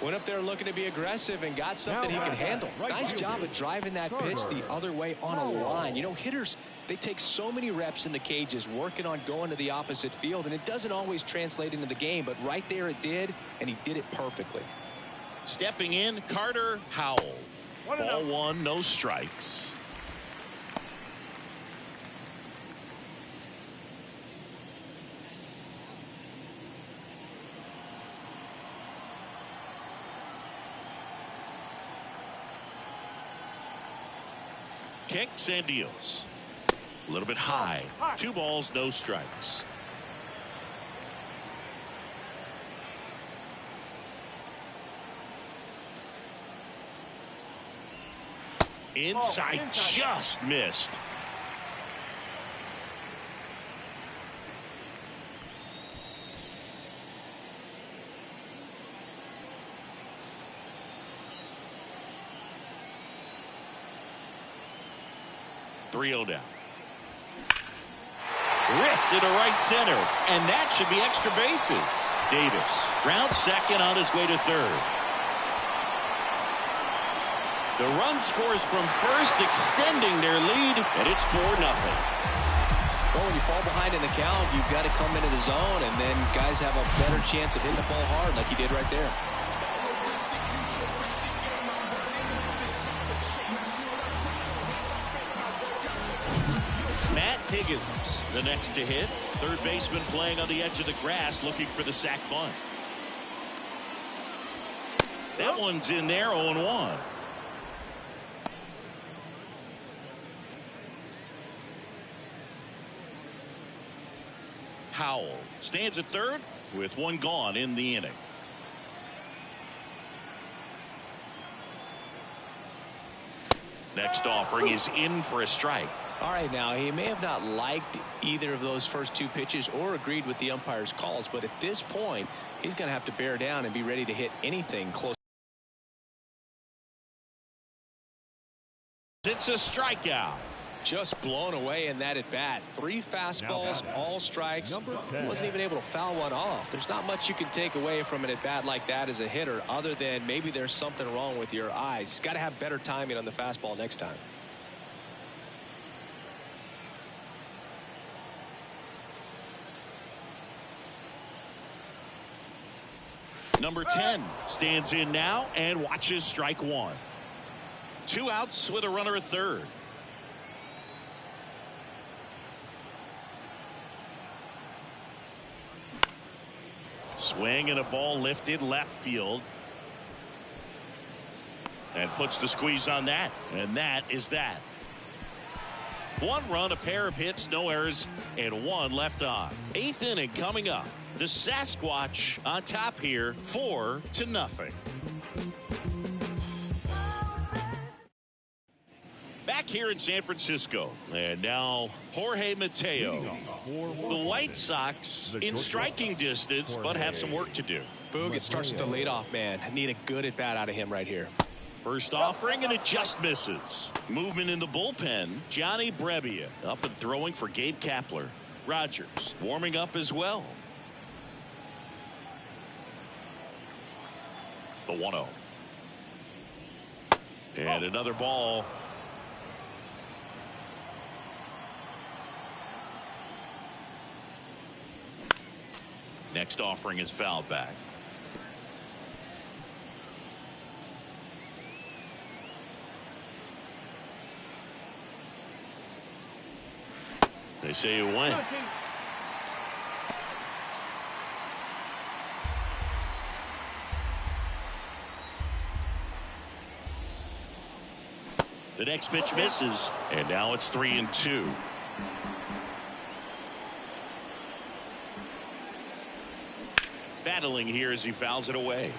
Went up there looking to be aggressive and got something he can handle. Nice job of driving that pitch the other way on a line. You know, hitters, they take so many reps in the cages working on going to the opposite field, and it doesn't always translate into the game, but right there it did, and he did it perfectly. Stepping in, Carter Howell. Ball 1, no strikes. Kicks and deals. A little bit high. 2 balls, no strikes. Inside, just missed. 3-0 down. Ripped into right center, and that should be extra bases. Davis rounds second on his way to third. The run scores from first, extending their lead, and it's 4-0. Well, when you fall behind in the count, you've got to come into the zone, and then guys have a better chance of hitting the ball hard like he did right there. Matt Higgins, the next to hit. Third baseman playing on the edge of the grass, looking for the sac bunt. That one's in there, 0-1. Howell stands at third with one gone in the inning. Next offering is in for a strike. All right, now he may have not liked either of those first two pitches or agreed with the umpire's calls, but at this point he's going to have to bear down and be ready to hit anything close. It's a strikeout. Just blown away in that at bat. 3 fastballs, all strikes. Wasn't even able to foul one off. There's not much you can take away from an at bat like that as a hitter, other than maybe there's something wrong with your eyes. Got to have better timing on the fastball next time. Number 10 stands in now and watches strike one. 2 outs with a runner at third. Swing and a ball lifted left field. And puts the squeeze on that. And that is that. 1 run, a pair of hits, no errors, and 1 left on. 8th inning coming up. The Sasquatch on top here, 4-0. Back here in San Francisco. And now Jorge Mateo. The White Sox in striking distance, but have some work to do. Boog, it starts with the leadoff man. Need a good at bat out of him right here. First offering, and it just misses. Movement in the bullpen. Johnny Brebbia up and throwing for Gabe Kapler. Rogers warming up as well. The 1-0. And another ball. Next offering is fouled back. They say you win. The next pitch misses, and now it's 3-2. Battling here as he fouls it away.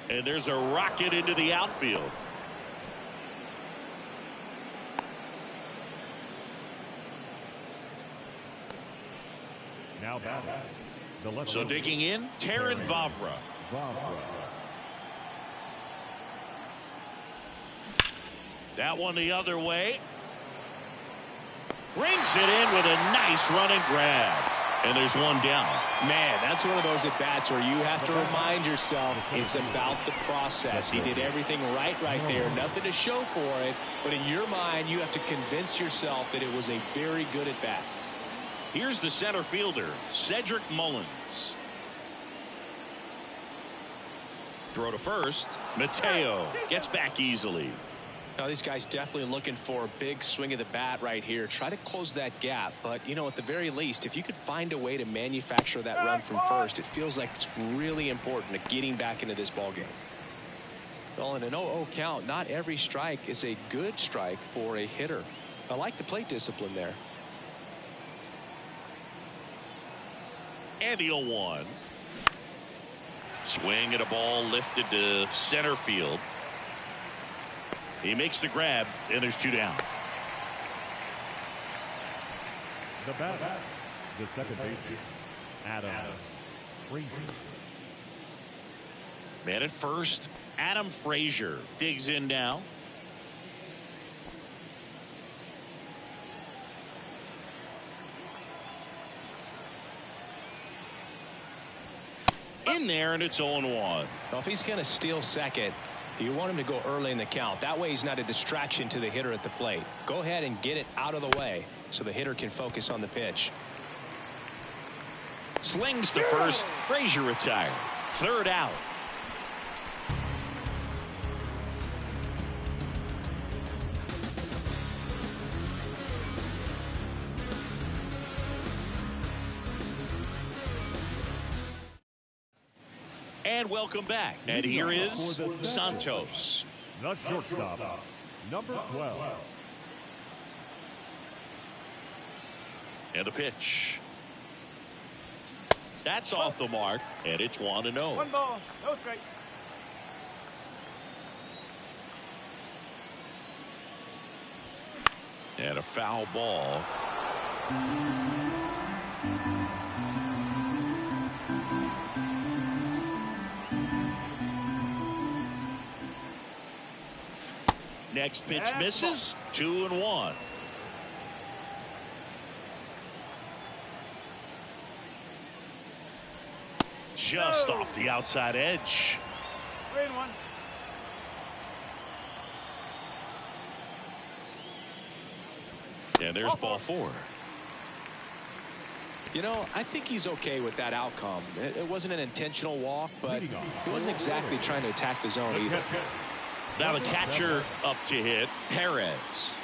And there's a rocket into the outfield. Now batting. The left So digging in, Terrin Vavra. That one the other way. Brings it in with a nice run and grab. And there's one down. Man, that's one of those at-bats where you have to remind yourself it's about the process. He did everything right there. Nothing to show for it. But in your mind, you have to convince yourself that it was a very good at-bat. Here's the center fielder, Cedric Mullins. Throw to first. Mateo gets back easily. Now, these guys definitely looking for a big swing of the bat right here. Try to close that gap. But, you know, at the very least, if you could find a way to manufacture that run from first, it feels like it's really important to getting back into this ballgame. Well, in an 0-0 count, not every strike is a good strike for a hitter. I like the plate discipline there. And the 0-1. Swing and a ball lifted to center field. He makes the grab, and there's 2 down. The batter, the second baseman, Adam Frazier. Man at first, Adam Frazier digs in now. In there, and it's 0-1. Well, if he's going to steal second, you want him to go early in the count. That way he's not a distraction to the hitter at the plate. Go ahead and get it out of the way so the hitter can focus on the pitch. Slings to first. Frazier retired. Third out. And welcome back. And here is Santos. The shortstop, number 12. And the pitch. That's off the mark, and it's 1-0. 1 ball, no strike. And a foul ball. Next pitch misses. 2-1. Just off the outside edge. 3-1. And there's ball 4. You know, I think he's okay with that outcome. It wasn't an intentional walk, but he wasn't exactly trying to attack the zone either. Now the catcher up to hit, Perez.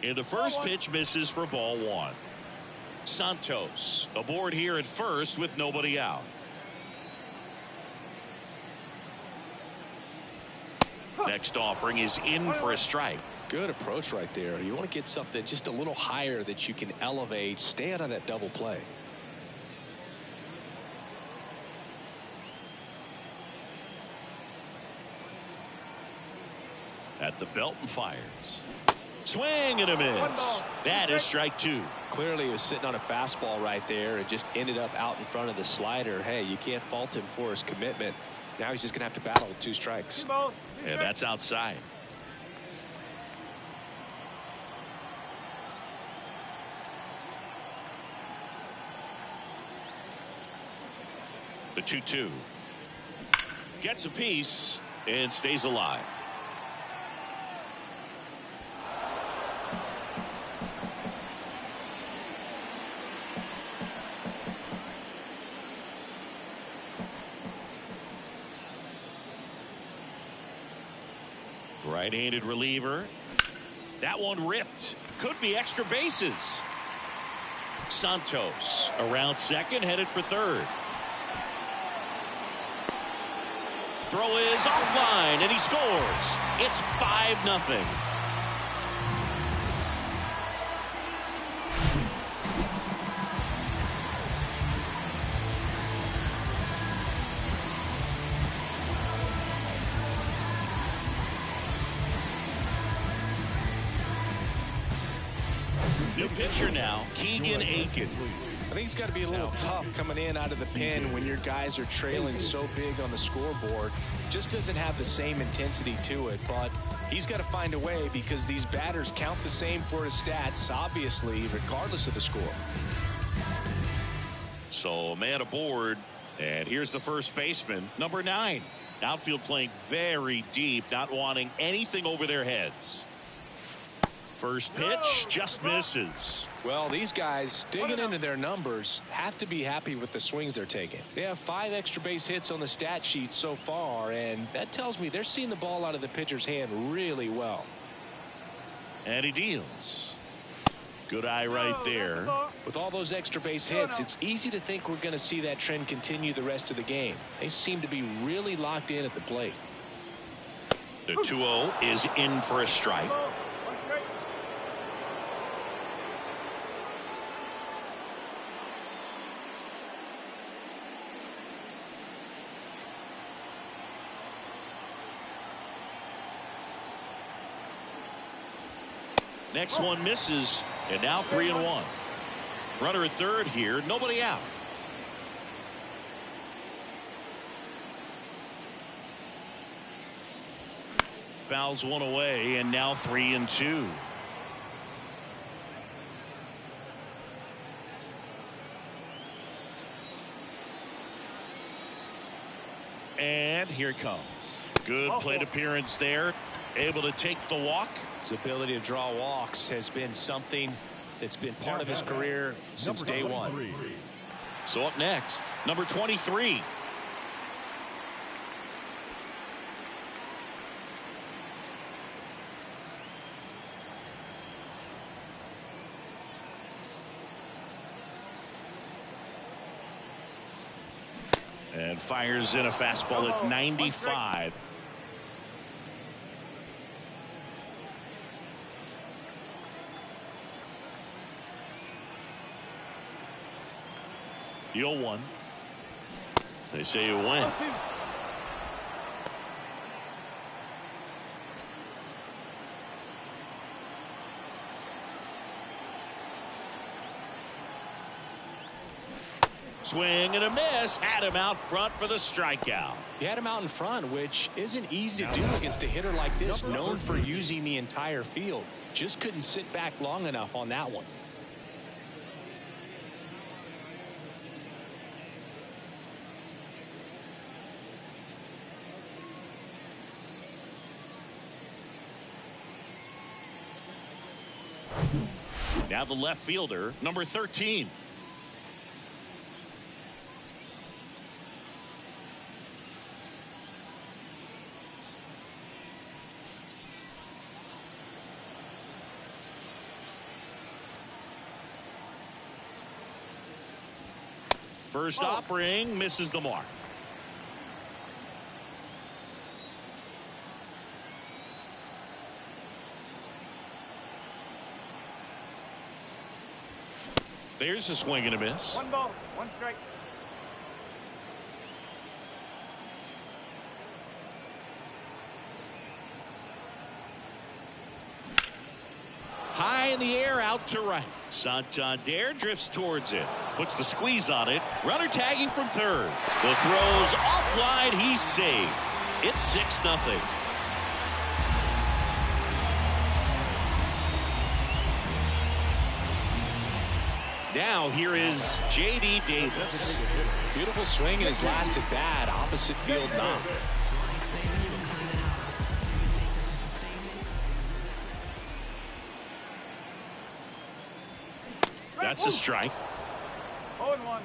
And the first pitch misses for ball 1. Santos aboard here at first with nobody out. Next offering is in for a strike. Good approach right there. You want to get something just a little higher that you can elevate. Stay out of that double play. At the belt and fires. Swing and a miss. That is strike 2. Clearly he was sitting on a fastball right there and just ended up out in front of the slider. Hey, you can't fault him for his commitment. Now he's just going to have to battle with 2 strikes. 2 balls, And that's outside. The 2-2. Gets a piece and stays alive. Right-handed reliever. That one ripped. Could be extra bases. Santos around second, headed for third. Throw is offline, and he scores. It's 5-0. New pitcher now, Keegan Aiken. I think it's got to be a little tough coming in out of the pen when your guys are trailing so big on the scoreboard. Just doesn't have the same intensity to it, but he's got to find a way because these batters count the same for his stats, obviously, regardless of the score. So a man aboard, and here's the first baseman, number 9. Outfield playing very deep, not wanting anything over their heads. First pitch just misses. Well, these guys digging into their numbers have to be happy with the swings they're taking. They have 5 extra base hits on the stat sheet so far, and that tells me they're seeing the ball out of the pitcher's hand really well. And he deals. Good eye right there. With all those extra base hits, it's easy to think we're going to see that trend continue the rest of the game. They seem to be really locked in at the plate. The 2-0 is in for a strike. Next one misses, and now 3-1. Runner at third here, nobody out. Fouls one away, and now 3-2. And here it comes. Good plate appearance there. Able to take the walk. His ability to draw walks has been something that's been part of his career since day one. So up next, number 23. And fires in a fastball at 95. The 0-1. They say you win. Swing and a miss. Had him out front for the strikeout. He had him out in front, which isn't easy to do against a hitter like this, known for using the entire field. Just couldn't sit back long enough on that one. Now the left fielder, number 13. First offering misses the mark. There's a swing and a miss. 1 ball, 1 strike. High in the air, out to right. Santander drifts towards it. Puts the squeeze on it. Runner tagging from third. The throw's offline. He's saved. It's 6-0. Now here is J.D. Davis. Beautiful swing in his last at bat. Opposite field knock. That's a strike. 0-1.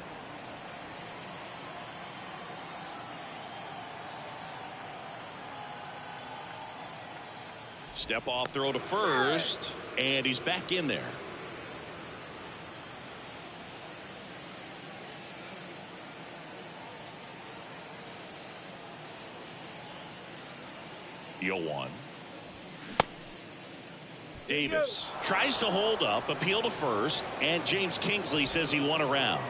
Step off throw to first, and he's back in there. The 0-1. Davis tries to hold up, appeal to first, and James Kingsley says he won around.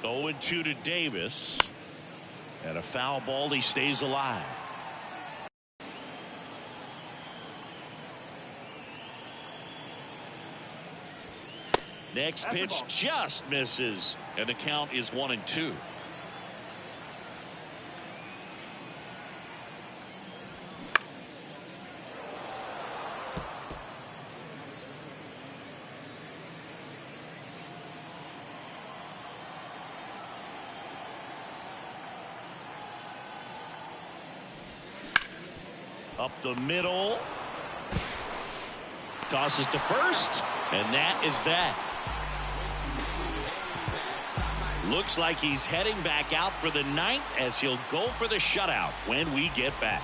Oh, 0-2 to Davis, and a foul ball. He stays alive. Next pitch just misses, and the count is 1-2. Up the middle. Tosses to first, and that is that. Looks like he's heading back out for the ninth as he'll go for the shutout when we get back.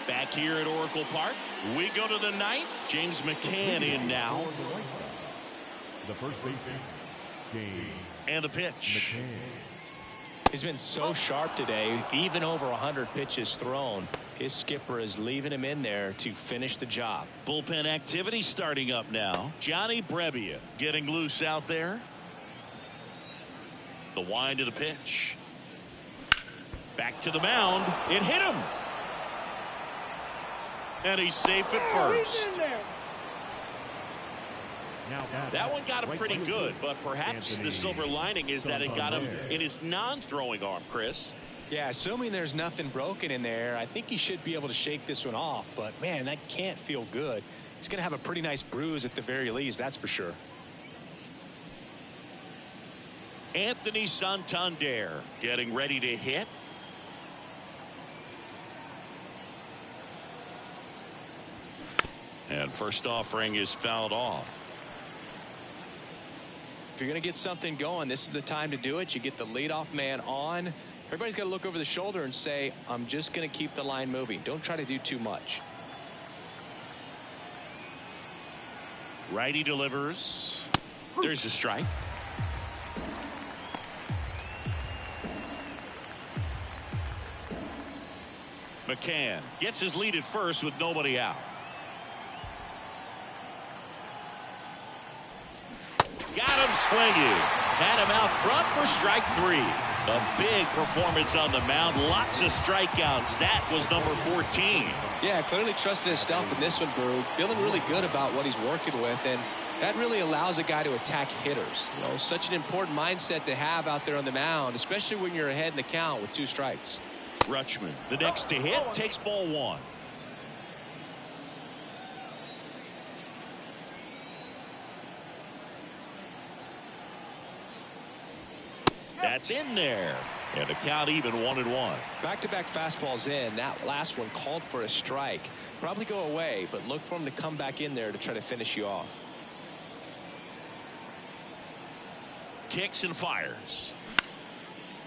Back here at Oracle Park, we go to the ninth. James McCann in now. The first baseman, James. And the pitch. McCann. He's been so sharp today, even over 100 pitches thrown. His skipper is leaving him in there to finish the job. Bullpen activity starting up now. Johnny Brebbia getting loose out there. The wind of the pitch. Back to the mound. It hit him. And he's safe at first. That one got him pretty good, but perhaps the silver lining is that it got him in his non-throwing arm, Chris. Yeah, assuming there's nothing broken in there, I think he should be able to shake this one off. But, man, that can't feel good. He's going to have a pretty nice bruise at the very least, that's for sure. Anthony Santander getting ready to hit. And first offering is fouled off. If you're going to get something going, this is the time to do it. You get the leadoff man on. Everybody's got to look over the shoulder and say, I'm just going to keep the line moving. Don't try to do too much. Righty delivers. There's a strike. McCann gets his lead at first with nobody out. Got him swinging. Had him out front for strike 3. A big performance on the mound. Lots of strikeouts. That was number 14. Yeah, clearly trusting his stuff in this one, Brew. Feeling really good about what he's working with, and that really allows a guy to attack hitters. You know, such an important mindset to have out there on the mound, especially when you're ahead in the count with 2 strikes. Rutschman, the next to hit, takes ball 1. That's in there. And the count even 1-1. Back-to-back fastballs in. That last one called for a strike. Probably go away, but look for him to come back in there to try to finish you off. Kicks and fires.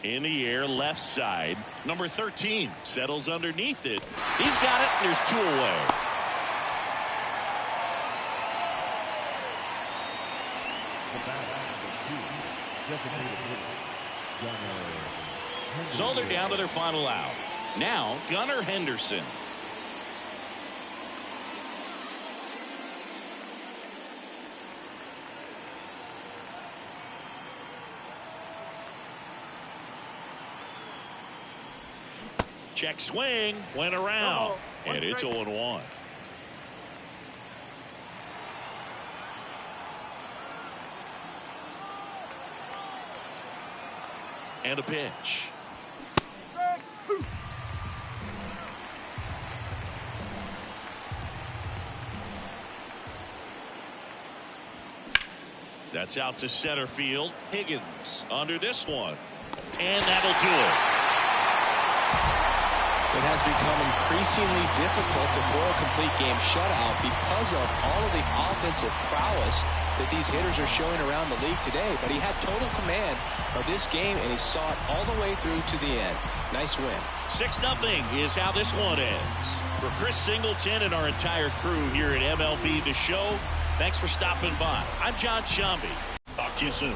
In the air, left side. Number 13 settles underneath it. He's got it, and there's 2 away. So they're down to their final out. Now, Gunnar Henderson. Check swing, went around, and it's 0-1. And a pitch. That's out to center field. Higgins under this one. And that'll do it. It has become increasingly difficult to throw a complete game shutout because of all of the offensive prowess that these hitters are showing around the league today. But he had total command of this game, and he saw it all the way through to the end. Nice win. 6-0 is how this one ends. For Chris Singleton and our entire crew here at MLB The Show, thanks for stopping by. I'm John Shambi. Talk to you soon.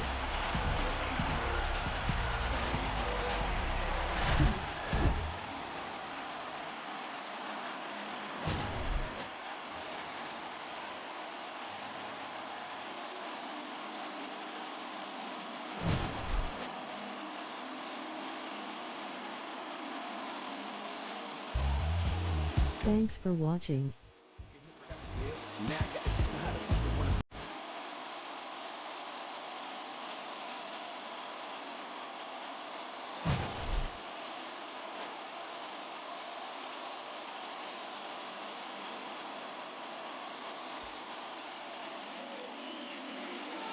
Thanks for watching.